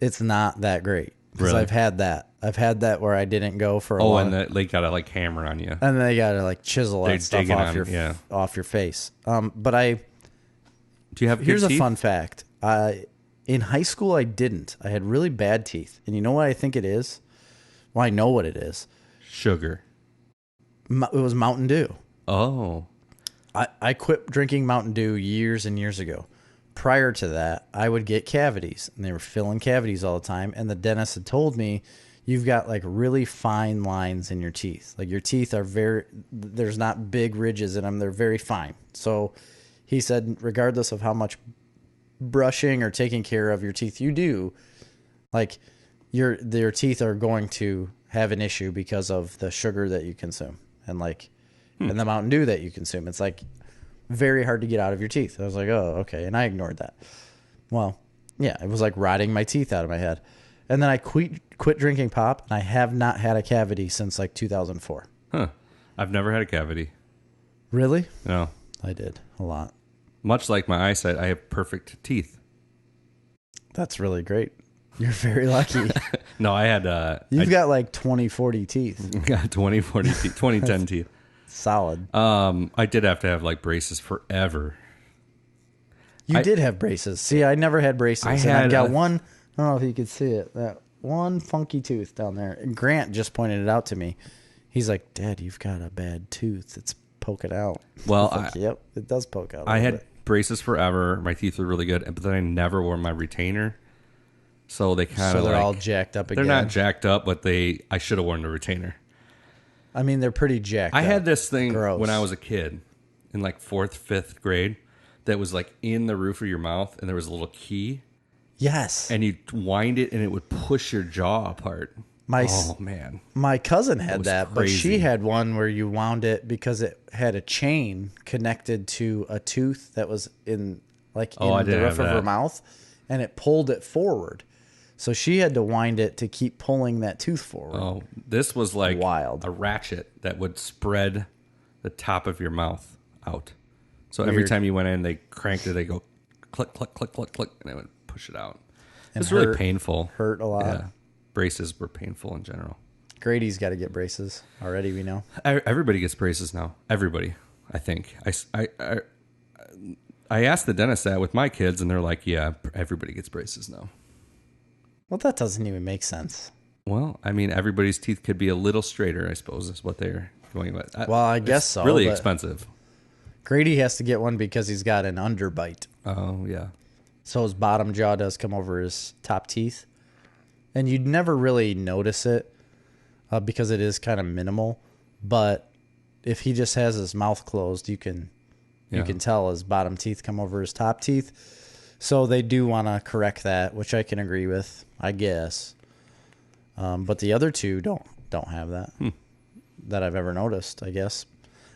it's not that great. Because Really? I've had that. I've had that where I didn't go for a oh, long and they gotta like hammer on you. and they gotta like chisel They're that stuff digging off on- your yeah. off your face. But Do you have here's good a teeth? fun fact. In high school I didn't. I had really bad teeth. And you know what I think it is? Well, I know what it is. Sugar. It was Mountain Dew. Oh, I quit drinking Mountain Dew years and years ago. Prior to that, I would get cavities, and they were filling cavities all the time. And the dentist had told me, you've got like really fine lines in your teeth. Like your teeth are there's not big ridges in them. They're very fine. So he said, regardless of how much brushing or taking care of your teeth you do, like your teeth are going to have an issue because of the sugar that you consume and and the Mountain Dew that you consume. It's like very hard to get out of your teeth. I was like, oh, okay. And I ignored that. Well, yeah, it was like rotting my teeth out of my head. And then I quit drinking pop, and I have not had a cavity since like 2004. huh. I've never had a cavity. Really? No. I did a lot. Much like my eyesight, I have perfect teeth. That's really great. You're very lucky. No, I had You've got like 20, 40 teeth. got 20, 40 teeth, 20, 10 teeth. Solid. I did have to have like braces forever. You did have braces. See, I never had braces. I And had I've got a- one. I don't know if you could see it. That one funky tooth down there. And Grant just pointed it out to me. He's like, Dad, you've got a bad tooth. It's poking out. Well, I was like, yep, it does poke out. a I little had bit. braces forever. My teeth were really good, but then I never wore my retainer. So they kind So of they're like, all jacked up they're again. not jacked up, but I should have worn the retainer. I mean, they're pretty jacked I up. had this thing Gross. when I was a kid in like 4th, 5th grade that was like in the roof of your mouth, and there was a little key, Yes. and you'd wind it, and it would push your jaw apart. Oh, man. My cousin had was that, but she crazy. had one where you wound it because it had a chain connected to a tooth that was in I the didn't roof have of her that. mouth, and it pulled it forward. So she had to wind it to keep pulling that tooth forward. Oh, this was like Wild. a ratchet that would spread the top of your mouth out. So every Weird. time you went in, they cranked it. They go click, click, click, click, click, and it would push it out. And It's really hurt- painful. hurt a lot. Yeah, braces were painful in general. Grady's got to get braces already. We know. Everybody gets braces now. Everybody, I think. I asked the dentist that with my kids, and they're like, "Yeah, everybody gets braces now." Well, that doesn't even make sense. Well, I mean, everybody's teeth could be a little straighter, I suppose, is what they're going with. Well, I guess so, Really but- expensive. Grady has to get one because he's got an underbite. Oh, yeah. So his bottom jaw does come over his top teeth. And you'd never really notice it because it is kind of minimal. But if he just has his mouth closed, you can tell his bottom teeth come over his top teeth. So they do want to correct that, which I can agree with, I guess. But the other two don't have that that I've ever noticed, I guess.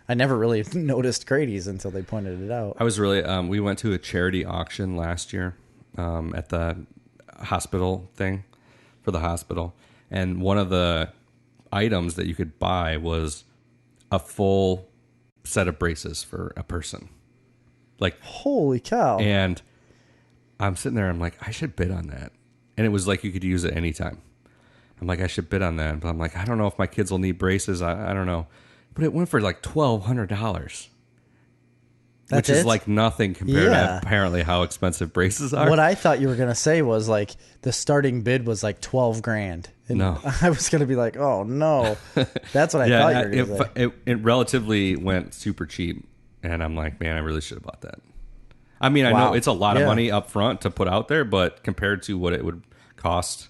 I never really noticed Grady's until they pointed it out. I was really, we went to a charity auction last year at the hospital thing for the hospital, and one of the items that you could buy was a full set of braces for a person. Like, holy cow! And I'm sitting there, I'm like, I should bid on that, and it was like you could use it anytime. I'm like, I should bid on that, but I'm like, I don't know if my kids will need braces. I don't know, but it went for like $1,200. Which is like nothing compared to apparently how expensive braces are. What I thought you were going to say was like the starting bid was like $12,000. And no. I was going to be like, oh no. That's what I thought you were going to say. It relatively went super cheap. And I'm like, man, I really should have bought that. I mean, I know it's a lot of money up front to put out there, but compared to what it would cost,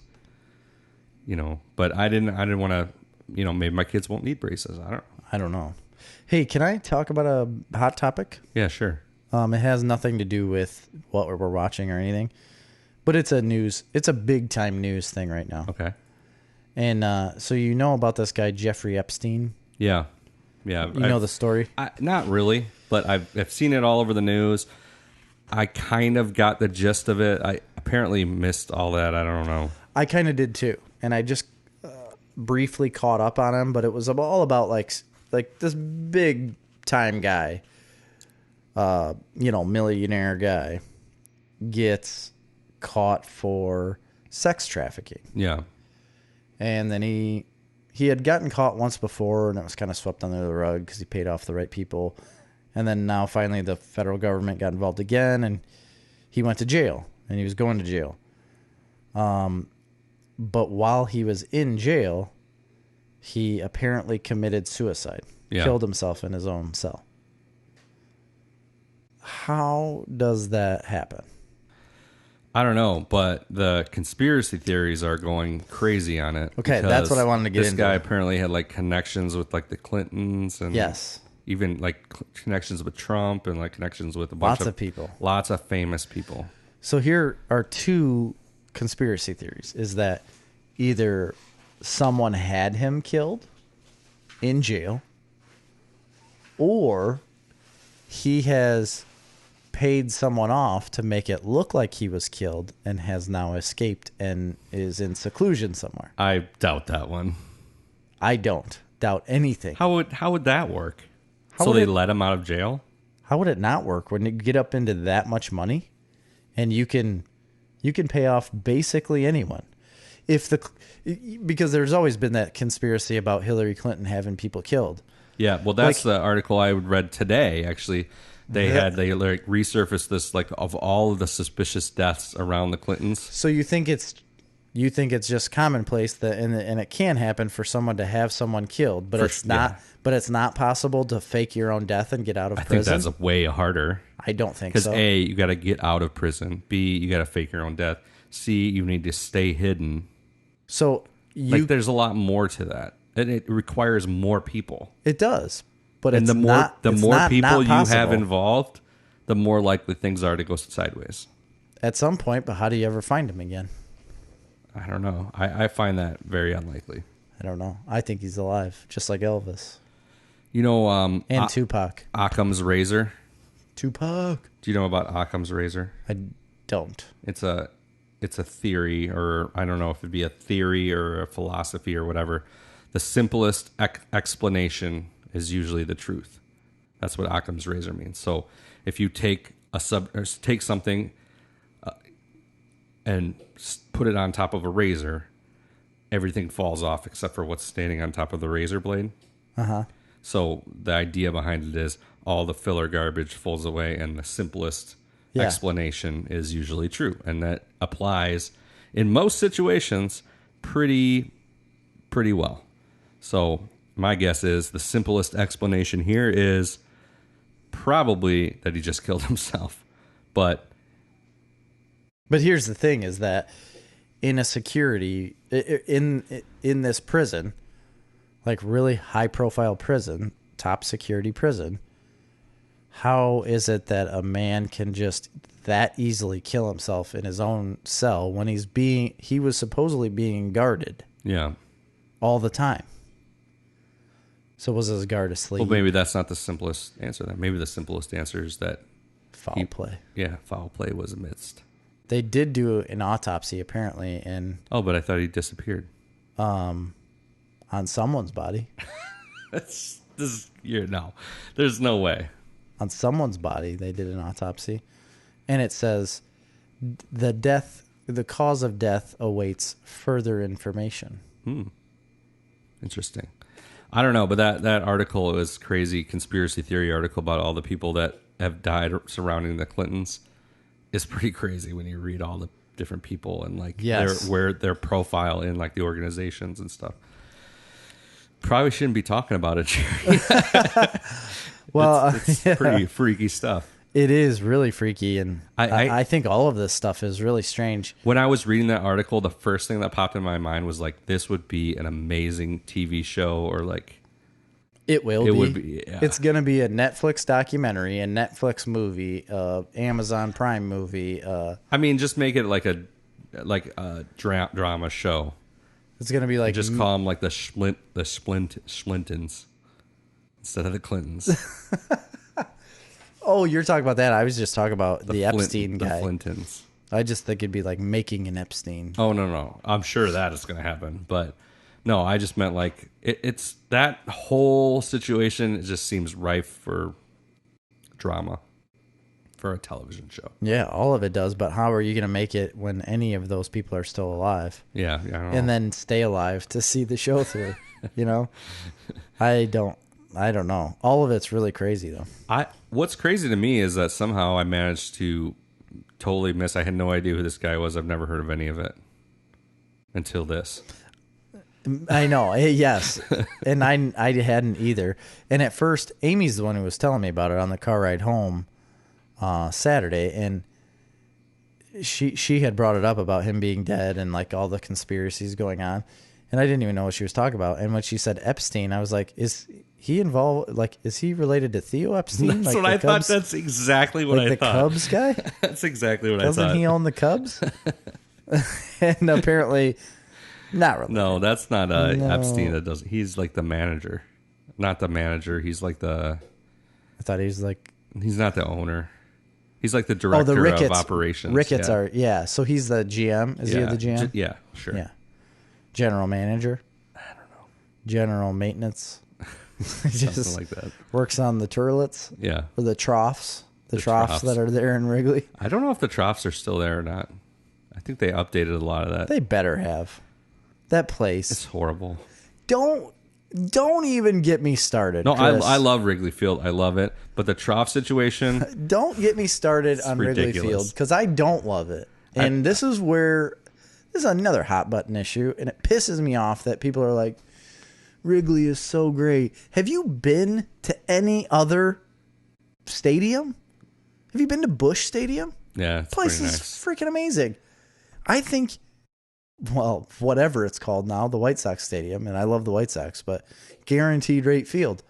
but I didn't want to, maybe my kids won't need braces. I don't know. Hey, can I talk about a hot topic? Yeah, sure. It has nothing to do with what we're watching or anything, but it's a big time news thing right now. Okay. And so you know about this guy, Jeffrey Epstein? Yeah. Yeah. You know the story? Not really, but I've seen it all over the news. I kind of got the gist of it. I apparently missed all that. I don't know. I kind of did too. And I just briefly caught up on him, but it was all about like this big time guy, millionaire guy gets caught for sex trafficking. Yeah. And then he had gotten caught once before, and it was kind of swept under the rug because he paid off the right people. And then now finally the federal government got involved again, and he went to jail, and he was going to jail. But while he was in jail, he apparently committed suicide, killed himself in his own cell. How does that happen? I don't know, but the conspiracy theories are going crazy on it. Okay, that's what I wanted to get into. This guy apparently had like connections with like the Clintons and even like connections with Trump and like connections with a bunch of people. Lots of famous people. So here are two conspiracy theories. Is that either someone had him killed in jail, or he has paid someone off to make it look like he was killed and has now escaped and is in seclusion somewhere. I doubt that one. I don't doubt anything. How would that work? They let him out of jail? How would it not work when you get up into that much money and you can pay off basically anyone? Because there's always been that conspiracy about Hillary Clinton having people killed. Yeah, well, that's the article I read today. Actually, they like resurfaced this like of all of the suspicious deaths around the Clintons. So you think it's just commonplace that and it can happen for someone to have someone killed, but it's not. Yeah. But it's not possible to fake your own death and get out of prison. I think that's way harder. I don't think so. Because A, you got to get out of prison. B, you got to fake your own death. C, you need to stay hidden. So there's a lot more to that, and it requires more people. It does, but the more people you have involved, the more likely things are to go sideways. At some point, but how do you ever find him again? I don't know. I find that very unlikely. I don't know. I think he's alive, just like Elvis. And Tupac. Occam's razor. Tupac. Do you know about Occam's razor? I don't. It's a theory, or I don't know if it'd be a theory or a philosophy or whatever. The simplest explanation is usually the truth. That's what Occam's razor means. So if you take something and put it on top of a razor, everything falls off except for what's standing on top of the razor blade. Uh-huh. So the idea behind it is all the filler garbage falls away, and the simplest explanation is usually true, and that applies in most situations pretty well. So my guess is the simplest explanation here is probably that he just killed himself. But here's the thing: is that in a security in this prison, like really high profile prison, top security prison, how is it that a man can just that easily kill himself in his own cell when he was supposedly being guarded? Yeah. All the time. So was his guard asleep? Well, maybe that's not the simplest answer then. Maybe the simplest answer is that foul play. Yeah, foul play was amidst. They did do an autopsy apparently, and but I thought he disappeared. on someone's body. No, there's no way. On someone's body, they did an autopsy, and it says the cause of death awaits further information. Interesting. I don't know, but that article was crazy conspiracy theory article about all the people that have died surrounding the Clintons. Is pretty crazy when you read all the different people and like their profile in like the organizations and stuff. Probably shouldn't be talking about it, Jerry. Well, it's pretty freaky stuff. It is really freaky, and I think all of this stuff is really strange. When I was reading that article, the first thing that popped in my mind was like, this would be an amazing TV show, or like it would be. Yeah. It's going to be a Netflix documentary, a Netflix movie, Amazon Prime movie. I mean, just make it like a drama show. It's going to be like just call them like the Splintons instead of the Clintons. Oh, you're talking about that. I was just talking about the Epstein guy. The Flintons. I just think it'd be like making an Epstein. Oh, no. I'm sure that is going to happen. But no, I just meant like it's that whole situation. It just seems rife for drama for a television show. Yeah, all of it does. But how are you going to make it when any of those people are still alive? Yeah. I don't know. And then stay alive to see the show through, you know? I don't know. All of it's really crazy, though. What's crazy to me is that somehow I managed to totally miss. I had no idea who this guy was. I've never heard of any of it until this. I know. Yes. And I hadn't either. And at first, Amy's the one who was telling me about it on the car ride home Saturday. And she had brought it up about him being dead and like all the conspiracies going on. And I didn't even know what she was talking about. And when she said Epstein, I was like, is he involved? Like, is he related to Theo Epstein? That's like what I thought. That's exactly what I the thought. The Cubs guy? That's exactly what I thought. Doesn't he own the Cubs? And apparently, not really. No, that's not Epstein. That doesn't. He's like the manager, not the manager. He's like the. I thought he was like. He's not the owner. He's like the director of operations. Ricketts are So he's the GM. Is he the GM? Yeah, sure. Yeah. General manager. I don't know. General maintenance. Something like that. Works on the toilets. Yeah. Or the troughs. The troughs that are there in Wrigley. I don't know if the troughs are still there or not. I think they updated a lot of that. They better have. That place. It's horrible. Don't even get me started. No, I love Wrigley Field. I love it. But the trough situation. Don't get me started on ridiculous. Wrigley Field because I don't love it. And this is another hot button issue. And it pisses me off that people are like, Wrigley is so great. Have you been to any other stadium? Have you been to Busch Stadium? Yeah, it's place pretty is nice. Freaking amazing. I think, well, whatever it's called now, the White Sox Stadium, and I love the White Sox, but guaranteed rate field.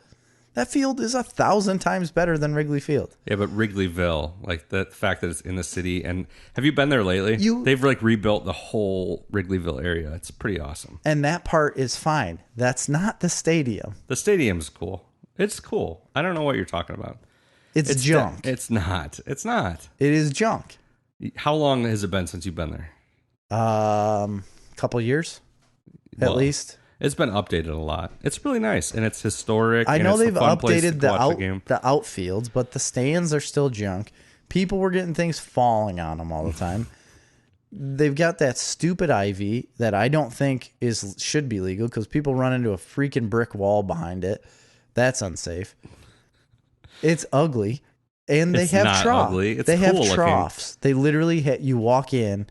That field is 1,000 times better than Wrigley Field. Yeah, but Wrigleyville, like the fact that it's in the city, and have you been there lately? They've like rebuilt the whole Wrigleyville area. It's pretty awesome. And that part is fine. That's not the stadium. The stadium's cool. It's cool. I don't know what you're talking about. It's junk. It's not. It's not. It is junk. How long has it been since you've been there? Couple years, at least. It's been updated a lot. It's really nice, and it's historic. I know they've updated the outfields, but the stands are still junk. People were getting things falling on them all the time. They've got that stupid ivy that I don't think should be legal because people run into a freaking brick wall behind it. That's unsafe. It's ugly, and they have troughs. Ugly. It's they have cool troughs. They literally you walk in,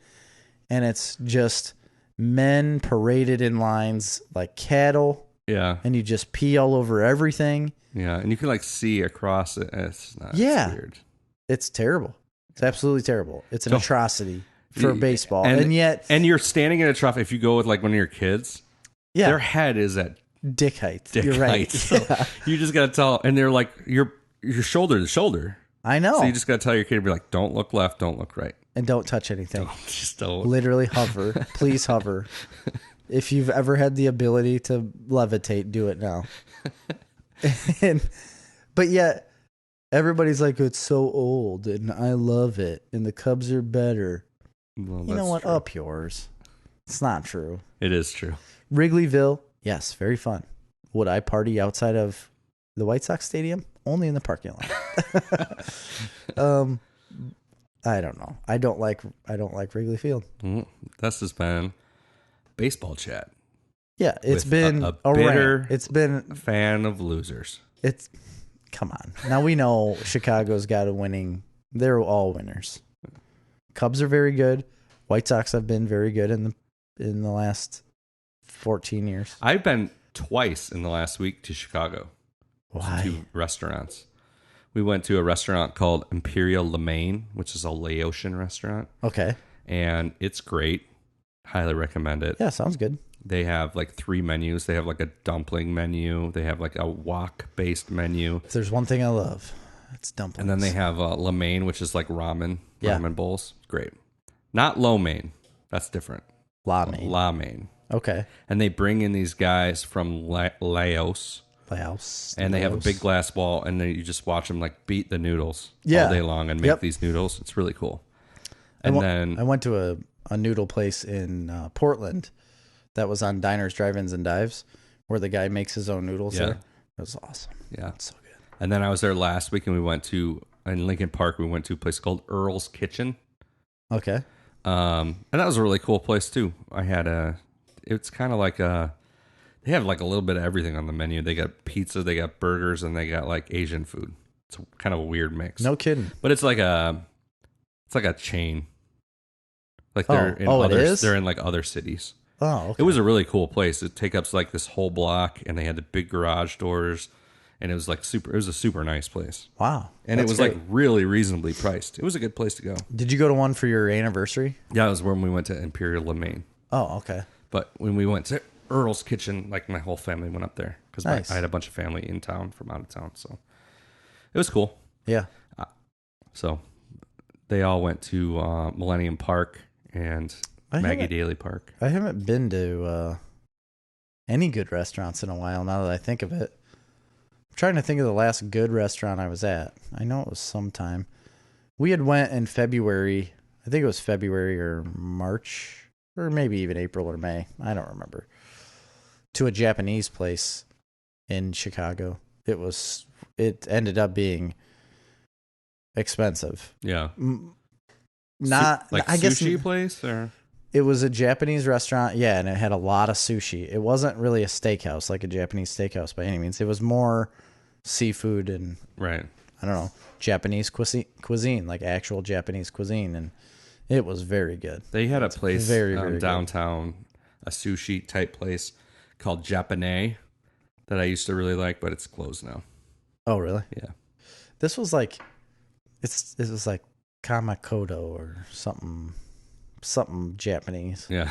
and it's just men paraded in lines like cattle. Yeah. And you just pee all over everything. Yeah. And you can like see across it. It's not weird. It's terrible. It's absolutely terrible. It's an atrocity for baseball. And you're standing in a trough. If you go with like one of your kids, their head is at dick height. You're right. So you just got to tell, and they're like, you're shoulder to shoulder. I know. So you just got to tell your kid to be like, don't look left, don't look right. And don't touch anything. Just don't. Literally hover. Please hover. If you've ever had the ability to levitate, do it now. But yet, everybody's like, it's so old, and I love it, and the Cubs are better. Well, You know what? true. Up yours. It's not true. It is true. Wrigleyville, yes, very fun. Would I party outside of the White Sox stadium? Only in the parking lot. I don't know. I don't like Wrigley Field. This has been baseball chat. Yeah, it's With been a a bitter rant. It's been fan of losers. It's come on. Now we know Chicago's got a winning. They're all winners. Cubs are very good. White Sox have been very good in the last 14 years. I've been twice in the last week to Chicago. Why? To restaurants. We went to a restaurant called Imperial Lemaine, which is a Laotian restaurant. Okay. And it's great. Highly recommend it. Yeah, sounds good. They have like 3 menus. They have like a dumpling menu. They have like a wok-based menu. If there's one thing I love, it's dumplings. And then they have Lemaine, which is like ramen Yeah. bowls. Great. Not lo mein. That's different. La mein. La mein. Okay. And they bring in these guys from Laos. Laos. And they have a big glass bowl, and then you just watch them like beat the noodles Yeah. all day long and make these noodles. It's really cool. And then I went to a noodle place in Portland that was on Diners, Drive-Ins, and Dives, where the guy makes his own noodles there. It was awesome. Yeah. It's so good. And then I was there last week, and we went to, in Lincoln Park, we went to a place called Earl's Kitchen. Okay. And that was a really cool place, too. It's kind of like they have like a little bit of everything on the menu. They got pizza, they got burgers, and they got like Asian food. It's kind of a weird mix. No kidding. But it's like a chain. Like they're they're in like other cities. Oh, okay. It was a really cool place. It takes up like this whole block, and they had the big garage doors, and it was like super. It was a super nice place. Wow. And it was like really reasonably priced. It was a good place to go. Did you go to one for your anniversary? Yeah, it was when we went to Imperial Lemaine. Oh, okay. But when we went to Earl's Kitchen, like my whole family went up there because Nice. I had a bunch of family in town from out of town, so it was cool. Yeah. So they all went to Millennium Park and Maggie Daly Park. I haven't been to any good restaurants in a while now that I think of it. I'm trying to think of the last good restaurant I was at. I know it was sometime. We had went in February. I think it was February or March, or maybe even April or May. I don't remember. To a Japanese place in Chicago. It ended up being expensive. Yeah. Not like I guess sushi place or it was a Japanese restaurant, yeah, and it had a lot of sushi. It wasn't really a steakhouse, like a Japanese steakhouse by any means. It was more seafood and right. I don't know, Japanese cuisine, like actual Japanese cuisine, and it was very good. They had a place very, very downtown, a sushi type place called Japanese that I used to really like, but it's closed now. Oh, really? Yeah. This was like it was like Kamakoto or something Japanese. Yeah.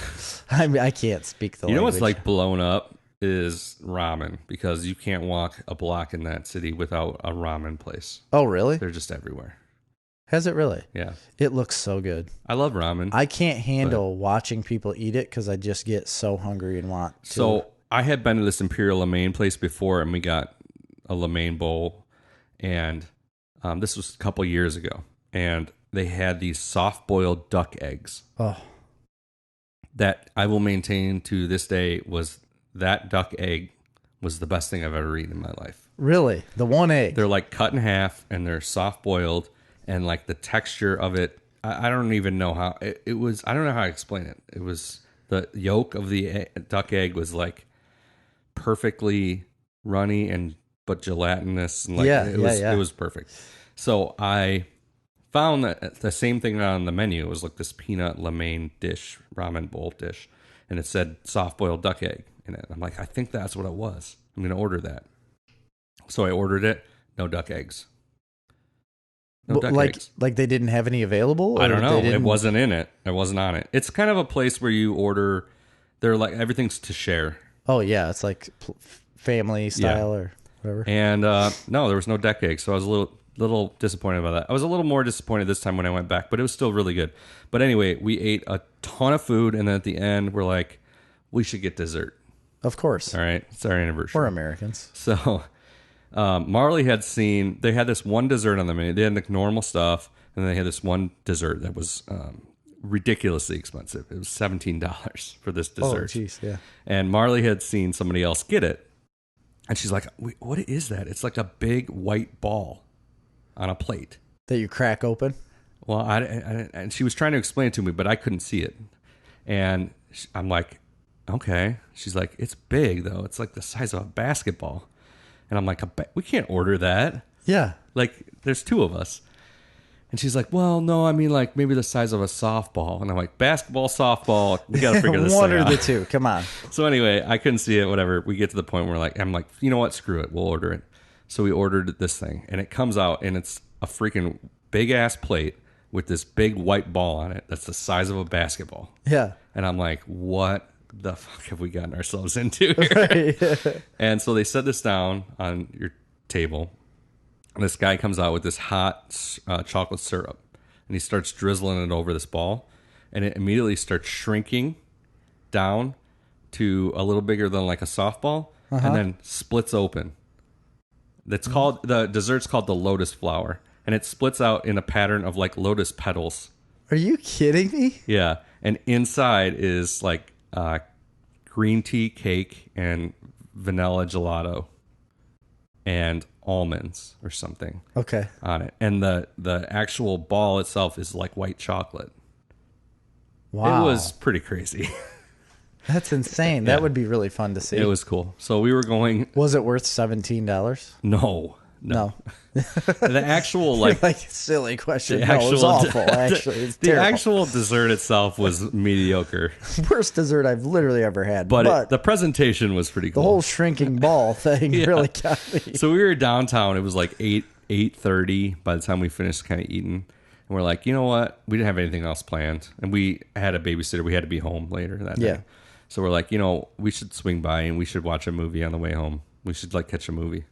I mean, I can't speak the language. You know what's like blown up is ramen, because you can't walk a block in that city without a ramen place. Oh, really? They're just everywhere. Has it really? Yeah. It looks so good. I love ramen. I can't handle watching people eat it because I just get so hungry and want to. So I had been to this Imperial Lemaine place before, and we got a Lemaine bowl, and this was a couple years ago, and they had these soft-boiled duck eggs. Oh. That I will maintain to this day was that duck egg was the best thing I've ever eaten in my life. Really? The one egg? They're like cut in half, and they're soft-boiled, and like the texture of it, I don't even know how it was. I don't know how to explain it. It was the yolk of the duck egg was like perfectly runny but gelatinous, and like it was perfect. So I found that the same thing on the menu. It was like this peanut Lemaine dish, ramen bowl dish, and it said soft-boiled duck egg in it. I'm like, I think that's what it was. I'm going to order that. So I ordered it. No duck eggs. No duck eggs. Like they didn't have any available? I don't know. It wasn't in it. It wasn't on it. It's kind of a place where you order. They're like everything's to share. Oh yeah, it's like family style or whatever. And no, there was no duck eggs, so I was a little disappointed about that. I was a little more disappointed this time when I went back, but it was still really good. But anyway, we ate a ton of food, and then at the end, we're like, we should get dessert. Of course. All right, it's our anniversary. We're Americans. So Marley had seen, they had this one dessert on the menu. They had the normal stuff, and they had this one dessert that was ridiculously expensive. It was $17 for this dessert. Oh, jeez, yeah. And Marley had seen somebody else get it. And she's like, "Wait, what is that? It's like a big white ball on a plate." That you crack open? Well, and she was trying to explain it to me, but I couldn't see it. And I'm like, okay. She's like, "It's big, though. It's like the size of a basketball." And I'm like, "We can't order that." Yeah. Like, there's two of us. And she's like, "Well, no, I mean, like, maybe the size of a softball." And I'm like, "Basketball, softball, we got to figure this One thing or out." the two. Come on. So anyway, I couldn't see it, whatever. We get to the point where I'm like, you know what? Screw it. We'll order it. So we ordered this thing, and it comes out, and it's a freaking big-ass plate with this big white ball on it that's the size of a basketball. Yeah. And I'm like, what the fuck have we gotten ourselves into here? Right. And so they set this down on your table, and this guy comes out with this hot chocolate syrup. And he starts drizzling it over this ball, and it immediately starts shrinking down to a little bigger than like a softball, and then splits open. That's called, the dessert's called the lotus flower, and it splits out in a pattern of like lotus petals. Are you kidding me? Yeah, and inside is like green tea cake and vanilla gelato and almonds or something. Okay. On it, and the actual ball itself is like white chocolate. Wow. It was pretty crazy. That's insane. Yeah. That would be really fun to see. It was cool. So we were going. Was it worth $17? No. The actual like silly question. The No, it was actual- awful. Actually, it's the terrible. actual dessert itself was mediocre, Worst dessert I've literally ever had. but the presentation was pretty cool. the whole shrinking ball thing Yeah. really got me. So we were downtown. It was like 8:30 by the time we finished kind of eating. And we're like, you know what? We didn't have anything else planned. And we had a babysitter. We had to be home later that Yeah. day. So we're like, we should swing by and we should watch a movie on the way home. We should like catch a movie.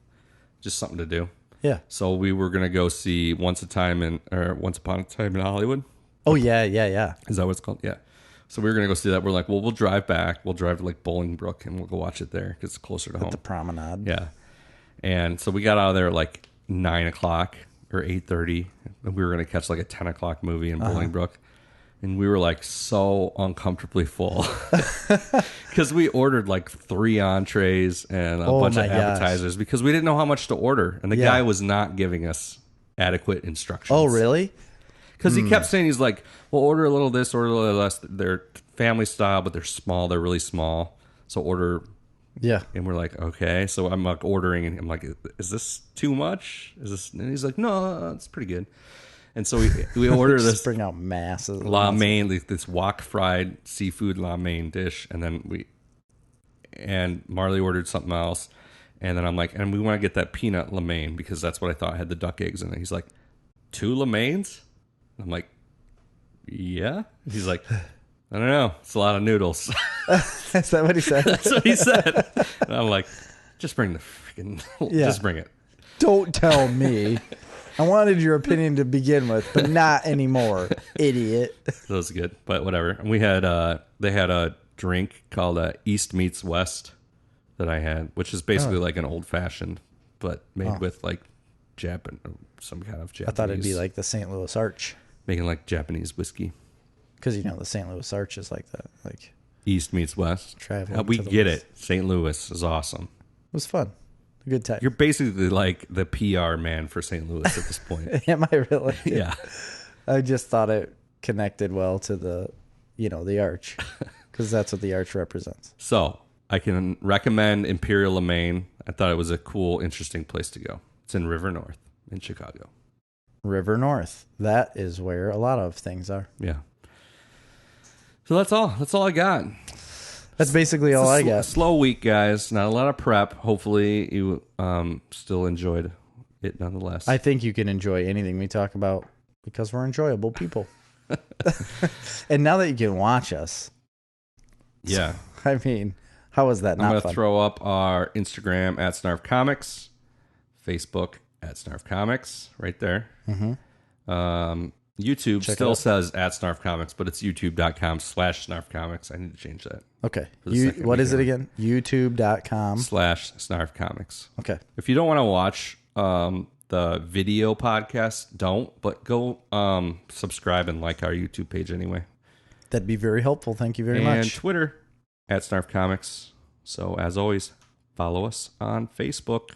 Just something to do. Yeah. So we were going to go see Once Upon a Time in Hollywood. Oh yeah, yeah. Is that what it's called? Yeah. So we were going to go see that. We're like, well, we'll drive back. We'll drive to like Bolingbrook and we'll go watch it there because it's closer to home. The promenade. Yeah. And so we got out of there at like 9 o'clock or 8:30. And we were going to catch like a 10 o'clock movie in Bolingbrook. And we were like so uncomfortably full because we ordered like 3 entrees and a bunch of appetizers because we didn't know how much to order. And the guy was not giving us adequate instructions. Oh, really? Because he kept saying, he's like, well, order a little this, order a little less. They're family style, but they're small. They're really small. So order. Yeah. And we're like, okay. So I'm like ordering, and I'm like, is this too much? Is this? And he's like, no, it's pretty good. And so we order this bring out masses. la mein, this wok fried seafood la mein dish, and then Marley ordered something else, and then I'm like, and we want to get that peanut la mein because that's what I thought had the duck eggs in it. He's like, 2 la mains? I'm like, yeah. He's like, I don't know, it's a lot of noodles. Is that what he said? That's what he said. And I'm like, just bring the freaking, just bring it. Don't tell me. I wanted your opinion to begin with, but not anymore, idiot. That was good, but whatever. And we had they had a drink called East Meets West that I had, which is basically like an old fashioned, but made with like some kind of Japanese. I thought it'd be like the St. Louis Arch, making like Japanese whiskey. because the St. Louis Arch is like that, like East Meets West. Traveling We to the get west. it. St. Louis is awesome. It was fun, a good time. You're basically like the PR man for St. Louis at this point. Am I really? Yeah. I just thought it connected well to the arch, because that's what the arch represents. So I can recommend Imperial Lemaine. I thought it was a cool, interesting place to go. It's in River North in Chicago. River North. That is where a lot of things are. Yeah. So that's all. That's all I got. That's basically all I got. Slow week, guys. Not a lot of prep. Hopefully you still enjoyed it nonetheless. I think you can enjoy anything we talk about because we're enjoyable people. And now that you can watch us, yeah. I mean, how is that not I'm going fun? to throw up our Instagram at Snarf Comics, Facebook at Snarf Comics, right there. Mm-hmm. YouTube still says at Snarf Comics, but it's youtube.com/Snarf Comics. I need to change that. Okay. For the second What is it weekend. again? YouTube.com. /Snarf Comics. Okay. If you don't want to watch the video podcast, don't, but go subscribe and like our YouTube page anyway. That'd be very helpful. Thank you very and much. Twitter at Snarf Comics. So as always, follow us on Facebook.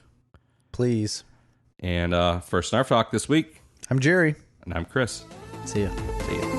Please. And for Snarf Talk this week, I'm Jerry. and I'm Chris. See ya. See ya.